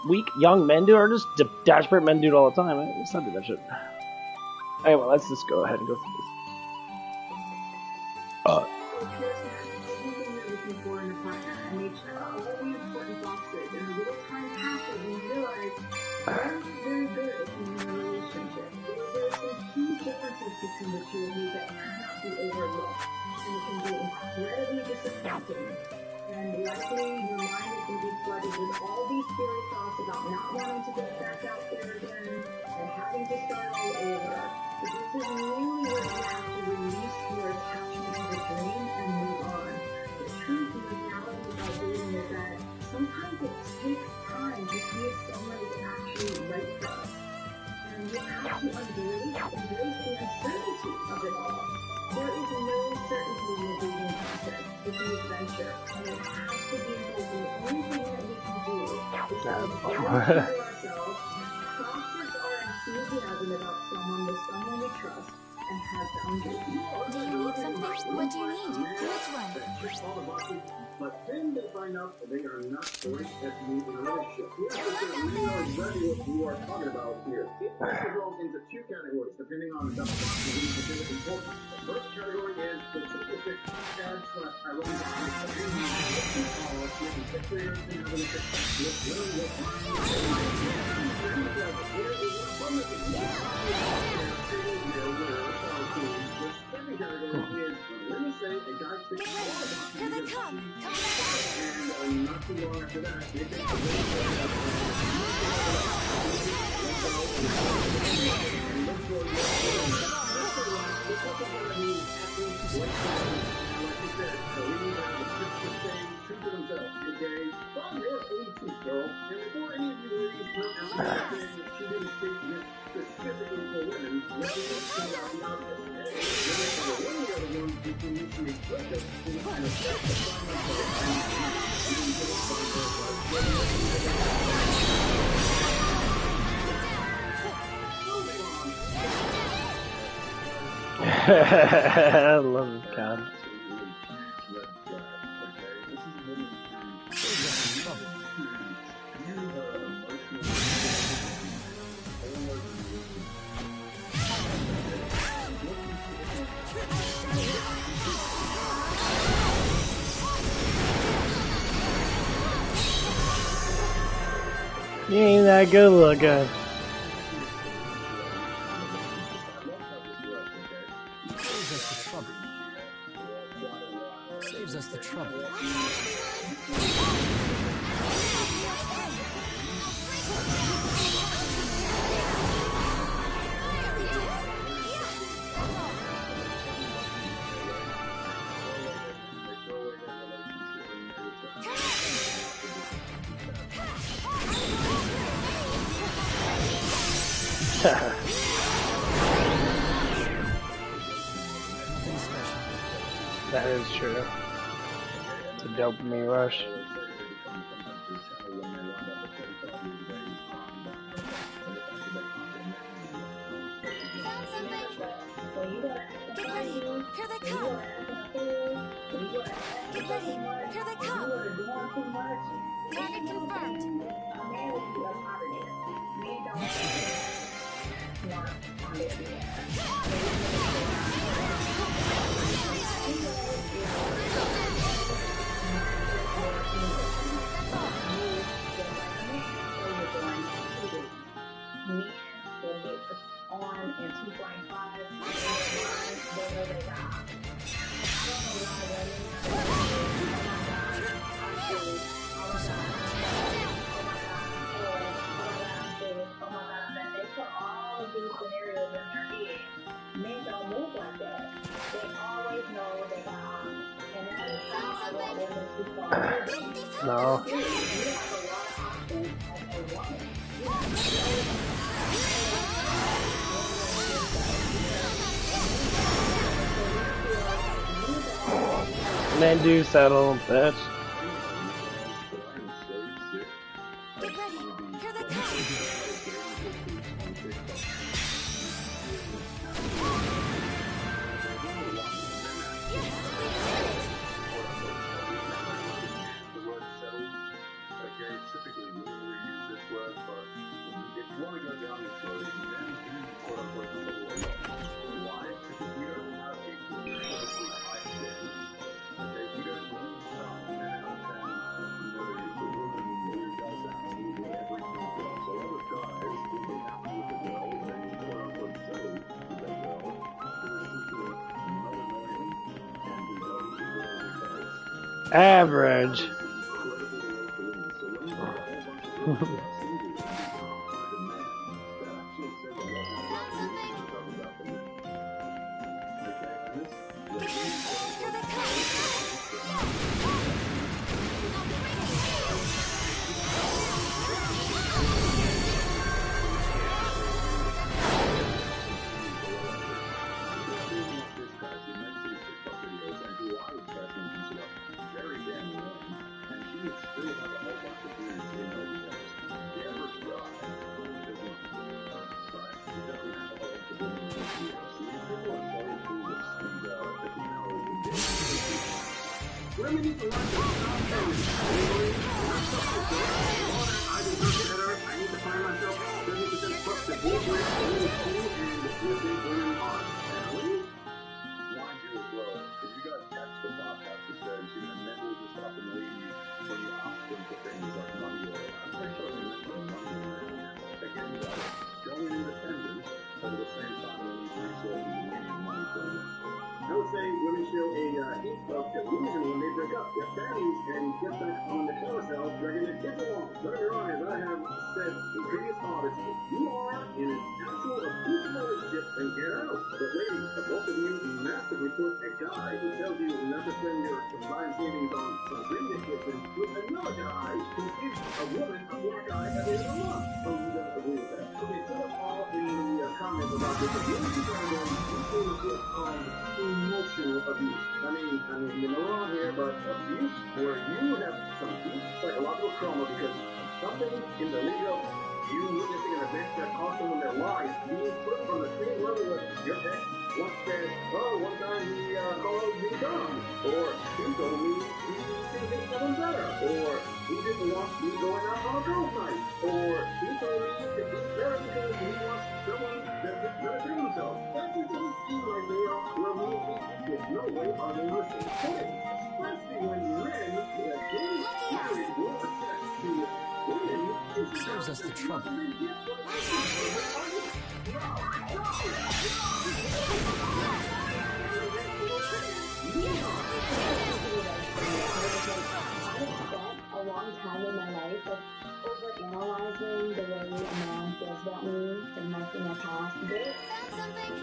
weak young men do, or just desperate men do it all the time. Let's not do that shit. Anyway, let's just go ahead and go through this. Between the two of you that cannot be overlooked, and it can be incredibly disappointing. And likely your mind is going to be flooded with all these scary thoughts about not wanting to get back out there again and having to start all over. But this is really where you have to release your attachment to the dream and move on. The truth and the reality about dating is that sometimes it takes time to see if someone is actually right for us. And you have to embrace the uncertainty of it all. There is no certainty in the dating process. It's an adventure, and it has to be the only thing that we can do is to guarantee ourselves, process our enthusiasm about someone with someone we trust, and have boundaries. Do you need something? What do you need? Which one? But then they find out that they are not the right fit to be in a relationship. Yes, we know exactly what you are talking about here. It also goes into two categories, depending on the specific importance. The first category is the simplistic /ironic Here they come! And not too long after that, they take I love this god. You ain't that good looking. Saves us the trouble. Nothing special. That is true. It's a dopamine rush. Found something. Get ready. Here they come. Get ready. Here they come. Target confirmed. On and 2.5, they know they got. They put all of these scenarios in their head. Men don't move like that. They always know they got options. And that is how I want women to start moving. No. You have a lot of options as a woman. Men do settle, bitch. Get ready. Here they come. Typically, we use this word, but if you want to go down this road, then do quote unquote settle a lot. Why? Because we don't have a ridiculously high standards. Okay, we don't move stuff in and out of town. The woman who does that and we do everything else. So a lot of guys will be happy with the girl and then quote unquote settle with that girl who is simply not annoying and who doesn't do all the things. Average. Women need to learn to stop telling me. I deserve better. I need to find myself 30% plus the bullshit. I need to school and you think women are family? Mind you as well, if you guys catch the podcast that says, you know, men will just up and leave when you ask them for things like money or I'm pretty sure they mentioned money. Again, guys, going independent, but at the same time, we need resources and we need money for them. I would say women show a heat of delusion when they break up their families and get back on the carousel, dragging their kids along. Don't get me wrong, as I have said in previous audits, if you are in an actual abusive relationship, then get out. But ladies, the both of you massively put a guy who tells you not to spend your combined savings on some green kitchen with another guy who is a woman, a black guy, at the end of the month. Oh, you don't agree with that? Okay, so that's all in the comments about this. If you're going to get emotional abuse. I mean, you're no wrong here, but abuse where you have some deep psychological trauma because something in the lead up, you witnessing an event that cost someone their lives, being put on the same level as your ex once said, oh, one time he called me dumb, or he told me he thinks someone better, or he didn't want me going out on a girls' night, or he told me to eat better because he wants someone that gets better to himself. That just doesn't seem like they are remotely equal. No way are they on the same footing, especially when men who have been married will attest to women is Saves us the trouble. A long time in my life of overanalyzing the way a man feels about me and my past. Found something.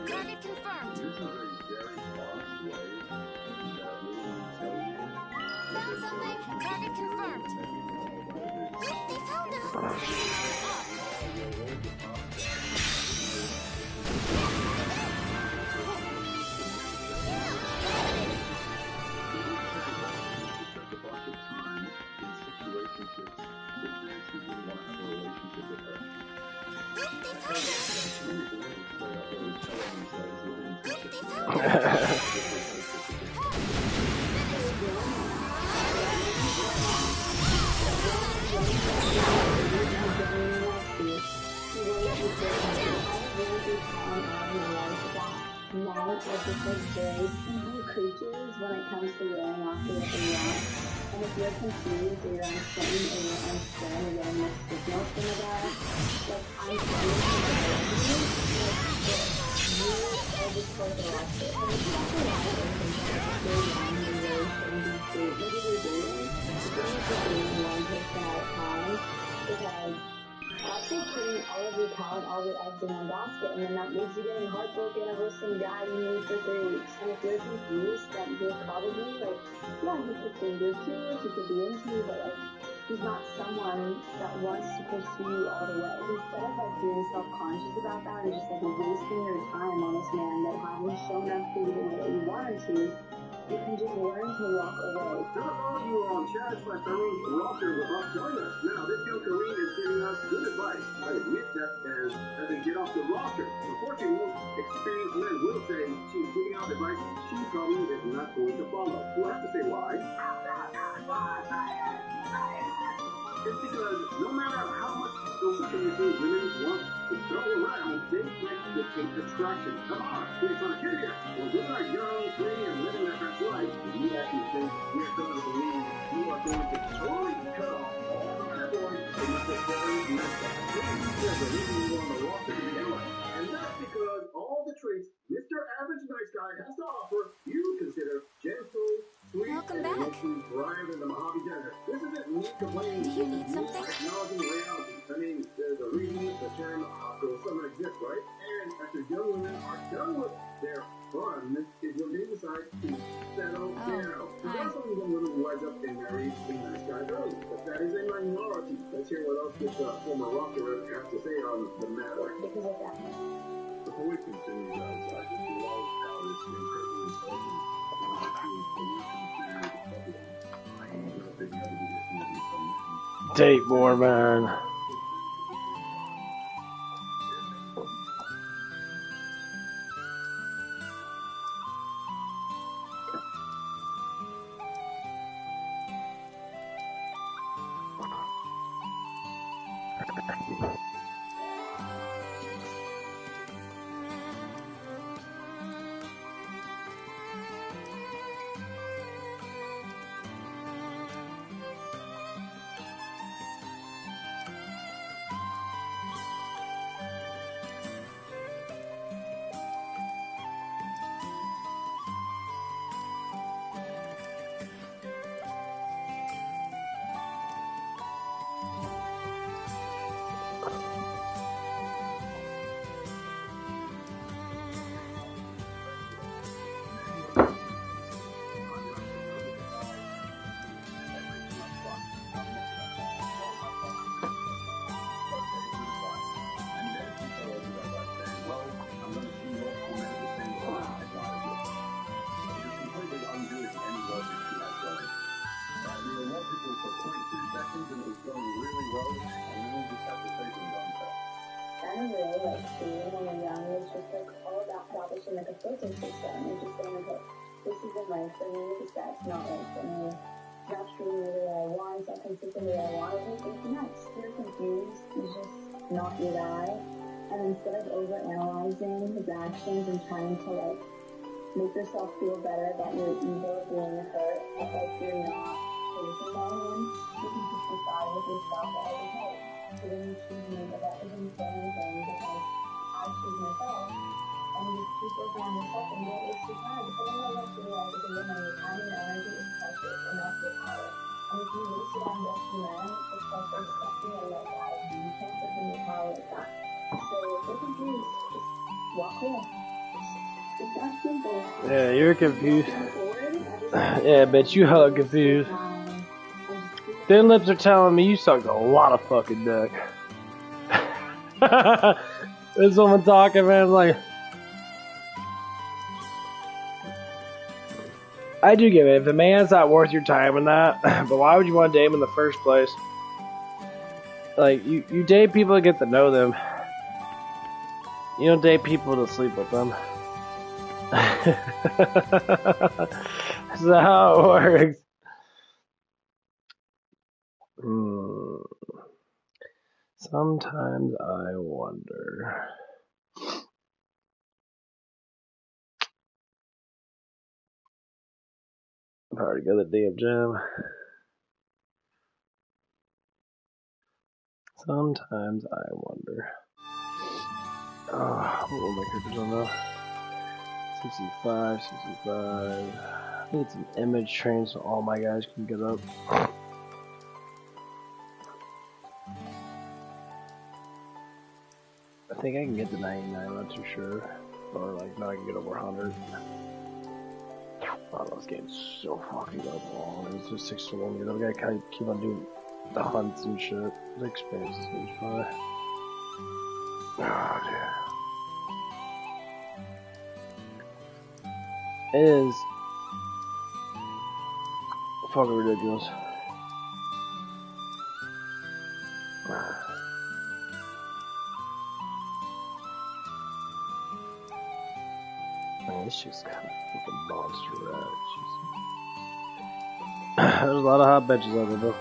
Target confirmed. This is a very honest way that women tell you Found something. Target confirmed. They found us. Very simple creatures when it comes to going after what they want. And if you're confused or you're uncertain or you're unsure and you're getting mixed signals from the guy, like I'm trying to you are just supposed to watch it. And it's not a lot of things that are so long and really shouldn't be dating. Maybe you're dating, but you're just dating one person at a time because also putting all of your talent, all your eggs in one basket, and then that leaves you getting heartbroken over some guy you knew for 3 weeks. And if you're confused, then you're probably like, yeah, he could be good too, he could be into you, but like, he's not someone that wants to pursue you all the way. Instead of like being self-conscious about that and just like wasting your time on this man that hasn't shown up for you the way that you wanted to, you can just learn to walk away. To all you on chat/Irene Rocker with us, join us. Now, this young Karine is giving us good advice. I admit that as they get off the rocker. Unfortunately, most experienced men will say she's giving out advice she probably is not going to follow. We'll have to say why. It's because no matter how much social chemistry women want to throw around, they can't dictate attraction. Come on, we're trying to get here. When women are young, free, and living their best life, you actually think we're going to believe you are going to totally cut off all the bad boys and necessarily mess up. There's a reason you on the roster to begin with. And that's because all the traits Mr. Average Nice Guy has to offer, you consider gentle, sweet, Welcome and back. emotionally thrive in the Mojave Desert. This isn't me complaining. Do you need something? Acknowledging reality. I mean, there's a reason the term doesn't exist, right? And after young women are done with their fun, is when they decide to settle down. There are some young women who rise up and marry a nice guy early, but that is a minority. Let's hear what else this former rocker has to say on the matter. Because of that. Before we continue, guys, I just love how this incredibly important Date more, man. Like a filter system, you're just saying, okay, this isn't right for me, that's not right for me, not treating me the way I want, it's not consistent the way I want, it's nuts, you're confused, he's just not your guy, and instead of overanalyzing his actions and trying to like make yourself feel better about your ego being hurt, but like you're not chosen by him, you can just decide with yourself that like, okay, he didn't choose me, but that doesn't say anything because I choose myself. And you keep working on yourself and don't waste your time. Because I know that's the reality of women. Your time and your energy is precious, and that's your power. And if you waste it on just men, it's like they're sucking your life out of you. You can't give them your power like that. So if you're confused, just walk away. It's that simple. Yeah, you're confused. Yeah, I bet you hella confused. Thin lips are telling me you sucked a lot of fucking dick. This woman talking, man, it's like, I do give it. If a man's not worth your time in that, but why would you want to date him in the first place? Like, you date people to get to know them. You don't date people to sleep with them. That's how it works. Sometimes I wonder. I've already got the damn gym. Sometimes I wonder. Oh, what will my characters on now? 65, 65. I need some image train so all my guys can get up. I think I can get to 99, I'm not too sure. Or like, no, I can get over 100. Oh, this game's so fucking long. It's just 6 to 1. You know, I gotta kind of keep on doing the hunts and shit. The experience is gonna be fun. Oh, dude. It is fucking ridiculous. Man, this shit's kind of fucking monster rat. There's a lot of hot bitches out there, though.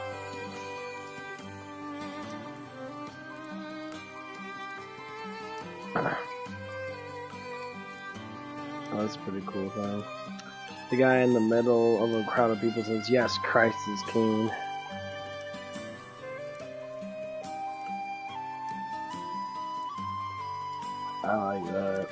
Oh, that's a pretty cool thing. The guy in the middle of a crowd of people says, "Yes, Christ is king." I like that.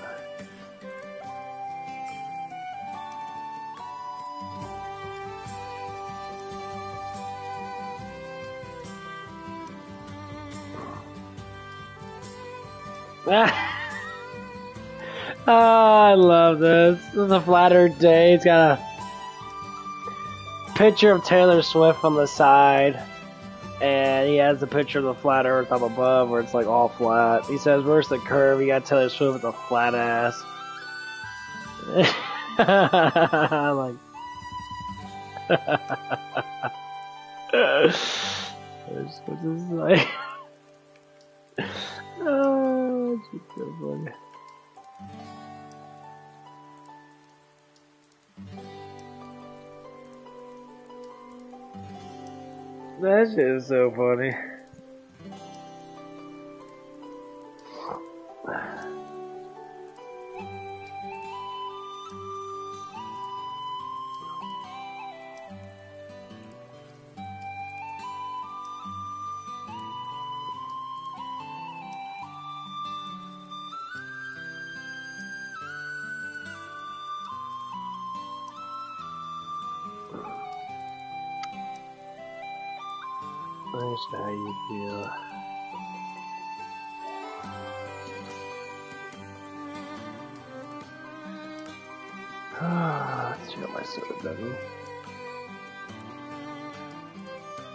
I love this. This is a flat Earth day. It's got a picture of Taylor Swift on the side, and he has the picture of the flat Earth up above where it's like all flat. He says, "Where's the curve?" You got Taylor Swift with a flat ass. I'm like, what's this like? Oh, it's just so funny. That shit is so funny. Nice how you feel. Let's see how my soda does.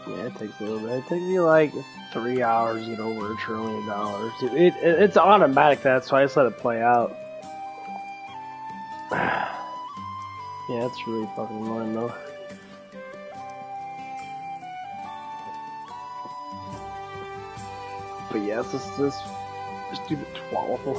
Yeah, it takes a little bit. It takes me like 3 hours to get over $1 trillion. It's automatic, that's why I just let it play out. Yeah, it's really fucking annoying though. But yeah, it's just this stupid twaddle.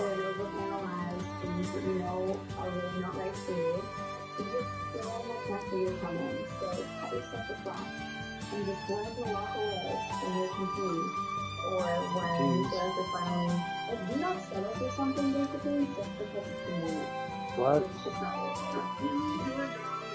And just learn to walk away when you're confused, or when you start to finally, like, do not settle for something basically just because it's convenient. What? It's just not worth it.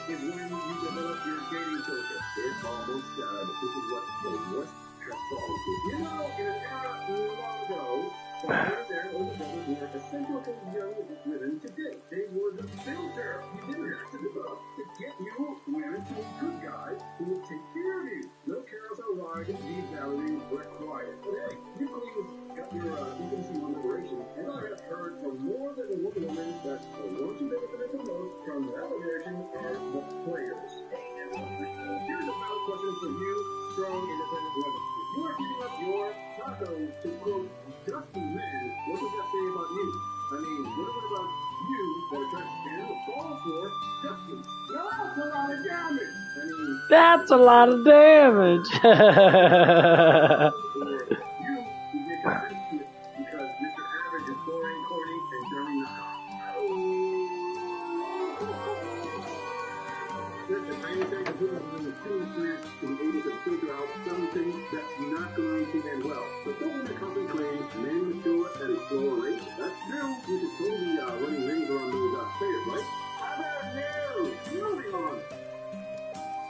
Is when you develop your dating focus. It's almost done. This is what the West has followed. You know, in an era long ago, there was a brother who were essential to young women to date. They were the filter. You didn't have to develop to get you women to a good guy who would take care of you. No carousel ride, need value required. But hey, you please got your infancy on liberation, and I have heard from more than one woman that the ones who benefited the most from that liberation are the players. Here's a valid question for you, strong, independent women. If you are giving up your tacos to quote just as men, what does that say about you? I mean, what about you that are trying to stand on the ball floor? Just me. Now that's a lot of damage. I mean, That's a lot of damage. or you make a sense to it because Mr. Average is boring, corny, and very knockoff. Listen, I ain't saying that women in the two years to be able to figure out something that's not going to end well. But don't let the company claim men mature at a slower rate. That's true. You could totally running rings around those players, right? How about you? Moving on.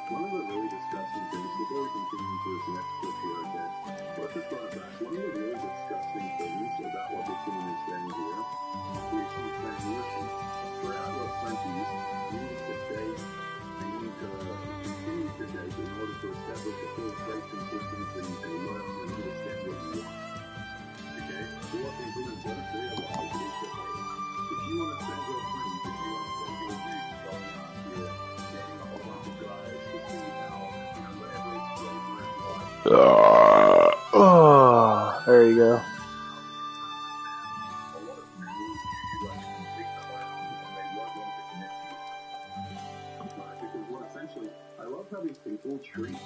One of the really disgusting things, before we continue to this next clip here, okay, let's just run it back. One of the really disgusting things about what this woman is saying here is she's saying, listen, throughout your 20s, you need to date, and you need to continue to date in order to establish a full faith consistency and learn and understand what you want. Okay? So what these women don't realize is that, if you want to spend your 20s, if you want to spend your youth going out here, dating a whole bunch of guys to see how, you know, whatever it's flavor is like, Oh, there you go. a lot of men will view you as a complete clown and they won't want to commit to you. Right? Because what essentially, I love how these people treat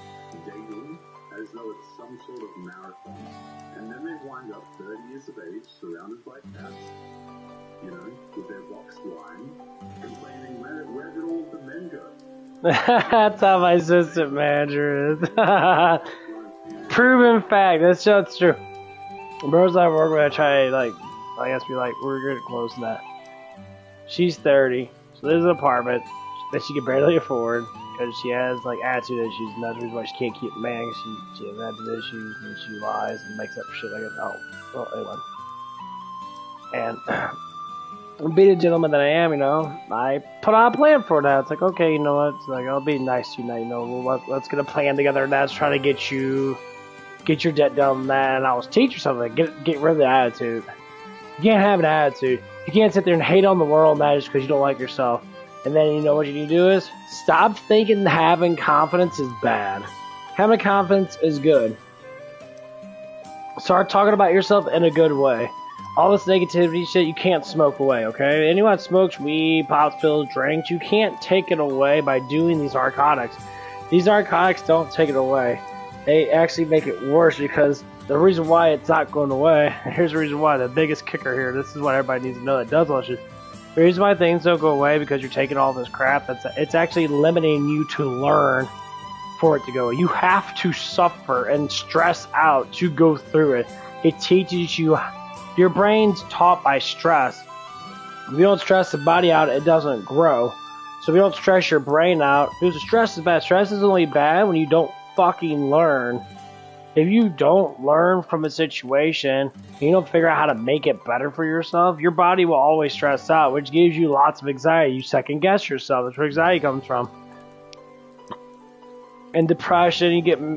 dating as though it's some sort of marathon. And then they wind up 30 years of age, surrounded by cats, you know, with their boxed wine, complaining, where did all the men go? That's how my assistant manager is. Proven fact. That's just true. Bros I work with, I try like, I guess we're good at close to that. She's 30, so there's an apartment that she can barely afford because she has like attitude issues, and that's the reason why she can't keep a man. Cause she has attitude issues and she lies and makes up shit. Like, oh, well, anyway. And being a gentleman that I am, you know, I put on a plan for that. It's like, okay, you know what? It's like, I'll be nice to you now, you know, let's get a plan together, and that's trying to get your debt done on that. And I was teach you something. Get rid of the attitude. You can't have an attitude. You can't sit there and hate on the world, and that is because you don't like yourself. And then, you know what you need to do is stop thinking having confidence is bad. Having confidence is good. Start talking about yourself in a good way. All this negativity shit, you can't smoke away, okay? Anyone that smokes weed, pops, pills, drinks, you can't take it away by doing these narcotics. These narcotics don't take it away. They actually make it worse because the reason why it's not going away, here's the reason why, the biggest kicker here, this is what everybody needs to know that does all this shit. The reason why things don't go away because you're taking all this crap, it's actually limiting you to learn for it to go. You have to suffer and stress out to go through it. It teaches you. Your brain's taught by stress. If you don't stress the body out, it doesn't grow. So if you don't stress your brain out, because stress is bad. Stress is only bad when you don't fucking learn. If you don't learn from a situation, and you don't figure out how to make it better for yourself, your body will always stress out, which gives you lots of anxiety. You second guess yourself. That's where anxiety comes from. And depression,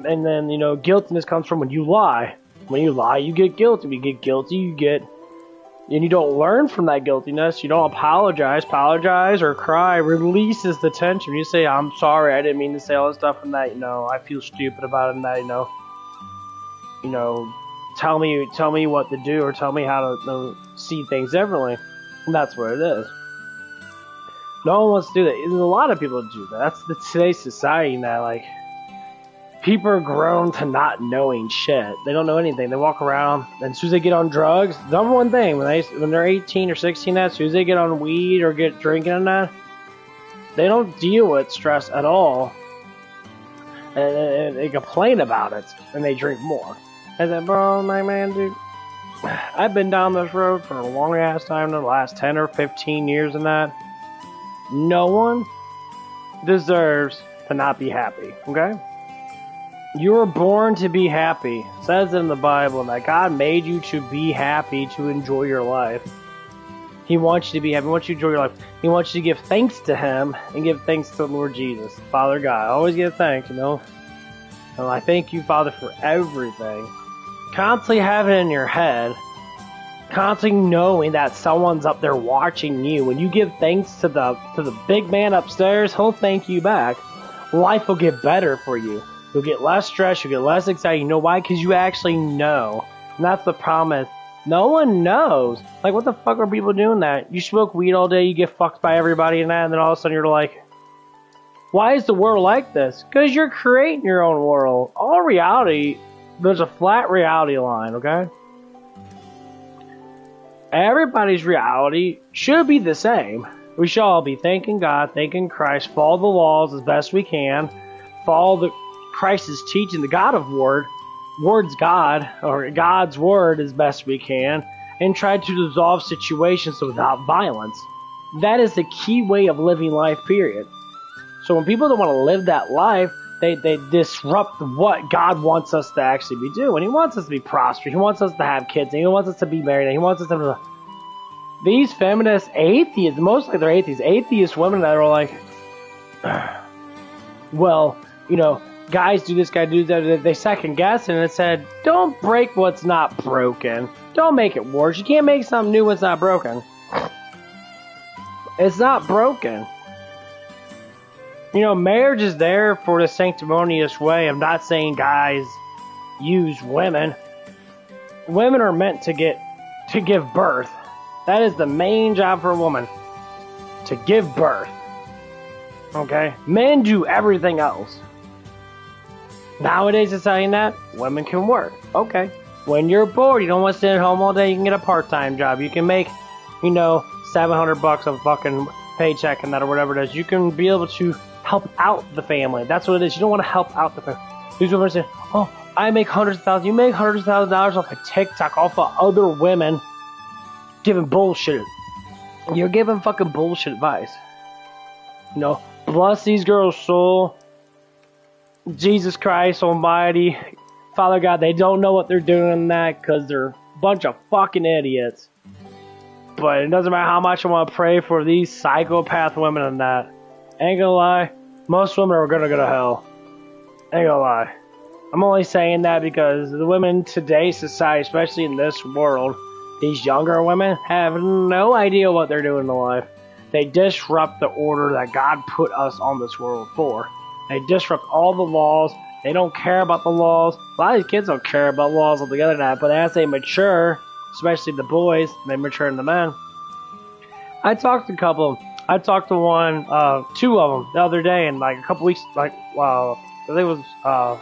and then, you know, guiltiness comes from when you lie. When you lie, you get guilty. When you get guilty, and you don't learn from that guiltiness. You don't apologize or cry. Releases the tension. You say, I'm sorry, I didn't mean to say all this stuff, and that, you know, I feel stupid about it, and that, you know, tell me what to do, or tell me how to see things differently. And that's what it is. No one wants to do that. There's a lot of people that do that. That's today's society now. Like, people are grown to not knowing shit. They don't know anything. They walk around, and as soon as they get on drugs, the number one thing when they're 18 or 16, as soon as they get on weed or get drinking and that, they don't deal with stress at all, and they complain about it, and they drink more. I said, bro, my man, dude, I've been down this road for a long ass time, the last 10 or 15 years, and that. No one deserves to not be happy. Okay. You were born to be happy. It says in the Bible that God made you to be happy, to enjoy your life. He wants you to be happy. He wants you to enjoy your life. He wants you to give thanks to Him and give thanks to the Lord Jesus, Father God. Always give thanks, you know. And I thank you, Father, for everything. Constantly have it in your head. Constantly knowing that someone's up there watching you. When you give thanks to the big man upstairs, he'll thank you back. Life will get better for you. You'll get less stress, you'll get less anxiety. You know why? Because you actually know. And that's the problem is, No one knows. Like, what the fuck are people doing that? You smoke weed all day, you get fucked by everybody and that, and then all of a sudden you're like, why is the world like this? Because you're creating your own world. All reality, there's a flat reality line, okay? Everybody's reality should be the same. We should all be thanking God, thanking Christ, follow the laws as best we can, follow the Christ's teaching, the God of word's God, or God's word as best we can, and try to resolve situations without violence. That is the key way of living life, period. So when people don't want to live that life, they disrupt what God wants us to actually be doing. He wants us to be prosperous. He wants us to have kids. And he wants us to be married. And he wants us to... These feminist atheists, mostly they're atheists, atheist women that are like, well, you know, guys do this, guy do that. They second guess and it said, don't break what's not broken. Don't make it worse. You can't make something new when it's not broken. It's not broken. You know, marriage is there for the sanctimonious way. I'm not saying guys use women. Women are meant to give birth. That is the main job for a woman. To give birth. Okay? Men do everything else. Nowadays, it's saying that women can work. Okay. When you're bored, you don't want to sit at home all day, you can get a part-time job. You can make, you know, $700 a fucking paycheck and that or whatever it is. You can be able to help out the family. That's what it is. You don't want to help out the family. These women say, oh, I make hundreds of thousands. You make hundreds of thousands of dollars off of TikTok, off of other women giving bullshit. You're giving fucking bullshit advice. You know, bless these girls' soul. Jesus Christ Almighty. Father God, they don't know what they're doing in that because they're a bunch of fucking idiots. But it doesn't matter how much I want to pray for these psychopath women in that. Ain't gonna lie, most women are gonna go to hell. Ain't gonna lie. I'm only saying that because the women in today's society, especially in this world, these younger women have no idea what they're doing in life. They disrupt the order that God put us on this world for. They disrupt all the laws. They don't care about the laws. A lot of these kids don't care about laws altogether now, but as they mature, especially the boys, they mature into men. I talked to a couple of them. I talked to two of them the other day, and like a couple weeks, I think it was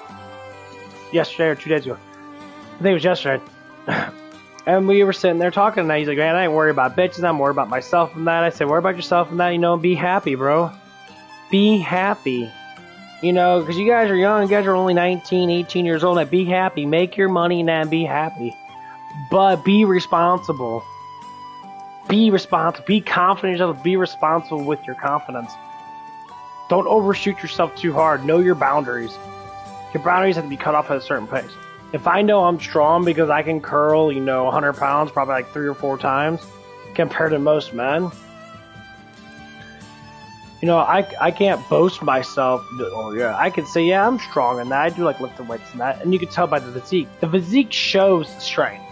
yesterday or 2 days ago. I think it was yesterday. And we were sitting there talking, and he's like, man, I ain't worried about bitches, I'm worried about myself and that. I said, worry about yourself and that, you know, be happy, bro. Be happy. You know, because you guys are young, you guys are only 19, 18 years old, and be happy. Make your money and be happy. But be responsible. Be responsible. Be confident in yourself. Be responsible with your confidence. Don't overshoot yourself too hard. Know your boundaries. Your boundaries have to be cut off at a certain pace. If I know I'm strong because I can curl, you know, 100 pounds probably like 3 or 4 times compared to most men, you know, I can't boast myself. Oh yeah, I can say, yeah, I'm strong in that. I do like lifting weights and that. And you can tell by the physique. The physique shows the strength.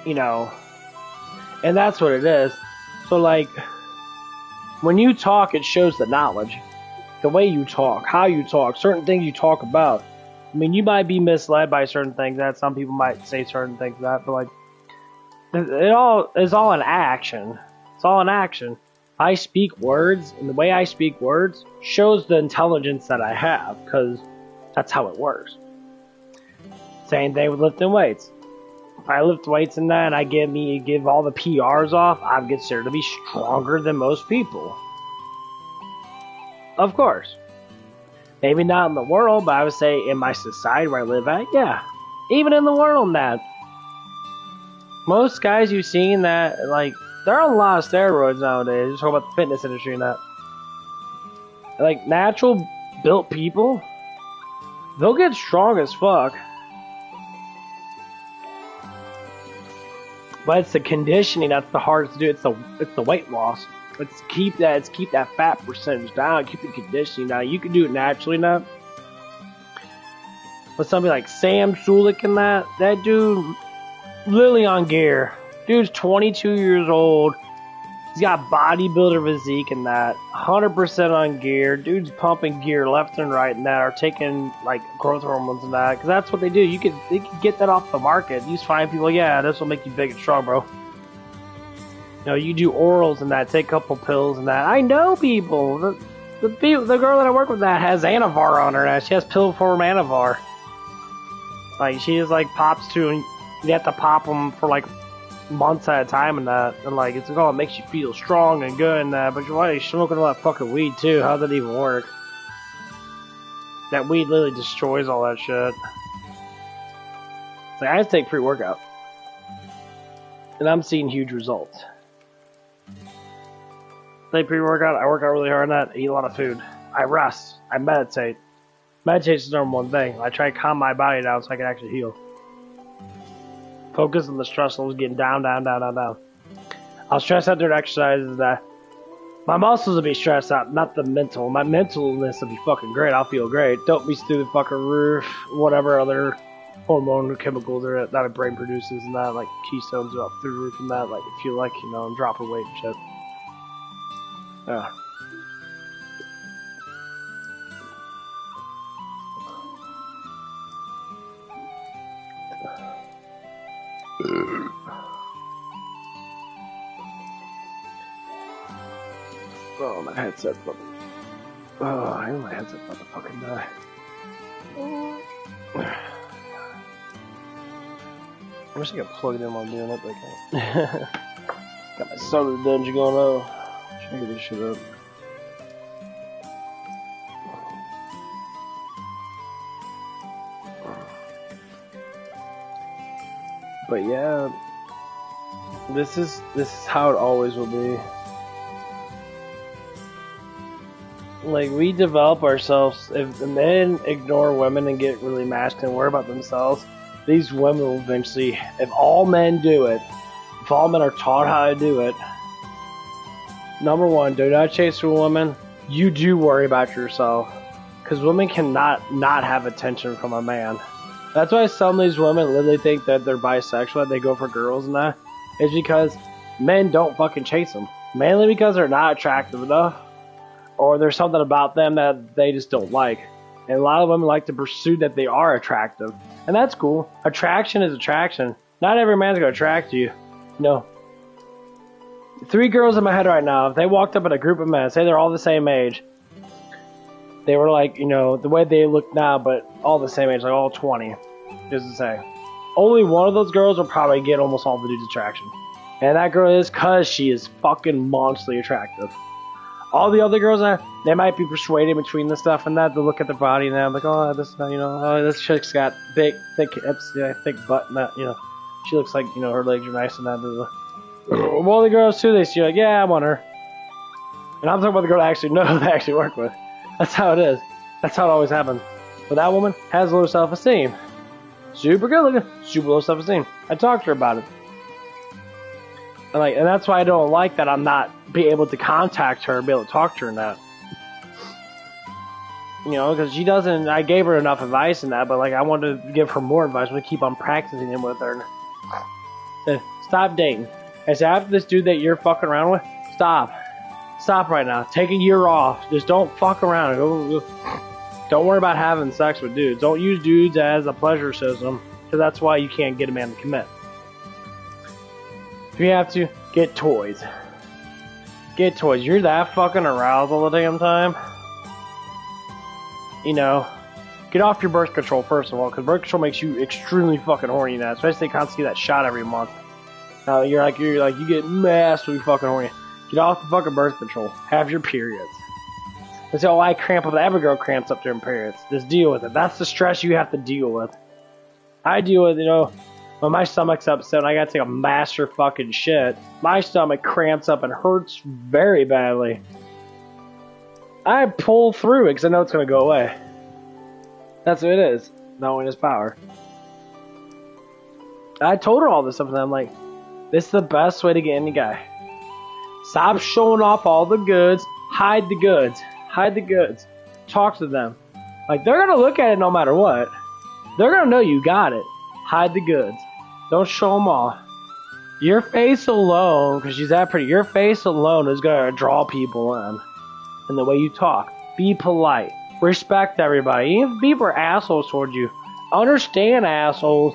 You know, and that's what it is. So like, when you talk, it shows the knowledge. The way you talk, how you talk, certain things you talk about. I mean, you might be misled by certain things that some people might say certain things that, but like, it all is all in action. It's all in action. I speak words, and the way I speak words shows the intelligence that I have, because that's how it works. Same thing with lifting weights. If I lift weights in that and I give all the PRs off, I'm considered to be stronger than most people. Of course. Maybe not in the world, but I would say in my society where I live at, yeah. Even in the world, that. Most guys you've seen that, like, they're on a lot of steroids nowadays. Just talk about the fitness industry and that. Like, natural built people, they'll get strong as fuck. But it's the conditioning that's the hardest to do. It's the weight loss. Let's keep that fat percentage down. Keep the conditioning down. You can do it naturally now. With somebody like Sam Sulik and that dude, literally on gear. Dude's 22 years old. He's got bodybuilder physique and that. 100% on gear. Dude's pumping gear left and right and that, are taking like growth hormones and that. Because that's what they do. They can get that off the market. You just find people, yeah, this will make you big and strong, bro. You know, you do orals and that, take a couple pills and that. I know people. The girl that I work with that has Anavar on her now. She has pill form Anavar. Like, she just like pops to, and you have to pop them for like months at a time and that, and like it's like, oh, it makes you feel strong and good and that, but you're smoking all that fucking weed too. How does that even work? That weed literally destroys all that shit. It's like, I just take pre-workout and I'm seeing huge results. Take pre-workout, I work out really hard on that, I eat a lot of food, I rest, I meditate. Meditation's the number one thing. I try to calm my body down so I can actually heal. Focus on the stress levels getting down. I'll stress out during exercises that my muscles will be stressed out, not the mental. My mentalness will be fucking great. I'll feel great. Don't be through the fucking roof. Whatever other hormone chemicals that a brain produces and that, like ketones are up through the roof and that, like if you like, you know, and dropping weight and shit. Yeah. Oh, my headset's about to... Oh, I know my headset's about to fucking die. I wish I could plug it in while I'm doing it, but I can't. Got my soda dungeon going on. Trying to get this shit up. But yeah, this is how it always will be. Like, we develop ourselves. If the men ignore women and get really masculine and worry about themselves, these women will eventually, if all men do it, if all men are taught how to do it, number one, do not chase a woman. You do worry about yourself. Because women cannot not have attention from a man. That's why some of these women literally think that they're bisexual, that they go for girls and that. It's because men don't fucking chase them. Mainly because they're not attractive enough. Or there's something about them that they just don't like. And a lot of women like to pursue that they are attractive. And that's cool. Attraction is attraction. Not every man's going to attract you. No. 3 girls in my head right now, if they walked up in a group of men, say they're all the same age, they were like, you know, the way they look now, but all the same age, like all 20, just to say. Only one of those girls will probably get almost all the dude's attraction. And that girl is because she is fucking monstrously attractive. All the other girls, they might be persuaded between the stuff and that. They look at their body and they're like, oh, this, you know, oh, this chick's got big, thick hips, yeah, thick butt, and that, you know, she looks like, you know, her legs are nice and that. Well, the girls too, they see like, yeah, I want her. And I'm talking about the girl I actually know, they actually work with. That's how it is. That's how it always happens. But that woman has low self-esteem. Super good looking, super low self-esteem. I talked to her about it. And that's why I don't like that I'm not be able to contact her and be able to talk to her and that. You know, because she doesn't, I gave her enough advice and that, but like I wanted to give her more advice. I want to keep on practicing it with her. Stop dating. I said, after this dude that you're fucking around with, stop. Stop right now. Take a year off. Just don't fuck around. Don't worry about having sex with dudes. Don't use dudes as a pleasure system, because that's why you can't get a man to commit. If you have to, get toys. Get toys. You're that fucking aroused all the damn time. You know, get off your birth control first of all, because birth control makes you extremely fucking horny now, especially they constantly get that shot every month. Now you're like you get massively fucking horny. Get off the fucking birth control. Have your periods. They say, oh, I cramp up. Every girl cramps up during periods. Just deal with it. That's the stress you have to deal with. I deal with, you know, when my stomach's upset and I gotta take a master fucking shit, my stomach cramps up and hurts very badly. I pull through it because I know it's gonna go away. That's what it is. Knowing his power. I told her all this stuff and I'm like, this is the best way to get any guy. Stop showing off all the goods. Hide the goods. Hide the goods. Talk to them. Like, they're going to look at it no matter what. They're going to know you got it. Hide the goods. Don't show them all. Your face alone, because she's that pretty, your face alone is going to draw people in. And the way you talk. Be polite. Respect everybody. Even if people are assholes towards you, understand assholes.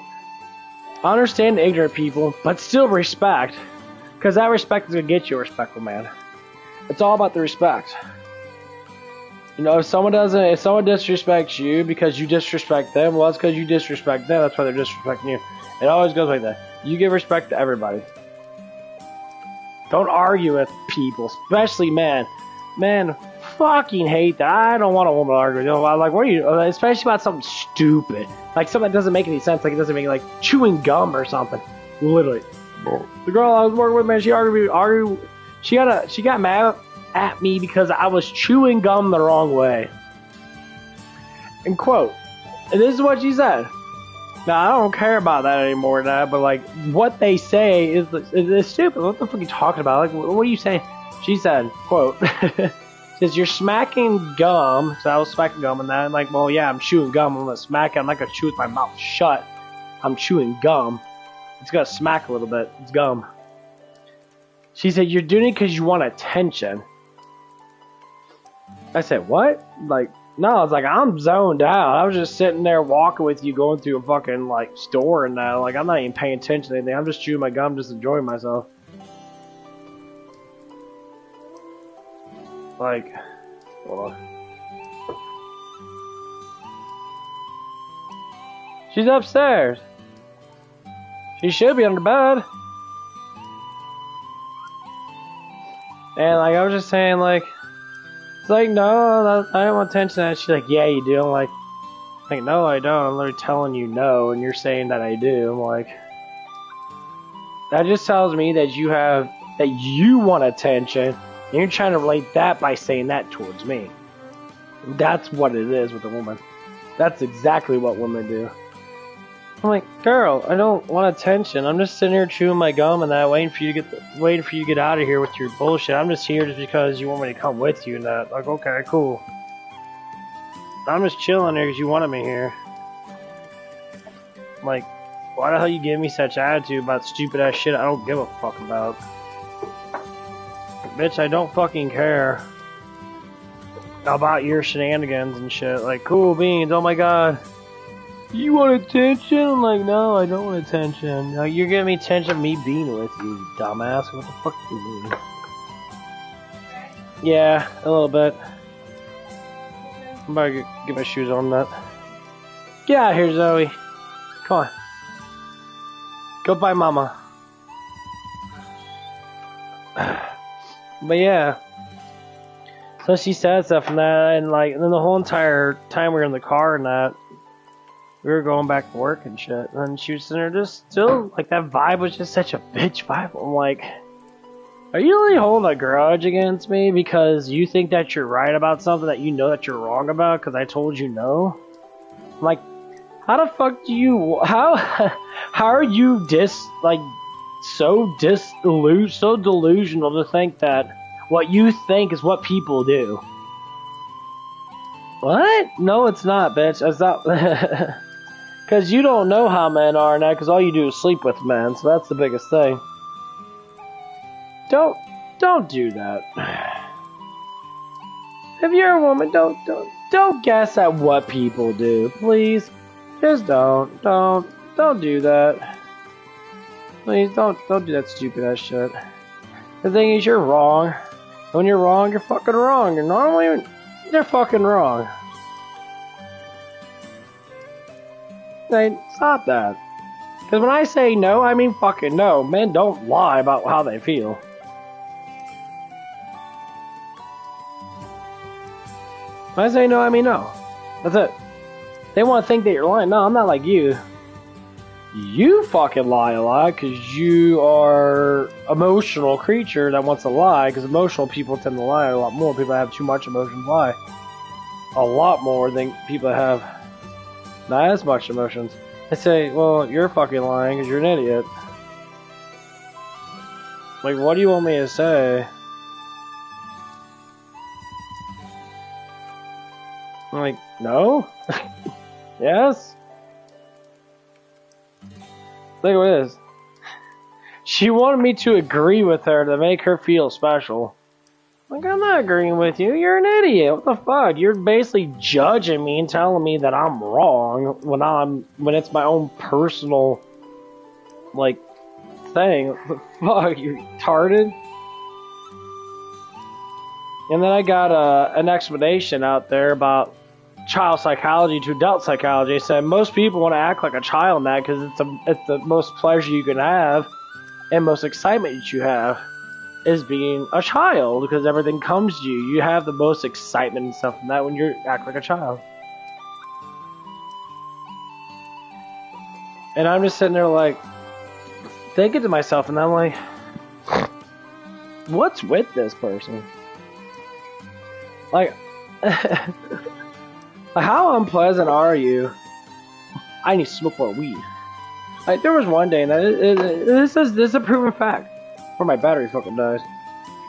Understand ignorant people, but still respect. Because that respect is going to get you a respectful man. It's all about the respect. You know, if someone disrespects you because you disrespect them, well, that's because you disrespect them. That's why they're disrespecting you. It always goes like that. You give respect to everybody. Don't argue with people, especially men. Men fucking hate that. I don't want a woman to argue with you. Like, what are you, especially about something stupid. Like something that doesn't make any sense. Like, it doesn't make, like, chewing gum or something. Literally. The girl I was working with, man, she got mad at me because I was chewing gum the wrong way. And quote, and this is what she said. Now, I don't care about that anymore now, but like, what they say is stupid. What the fuck are you talking about? Like, what are you saying? She said, quote, says, you're smacking gum. So I was smacking gum and that. I'm like, well, yeah, I'm chewing gum. I'm going to smack it. I'm not going to chew with my mouth shut. I'm chewing gum. It's going to smack a little bit. It's gum. She said, you're doing it because you want attention. I said, what? Like, no, I was like, I'm zoned out. I was just sitting there walking with you, going through a fucking, like, store and that. Like, I'm not even paying attention to anything. I'm just chewing my gum, just enjoying myself. Like, hold on. She's upstairs. She should be under bed. And, like, I was just saying, like, it's like, no, I don't want attention to that. She's like, yeah, you do. I'm like, no, I don't. I'm literally telling you no, and you're saying that I do. I'm like, that just tells me that you want attention, and you're trying to relate that by saying that towards me. That's what it is with a woman. That's exactly what women do. I'm like, girl, I don't want attention. I'm just sitting here chewing my gum and that, waiting for you to get out of here with your bullshit. I'm just here just because you want me to come with you and that. Like, okay, cool. I'm just chilling here because you wanted me here. I'm like, why the hell you give me such attitude about stupid ass shit I don't give a fuck about? Bitch, I don't fucking care about your shenanigans and shit. Like, cool beans, oh my god. You want attention? I'm like, no, I don't want attention. Like, you're giving me attention me being with you, dumbass. What the fuck do you mean? Yeah, a little bit. I'm about to get my shoes on that. Get out of here, Zoe. Come on. Go by mama. But yeah. So she said stuff and that, and like, and then the whole entire time we were in the car and that, we were going back to work and shit, and she was sitting there just still, like, that vibe was just such a bitch vibe. I'm like, are you really holding a grudge against me because you think that you're right about something that you know that you're wrong about because I told you no? I'm like, how the fuck do you, how are you so delusional to think that what you think is what people do? What? No, it's not, bitch. It's not. Because you don't know how men are now, because all you do is sleep with men, so that's the biggest thing. Don't do that. If you're a woman, don't guess at what people do, please. Just don't do that. Please, don't do that stupid ass shit. The thing is, you're wrong. When you're wrong, you're fucking wrong. You're fucking wrong. Like, stop that. Because when I say no, I mean fucking no. Men don't lie about how they feel. When I say no, I mean no. That's it. They want to think that you're lying. No, I'm not like you. You fucking lie a lot because you are emotional creature that wants to lie, because emotional people tend to lie a lot more. People that have too much emotion lie a lot more than people that have not as much emotions. I say, well, you're fucking lying because you're an idiot. Like, what do you want me to say? I'm like, no? Yes? Look at this. She wanted me to agree with her to make her feel special. Like, I'm not agreeing with you. You're an idiot. What the fuck? You're basically judging me and telling me that I'm wrong when it's my own personal, like, thing. What the fuck? You're retarded? And then I got an explanation out there about child psychology to adult psychology. It said most people want to act like a child now because it's the most pleasure you can have and most excitement you have is being a child because everything comes to you. You have the most excitement and stuff from that when you act like a child. And I'm just sitting there like thinking to myself, and I'm like, what's with this person? Like, how unpleasant are you? I need to smoke more weed. Like, there was one day, and this is a proven fact. Where my battery fucking dies.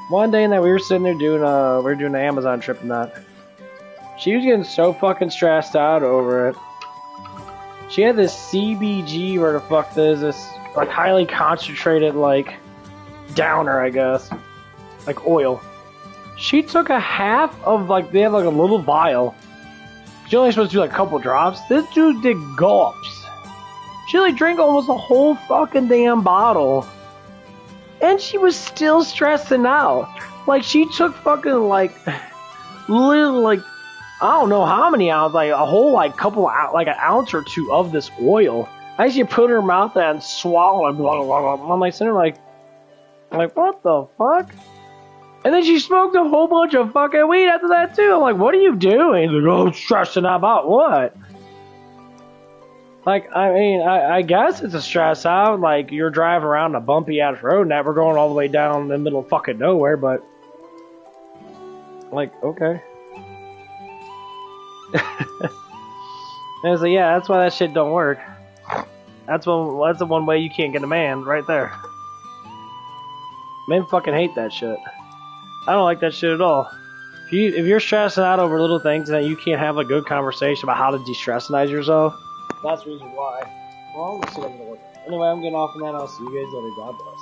One day that we were sitting there doing an Amazon trip and that. She was getting so fucking stressed out over it. She had this CBG, where the fuck this like highly concentrated like downer, I guess, like oil. She took a half of like they have like a little vial. She only supposed to do like a couple drops. This dude did gulps. She like drank almost a whole fucking damn bottle. And she was still stressing out. Like, she took fucking, like, little, like, I don't know how many ounces, like, a whole, like, couple, like, an ounce or two of this oil. I actually put it in her mouth and swallowed it. Blah, blah, blah. I'm, like, sitting there, like, what the fuck? And then she smoked a whole bunch of fucking weed after that, too. I'm like, what are you doing? Like, oh, stressing out about what? Like, I mean, I guess it's a stress out. Like, you're driving around a bumpy ass road and that we're going all the way down in the middle of fucking nowhere, but. Like, okay. And it's like, yeah, that's why that shit don't work. That's the one way you can't get a man, right there. Men fucking hate that shit. I don't like that shit at all. If you're stressing out over little things and you can't have a good conversation about how to de-stressize yourself, that's the reason why. Well, let's see what I'm gonna work. Anyway, I'm getting off on that. I'll see you guys later. God bless.